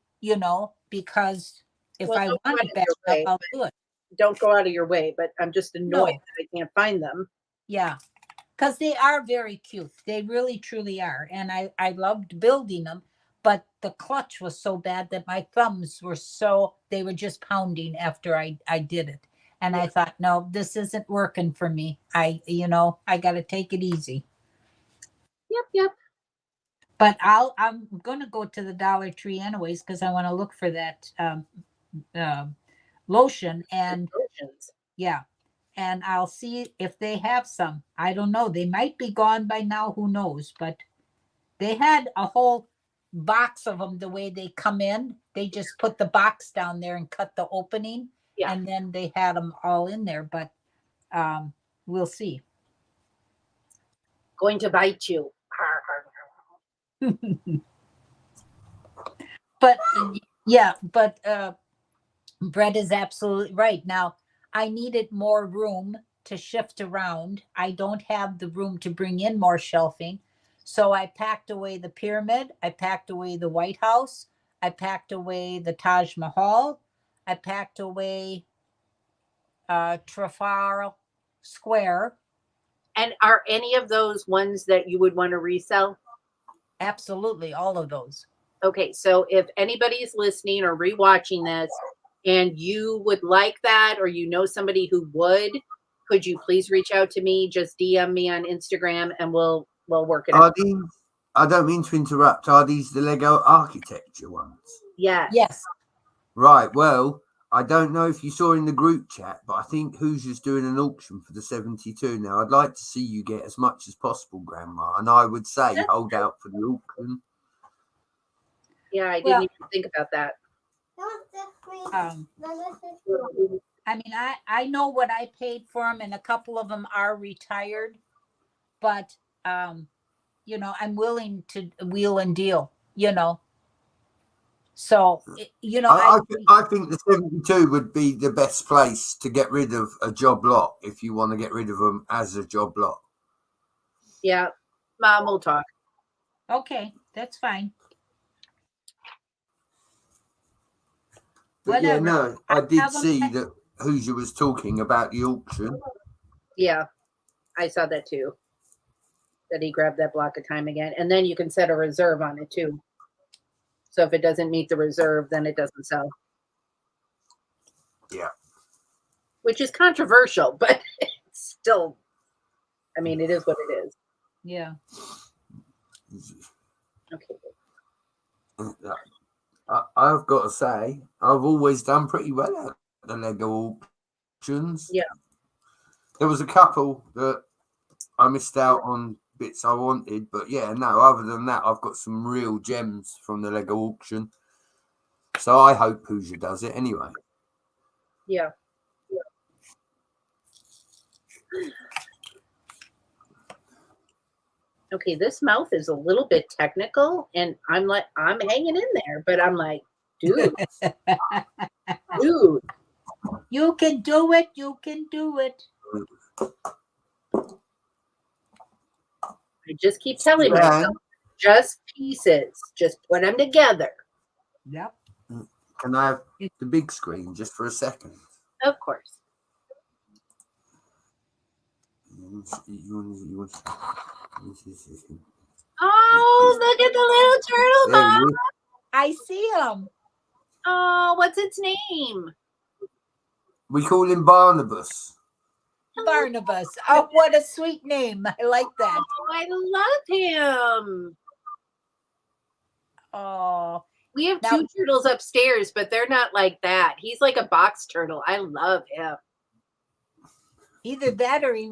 [SPEAKER 1] because if
[SPEAKER 2] Well,
[SPEAKER 1] I
[SPEAKER 2] don't go
[SPEAKER 1] want
[SPEAKER 2] out
[SPEAKER 1] it
[SPEAKER 2] of
[SPEAKER 1] back
[SPEAKER 2] your
[SPEAKER 1] up,
[SPEAKER 2] way.
[SPEAKER 1] I'll do it.
[SPEAKER 2] Don't go out of your way, but I'm just annoyed
[SPEAKER 1] No.
[SPEAKER 2] that I can't find them.
[SPEAKER 1] Yeah, because they are very cute. They really, truly are. And I loved building them, but the clutch was so bad that my thumbs they were just pounding after I did it. And I thought, no, this isn't working for me. I got to take it easy.
[SPEAKER 2] Yep.
[SPEAKER 1] But I'm going to go to the Dollar Tree anyways, because I want to look for that lotion. And
[SPEAKER 2] Oceans.
[SPEAKER 1] yeah. And I'll see if they have some. I don't know. They might be gone by now. Who knows? But they had a whole box of them the way they come in. They just put the box down there and cut the opening.
[SPEAKER 2] Yeah.
[SPEAKER 1] And then they had them all in there. But we'll see.
[SPEAKER 2] Going to bite you.
[SPEAKER 1] But yeah, but Brett is absolutely right. Now, I needed more room to shift around. I don't have the room to bring in more shelving. So I packed away the pyramid. I packed away the White House. I packed away the Taj Mahal. I packed away Trafalgar Square.
[SPEAKER 2] And are any of those ones that you would want to resell?
[SPEAKER 1] Absolutely, all of those.
[SPEAKER 2] Okay, so if anybody's listening or rewatching this and you would like that or you know somebody who would, could you please reach out to me? Just DM me on Instagram and we'll work it out.
[SPEAKER 3] I don't mean to interrupt. Are these the Lego architecture ones?
[SPEAKER 2] Yes.
[SPEAKER 1] Yes.
[SPEAKER 3] Right. Well, I don't know if you saw in the group chat, but I think Hoosier's doing an auction for the 72. Now, I'd like to see you get as much as possible, Grandma. And I would say hold out for the auction.
[SPEAKER 2] Yeah, I didn't even think about that.
[SPEAKER 1] I mean, I know what I paid for them, and a couple of them are retired, but I'm willing to wheel and deal, So,
[SPEAKER 3] I think the 72 would be the best place to get rid of a job lot if you want to get rid of them as a job lot.
[SPEAKER 2] Yeah, Mom, we'll talk.
[SPEAKER 1] Okay, that's fine.
[SPEAKER 3] But
[SPEAKER 1] Whatever.
[SPEAKER 3] yeah, no, I did see that Hoosier was talking about the auction.
[SPEAKER 2] Yeah, I saw that too. That he grabbed that block of time again. And then you can set a reserve on it too. So if it doesn't meet the reserve, then it doesn't sell.
[SPEAKER 3] Yeah.
[SPEAKER 2] Which is controversial, but it's still, I mean, it is what it is.
[SPEAKER 1] Yeah.
[SPEAKER 2] Okay.
[SPEAKER 3] I've got to say, I've always done pretty well at the Lego auctions.
[SPEAKER 2] Yeah.
[SPEAKER 3] There was a couple that I missed out on bits I wanted, but yeah, no, other than that, I've got some real gems from the Lego auction. So I hope Hoosier does it anyway.
[SPEAKER 2] Yeah. Okay, this mouth is a little bit technical, and I'm hanging in there, but I'm like, dude.
[SPEAKER 1] You can do it. You can do it.
[SPEAKER 2] I just keep telling myself Just pieces. Just put them together.
[SPEAKER 1] Yep.
[SPEAKER 3] Can I have the big screen just for a second?
[SPEAKER 2] Of course. Oh, look at the little turtle,
[SPEAKER 3] There
[SPEAKER 2] Mom.
[SPEAKER 3] he is.
[SPEAKER 1] I see him.
[SPEAKER 2] Oh, what's its name?
[SPEAKER 3] We call him Barnabas.
[SPEAKER 1] Barnabas. Oh, what a sweet name. I like that.
[SPEAKER 2] Oh, I love him.
[SPEAKER 1] Oh,
[SPEAKER 2] We have
[SPEAKER 1] Now-
[SPEAKER 2] 2 turtles upstairs, but they're not like that. He's like a box turtle. I love him.
[SPEAKER 1] either that or he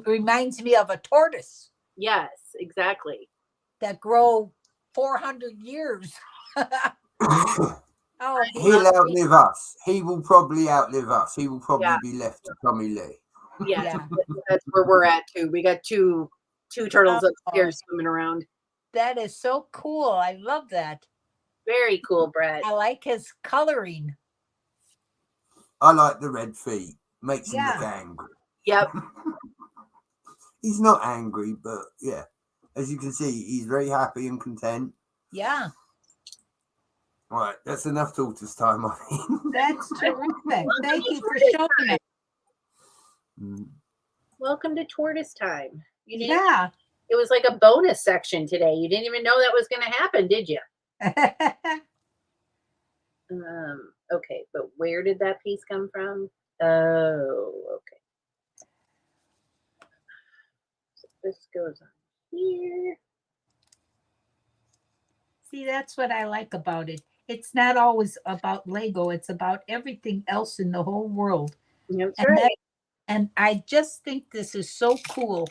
[SPEAKER 1] reminds me of a tortoise
[SPEAKER 2] Yes, exactly.
[SPEAKER 1] that grow 400 years. Oh,
[SPEAKER 3] He'll outlive us. He will probably outlive us. He will probably
[SPEAKER 2] Yeah.
[SPEAKER 3] be left to Tommy Lee.
[SPEAKER 2] Yeah,
[SPEAKER 1] Yeah.
[SPEAKER 2] that's where we're at too. We got two turtles
[SPEAKER 1] Oh.
[SPEAKER 2] upstairs swimming around.
[SPEAKER 1] That is so cool. I love that.
[SPEAKER 2] Very cool, Brett.
[SPEAKER 1] I like his coloring.
[SPEAKER 3] I like the red feet. Makes him look
[SPEAKER 1] Yeah.
[SPEAKER 3] angry.
[SPEAKER 2] Yep.
[SPEAKER 3] He's not angry, but yeah. As you can see, he's very happy and content.
[SPEAKER 1] Yeah,
[SPEAKER 3] All right, that's enough tortoise time, I think.
[SPEAKER 1] that's terrific. Thank you for
[SPEAKER 2] Tortoise
[SPEAKER 1] showing
[SPEAKER 2] time.
[SPEAKER 1] it.
[SPEAKER 2] Welcome to tortoise time. You didn't,
[SPEAKER 1] Yeah.
[SPEAKER 2] It was like a bonus section today. You didn't even know that was going to happen, did you? Okay, but where did that piece come from? Oh, okay. So this goes on here.
[SPEAKER 1] See, that's what I like about it. It's not always about Lego. It's about everything else in the whole world.
[SPEAKER 2] That's
[SPEAKER 1] And
[SPEAKER 2] right.
[SPEAKER 1] And I just think this is so cool.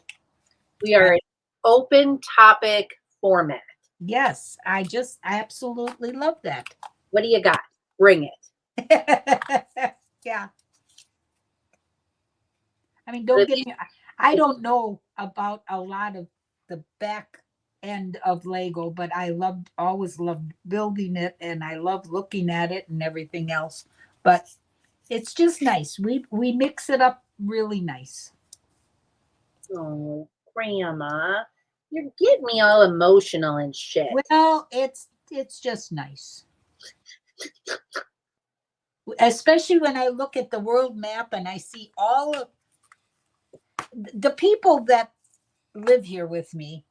[SPEAKER 2] We are an open topic format.
[SPEAKER 1] Yes, I absolutely love that.
[SPEAKER 2] What do you got? Bring it.
[SPEAKER 1] Yeah. I mean, don't get me, I don't know about a lot of the back end of Lego, but I always loved building it, and I love looking at it and everything else. But it's just nice. We mix it up really nice.
[SPEAKER 2] Oh, Grandma, you're getting me all emotional and shit.
[SPEAKER 1] Well, it's just nice. Especially when I look at the world map and I see all of the people that live here with me,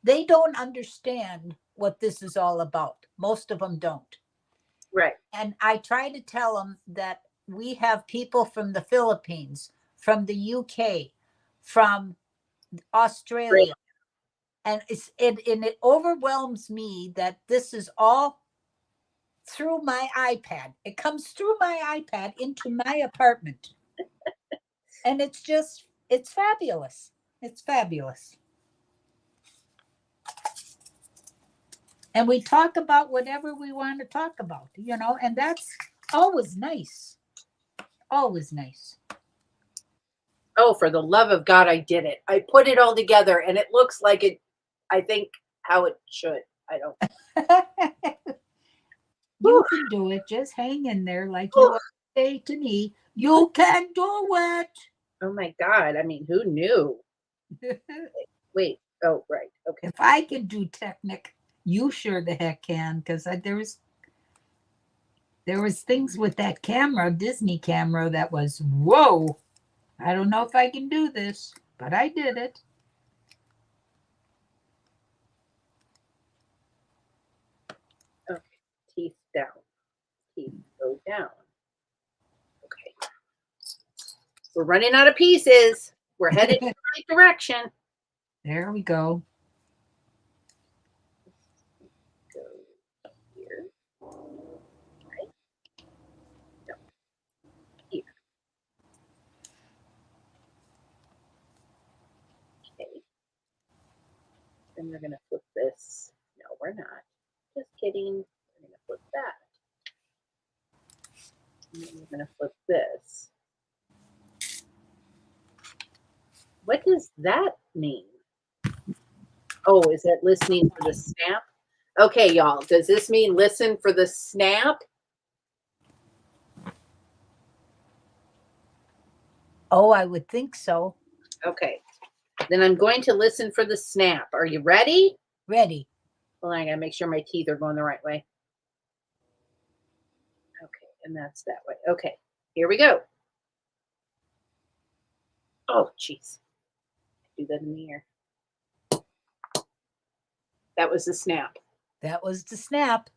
[SPEAKER 1] they don't understand what this is all about. Most of them don't.
[SPEAKER 2] Right.
[SPEAKER 1] And I try to tell them that we have people from the Philippines, from the UK, from Australia. And it overwhelms me that this is all through my iPad. It comes through my iPad into my apartment. And it's fabulous. It's fabulous. And we talk about whatever we want to talk about, and that's always nice. Always nice.
[SPEAKER 2] Oh, for the love of God, I did it. I put it all together and it looks like it, I think, how it should. I don't.
[SPEAKER 1] You can do it. Just hang in there like you always say to me. You can do it.
[SPEAKER 2] Oh my God. I mean, who knew? Wait. Oh, right. Okay.
[SPEAKER 1] If I can do Technic, you sure the heck can, because there was things with that camera, Disney camera, that was, whoa. I don't know if I can do this, but I did it.
[SPEAKER 2] Okay. Teeth down. Teeth go down. Okay. We're running out of pieces. We're headed in the right direction.
[SPEAKER 1] There we go.
[SPEAKER 2] Go here. Right. No. Here. Okay. Then we're going to flip this. No, we're not. Just kidding. We're going to flip that. And then we're going to flip this. What does that mean? Oh, is that listening for the snap? Okay, y'all. Does this mean listen for the snap?
[SPEAKER 1] Oh, I would think so.
[SPEAKER 2] Okay. Then I'm going to listen for the snap. Are you ready?
[SPEAKER 1] Ready.
[SPEAKER 2] Well, I gotta make sure my teeth are going the right way. Okay, and that's that way. Okay, here we go. Oh, jeez. Do that in the air. That was the snap.
[SPEAKER 1] That was the snap.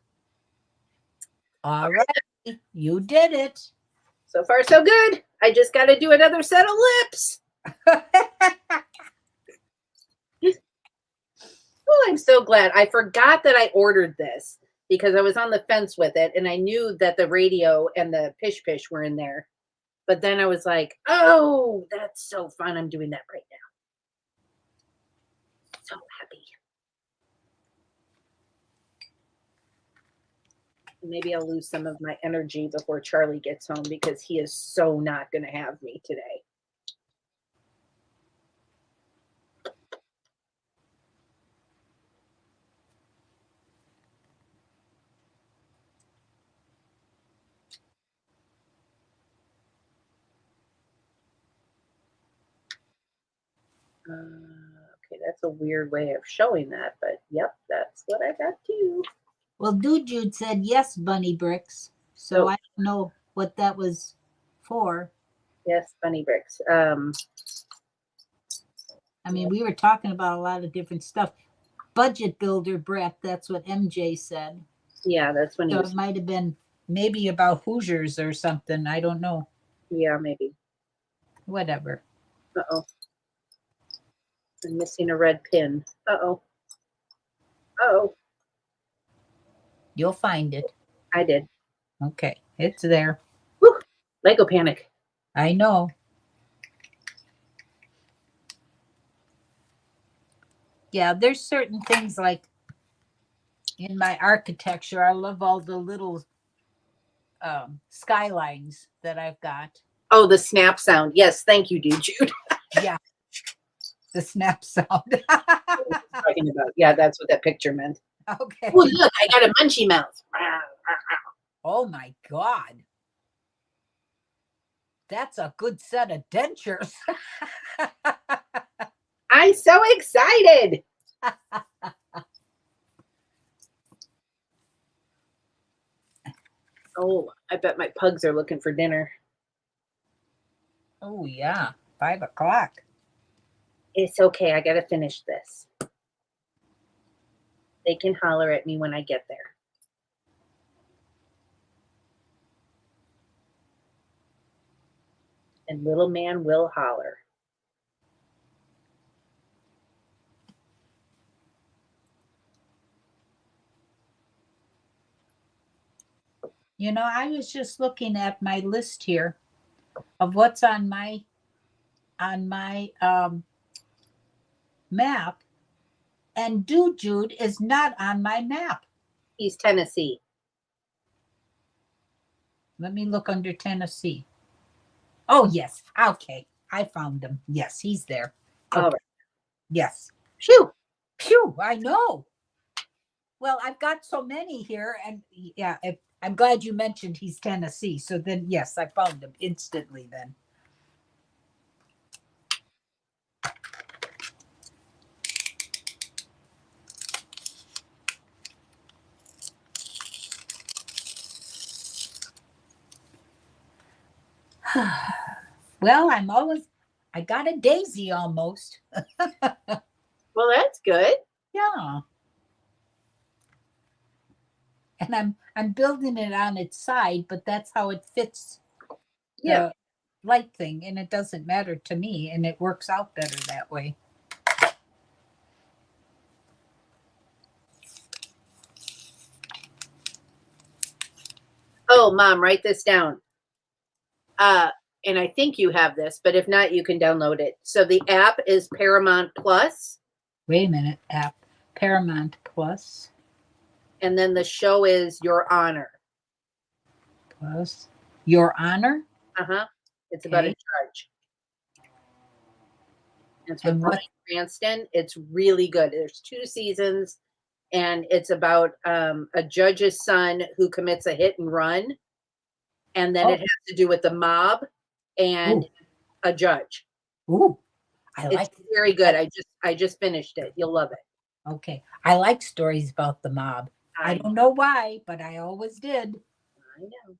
[SPEAKER 1] All right. You did it.
[SPEAKER 2] So far, so good. I just got to do another set of lips. Oh, I'm so glad. I forgot that I ordered this because I was on the fence with it, and I knew that the radio and the pish pish were in there. But then I was like, oh, that's so fun. I'm doing that right now. So happy. Maybe I'll lose some of my energy before Charlie gets home because he is so not going to have me today. Okay, that's a weird way of showing that, but yep, that's what I got too.
[SPEAKER 1] Well, Dude Jude said yes, Bunny Bricks. So
[SPEAKER 2] Oh.
[SPEAKER 1] I don't know what that was for.
[SPEAKER 2] Yes, Bunny Bricks.
[SPEAKER 1] I mean, we were talking about a lot of different stuff. Budget builder, Brett. That's what MJ said.
[SPEAKER 2] Yeah, that's when he
[SPEAKER 1] So
[SPEAKER 2] was.
[SPEAKER 1] it might have been maybe about Hoosiers or something. I don't know.
[SPEAKER 2] Yeah, maybe.
[SPEAKER 1] Whatever.
[SPEAKER 2] Uh-oh. I'm missing a red pin. Uh-oh. Uh-oh.
[SPEAKER 1] You'll find it.
[SPEAKER 2] I did.
[SPEAKER 1] Okay. It's there.
[SPEAKER 2] Whew. Lego panic.
[SPEAKER 1] I know. Yeah, there's certain things like in my architecture, I love all the little skylines that I've got.
[SPEAKER 2] Oh, the snap sound. Yes, thank you, dude, Jude.
[SPEAKER 1] Yeah. The snap sound.
[SPEAKER 2] Talking about. Yeah, that's what that picture meant.
[SPEAKER 1] Okay.
[SPEAKER 2] Oh, look, I got a munchie mouth.
[SPEAKER 1] Oh my God. That's a good set of dentures.
[SPEAKER 2] I'm so excited. Oh, I bet my pugs are looking for dinner.
[SPEAKER 1] Oh yeah. 5 o'clock.
[SPEAKER 2] It's okay. I got to finish this. They can holler at me when I get there. And little man will holler.
[SPEAKER 1] You know, I was just looking at my list here of what's on my map, and Dude Jude is not on my map.
[SPEAKER 2] He's Tennessee.
[SPEAKER 1] Let me look under Tennessee. Oh yes, okay, I found him. Yes, he's there. Okay.
[SPEAKER 2] All right.
[SPEAKER 1] Yes.
[SPEAKER 2] Phew.
[SPEAKER 1] Phew, I know. Well, I've got so many here, and yeah, I'm glad you mentioned he's Tennessee. So then, yes, I found him instantly then. Well, I got a daisy almost.
[SPEAKER 2] Well, that's good.
[SPEAKER 1] Yeah. And I'm building it on its side, but that's how it fits the light thing, and it doesn't matter to me, and it works out better that way.
[SPEAKER 2] Oh, Mom, write this down. And I think you have this, but if not, you can download it. So the app is Paramount Plus.
[SPEAKER 1] Wait a minute, app Paramount Plus.
[SPEAKER 2] And then the show is Your Honor.
[SPEAKER 1] Plus Your Honor.
[SPEAKER 2] Uh-huh. It's about a judge. It's with Bryan Cranston. It's really good. There's 2 seasons, and it's about a judge's son who commits a hit and run. And then it has to do with the mob and a judge.
[SPEAKER 1] Ooh, I
[SPEAKER 2] It's
[SPEAKER 1] like.
[SPEAKER 2] very good. I just finished it. You'll love it.
[SPEAKER 1] Okay, I like stories about the mob. I
[SPEAKER 2] I
[SPEAKER 1] don't know why, but I always did.
[SPEAKER 2] know.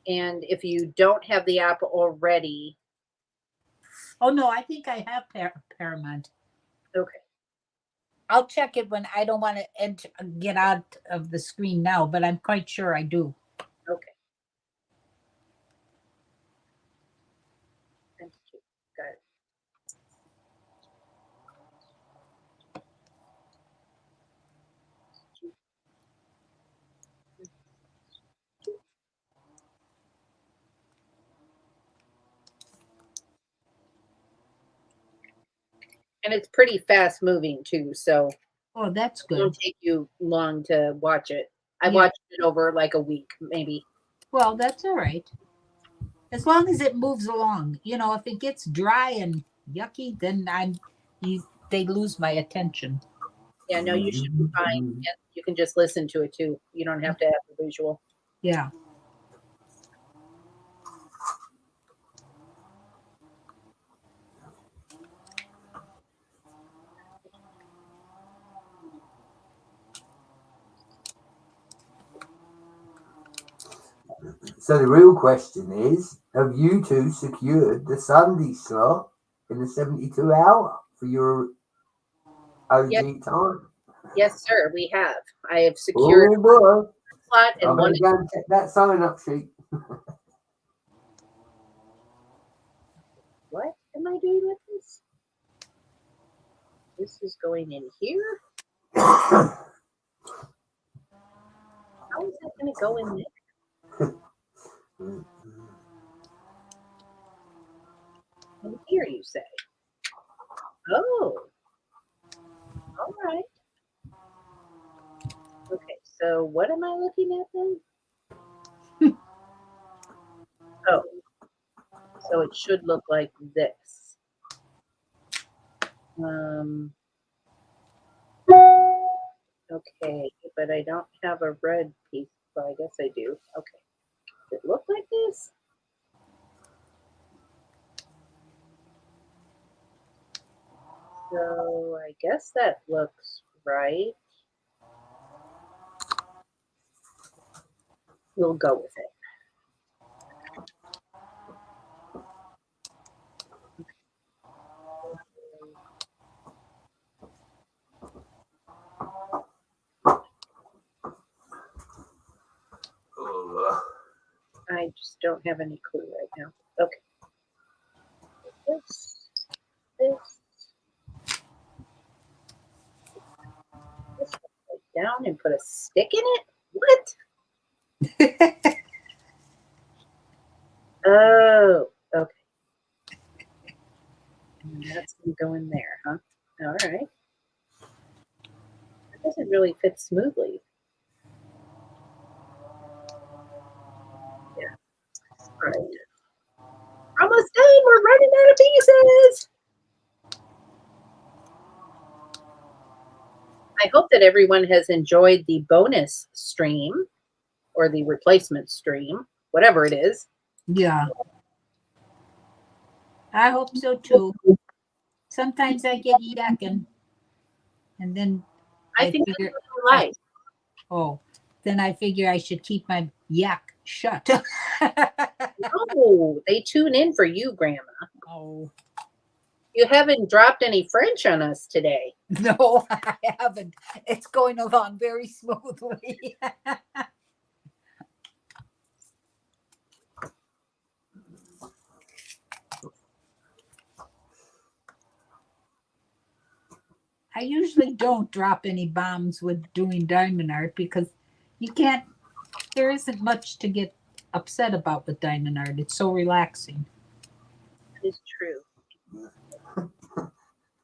[SPEAKER 2] And if you don't have the app already,
[SPEAKER 1] Oh no, I think I have Paramount.
[SPEAKER 2] okay.
[SPEAKER 1] I'll check it when I don't want to get out of the screen now, but I'm quite sure I do.
[SPEAKER 2] Okay. Thank you. Got it. And it's pretty fast moving too, so
[SPEAKER 1] Oh, that's
[SPEAKER 2] it
[SPEAKER 1] good.
[SPEAKER 2] won't take you long to watch it. I
[SPEAKER 1] Yeah.
[SPEAKER 2] watched it over like a week, maybe.
[SPEAKER 1] Well, that's all right. As long as it moves along. You know, if it gets dry and yucky, then they lose my attention.
[SPEAKER 2] Yeah, no, you should be fine. And you can just listen to it too. You don't have to have the visual.
[SPEAKER 1] Yeah.
[SPEAKER 3] So the real question is, have you two secured the Sunday slot in the 72 hour for your OG
[SPEAKER 2] Yes.
[SPEAKER 3] time?
[SPEAKER 2] Yes, sir, we have. I have secured
[SPEAKER 3] Oh boy.
[SPEAKER 2] a slot
[SPEAKER 3] I
[SPEAKER 2] and one.
[SPEAKER 3] better go and check that sign up sheet.
[SPEAKER 2] What am I doing with this? This is going in here. How is that going to go in there? In here, you say? Oh, all right. Okay, so what am I looking at then? Oh, so it should look like this. Okay, but I don't have a red piece. Well, I guess I do. Okay. Does it look like this? So I guess that looks right. We'll go with it. I just don't have any clue right now. Okay. This. Down and put a stick in it? What? Oh, okay. And that's going to go in there, huh? All right. That doesn't really fit smoothly. Yeah. All right. Almost done. We're running out of pieces. I hope that everyone has enjoyed the bonus stream or the replacement stream, whatever it is.
[SPEAKER 1] Yeah. I hope so too. Sometimes I get yakking, and then
[SPEAKER 2] I think
[SPEAKER 1] figure,
[SPEAKER 2] that's what I like.
[SPEAKER 1] oh, then I figure I should keep my yak shut.
[SPEAKER 2] No, they tune in for you, Grandma.
[SPEAKER 1] Oh,
[SPEAKER 2] You haven't dropped any French on us today.
[SPEAKER 1] no, I haven't. It's going along very smoothly. I usually don't drop any bombs with doing diamond art because there isn't much to get upset about with diamond art. It's so relaxing.
[SPEAKER 2] That is true.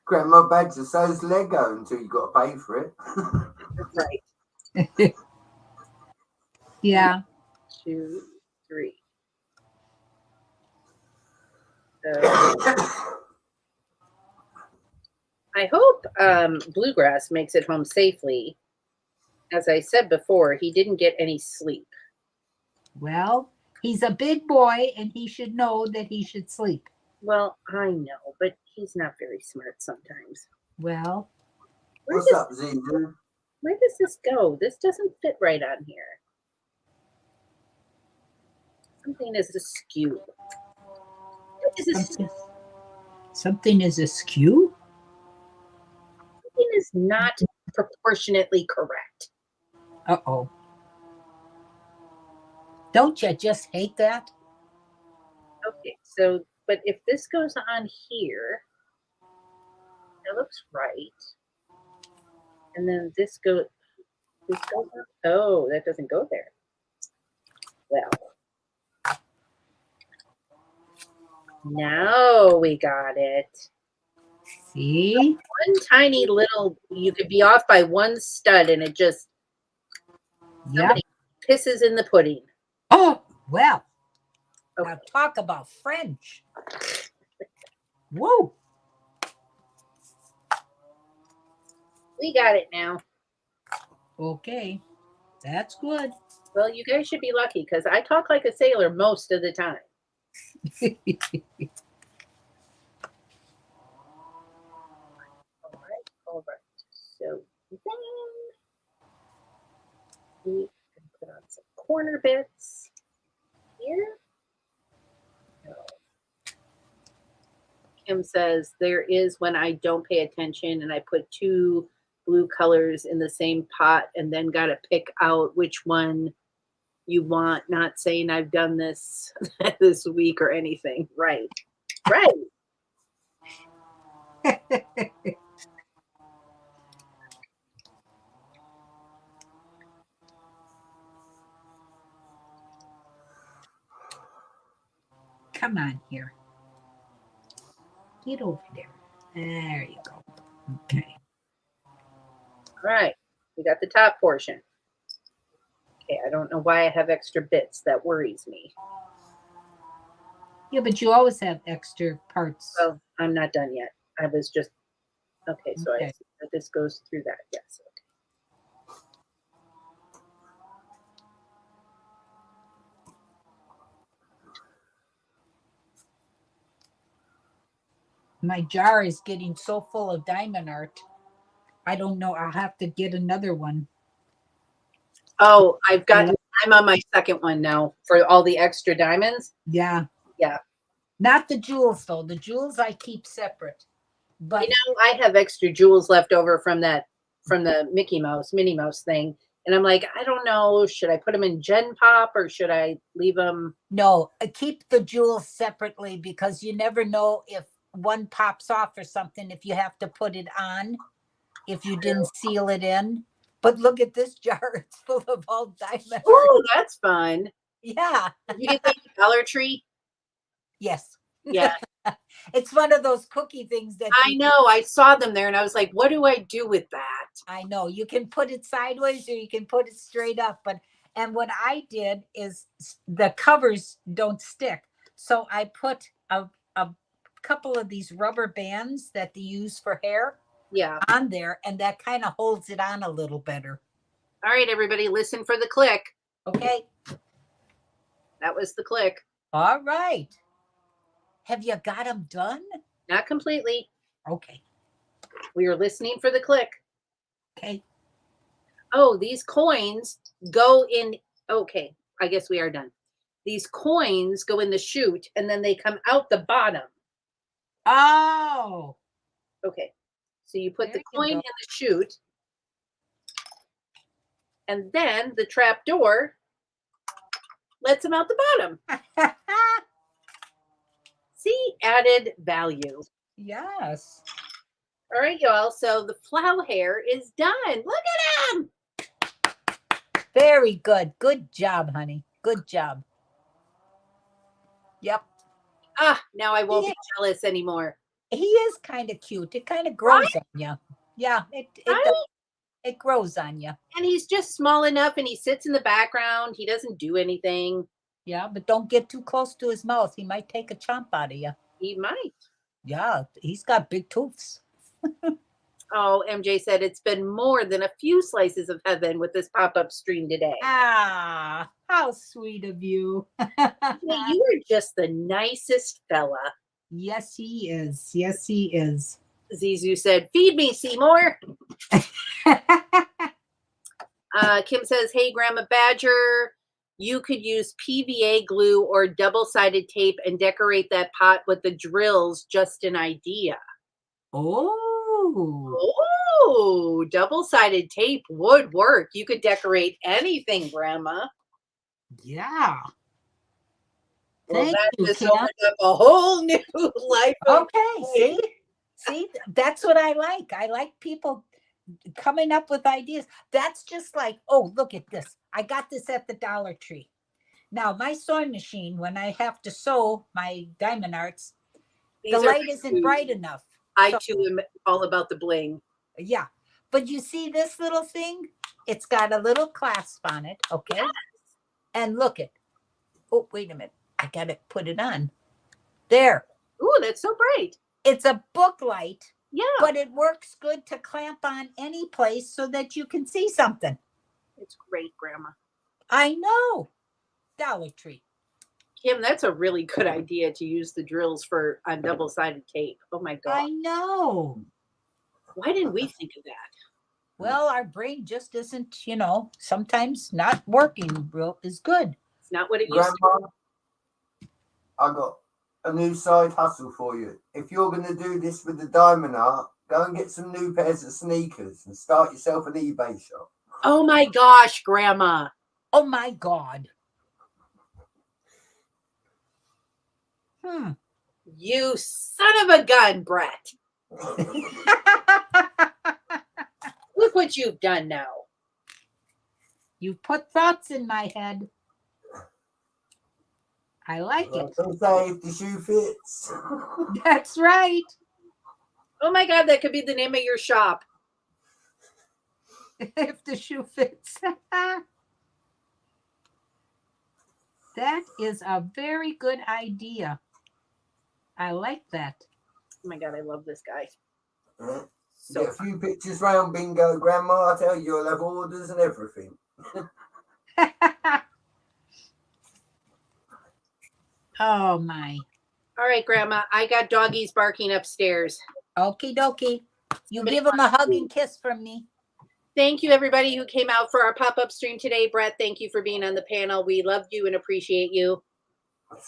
[SPEAKER 3] Grandma Badger says Lego until you got to pay for it.
[SPEAKER 2] Right.
[SPEAKER 1] Yeah.
[SPEAKER 2] 1, 2, 3. I hope Bluegrass makes it home safely. As I said before, he didn't get any sleep.
[SPEAKER 1] Well, he's a big boy and he should know that he should sleep.
[SPEAKER 2] Well, I know, but he's not very smart sometimes.
[SPEAKER 1] Well,
[SPEAKER 3] What's up, Zena?
[SPEAKER 2] Where does this go? This doesn't fit right on here. Something is askew. What is this?
[SPEAKER 1] something is askew.
[SPEAKER 2] Something is not proportionately correct.
[SPEAKER 1] Uh-oh. Don't you just hate that?
[SPEAKER 2] Okay, so, but if this goes on here, that looks right. And then this goes on. Oh, that doesn't go there. Well, now we got it.
[SPEAKER 1] See?
[SPEAKER 2] One tiny little, you could be off by one stud and it just,
[SPEAKER 1] Yeah.
[SPEAKER 2] somebody pisses in the pudding.
[SPEAKER 1] Oh, well.
[SPEAKER 2] Okay.
[SPEAKER 1] Now talk about French. Whoa.
[SPEAKER 2] We got it now.
[SPEAKER 1] Okay. That's good.
[SPEAKER 2] Well, you guys should be lucky because I talk like a sailor most of the time. All right. So then we can put on some corner bits here. No. Kim says there is when I don't pay attention and I put two blue colors in the same pot and then got to pick out which one you want, not saying I've done this this week or anything. Right. Right.
[SPEAKER 1] Come on here. Get over there. There you go. Okay.
[SPEAKER 2] All right. We got the top portion. Okay, I don't know why I have extra bits. That worries me.
[SPEAKER 1] Yeah, but you always have extra parts.
[SPEAKER 2] Well, I'm not done yet. I was just, okay, so I
[SPEAKER 1] Okay.
[SPEAKER 2] see that this goes through that. Yes.
[SPEAKER 1] My jar is getting so full of diamond art. I don't know. I'll have to get another one.
[SPEAKER 2] Oh, I'm on my second one now for all the extra diamonds.
[SPEAKER 1] Yeah.
[SPEAKER 2] Yeah.
[SPEAKER 1] Not the jewels, though. The jewels I keep separate. But
[SPEAKER 2] You know, I have extra jewels left over from the Minnie Mouse thing. And I'm like, I don't know. Should I put them in Gen Pop or should I leave them?
[SPEAKER 1] no, keep the jewels separately because you never know if one pops off or something if you have to put it on, if you didn't seal it in. But look at this jar. It's full of all diamond art.
[SPEAKER 2] Oh, that's fun.
[SPEAKER 1] Yeah.
[SPEAKER 2] Did you get that at Dollar Tree?
[SPEAKER 1] Yes.
[SPEAKER 2] Yeah.
[SPEAKER 1] It's one of those cookie things that
[SPEAKER 2] I know. I saw them there and I was like, what do I do with that?
[SPEAKER 1] I know. You can put it sideways or you can put it straight up. And what I did is the covers don't stick. So I put a couple of these rubber bands that they use for hair
[SPEAKER 2] Yeah.
[SPEAKER 1] on there, and that kind of holds it on a little better.
[SPEAKER 2] All right, everybody, listen for the click.
[SPEAKER 1] Okay.
[SPEAKER 2] That was the click.
[SPEAKER 1] All right. Have you got them done?
[SPEAKER 2] Not completely.
[SPEAKER 1] Okay.
[SPEAKER 2] We are listening for the click.
[SPEAKER 1] Okay.
[SPEAKER 2] Oh, these coins go in. Okay, I guess we are done. These coins go in the chute and then they come out the bottom.
[SPEAKER 1] Oh.
[SPEAKER 2] Okay, so you put
[SPEAKER 1] There
[SPEAKER 2] the
[SPEAKER 1] you
[SPEAKER 2] coin
[SPEAKER 1] go.
[SPEAKER 2] in the chute and then the trap door lets them out the bottom. See, added value.
[SPEAKER 1] Yes.
[SPEAKER 2] All right, y'all. So the flower hair is done. Look at him.
[SPEAKER 1] Very good. Good job, honey. Good job. Yep.
[SPEAKER 2] Ah, now I won't be jealous anymore.
[SPEAKER 1] He is kind of cute. It kind of grows on you. Yeah, it grows on you.
[SPEAKER 2] And he's just small enough and he sits in the background. He doesn't do anything.
[SPEAKER 1] Yeah, but don't get too close to his mouth. He might take a chomp out of you.
[SPEAKER 2] He might.
[SPEAKER 1] Yeah, he's got big tooths.
[SPEAKER 2] Oh, MJ said it's been more than a few slices of heaven with this pop-up stream today.
[SPEAKER 1] Ah, how sweet of you.
[SPEAKER 2] Hey, you are just the nicest fella.
[SPEAKER 1] Yes, he is. Yes, he is.
[SPEAKER 2] Zizu said, feed me, Seymour. Kim says, hey, Grandma Badger, you could use PVA glue or double-sided tape and decorate that pot with the drills. Just an idea. Oh, double-sided tape would work. You could decorate anything, Grandma.
[SPEAKER 1] Yeah.
[SPEAKER 2] Well,
[SPEAKER 1] Thank
[SPEAKER 2] that
[SPEAKER 1] you,
[SPEAKER 2] just
[SPEAKER 1] Kim.
[SPEAKER 2] opened up a whole new life.
[SPEAKER 1] Okay, see, that's what I like. I like people coming up with ideas. That's just like, oh, look at this. I got this at the Dollar Tree. Now, my sewing machine, when I have to sew my diamond arts, the light isn't bright enough.
[SPEAKER 2] I too am all about the bling.
[SPEAKER 1] Yeah. But you see this little thing? It's got a little clasp on it. Okay. Yes. And look it. Oh, wait a minute. I got to put it on. There.
[SPEAKER 2] Ooh, that's so bright.
[SPEAKER 1] It's a book light.
[SPEAKER 2] Yeah.
[SPEAKER 1] But it works good to clamp on any place so that you can see something.
[SPEAKER 2] It's great, Grandma.
[SPEAKER 1] I know. Dollar Tree.
[SPEAKER 2] Kim, that's a really good idea to use the drills on double-sided tape. Oh my God.
[SPEAKER 1] I know.
[SPEAKER 2] Why didn't we think of that?
[SPEAKER 1] Well, our brain just isn't, sometimes not working real is good.
[SPEAKER 2] It's not what it used to be.
[SPEAKER 3] I got a new side hustle for you. If you're going to do this with the diamond art, go and get some new pairs of sneakers and start yourself an eBay shop.
[SPEAKER 2] Oh my gosh, Grandma.
[SPEAKER 1] Oh my God.
[SPEAKER 2] You son of a gun, Brett. Look what you've done now.
[SPEAKER 1] You put thoughts in my head. I like it.
[SPEAKER 3] Don't say if the shoe fits.
[SPEAKER 1] That's right.
[SPEAKER 2] Oh my God, that could be the name of your shop.
[SPEAKER 1] If the shoe fits. That is a very good idea. I like that.
[SPEAKER 2] Oh my God, I love this guy.
[SPEAKER 3] Get a few pictures round bingo, Grandma. I tell you, you'll have orders and everything.
[SPEAKER 1] Oh my.
[SPEAKER 2] All right, Grandma, I got doggies barking upstairs.
[SPEAKER 1] Okie dokie. You give them a hug and kiss from me.
[SPEAKER 2] Thank you, everybody who came out for our pop-up stream today. Brett, thank you for being on the panel. We love you and appreciate you.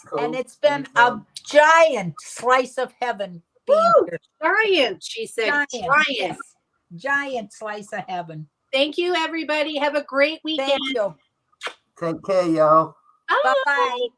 [SPEAKER 3] Cool.
[SPEAKER 1] And it's been a giant slice of heaven being here.
[SPEAKER 2] Giant, she said. Giant.
[SPEAKER 1] Yes. Giant slice of heaven.
[SPEAKER 2] Thank you, everybody. Have a great weekend.
[SPEAKER 1] Thank you.
[SPEAKER 3] Take care, y'all.
[SPEAKER 2] Bye.
[SPEAKER 1] Bye-bye.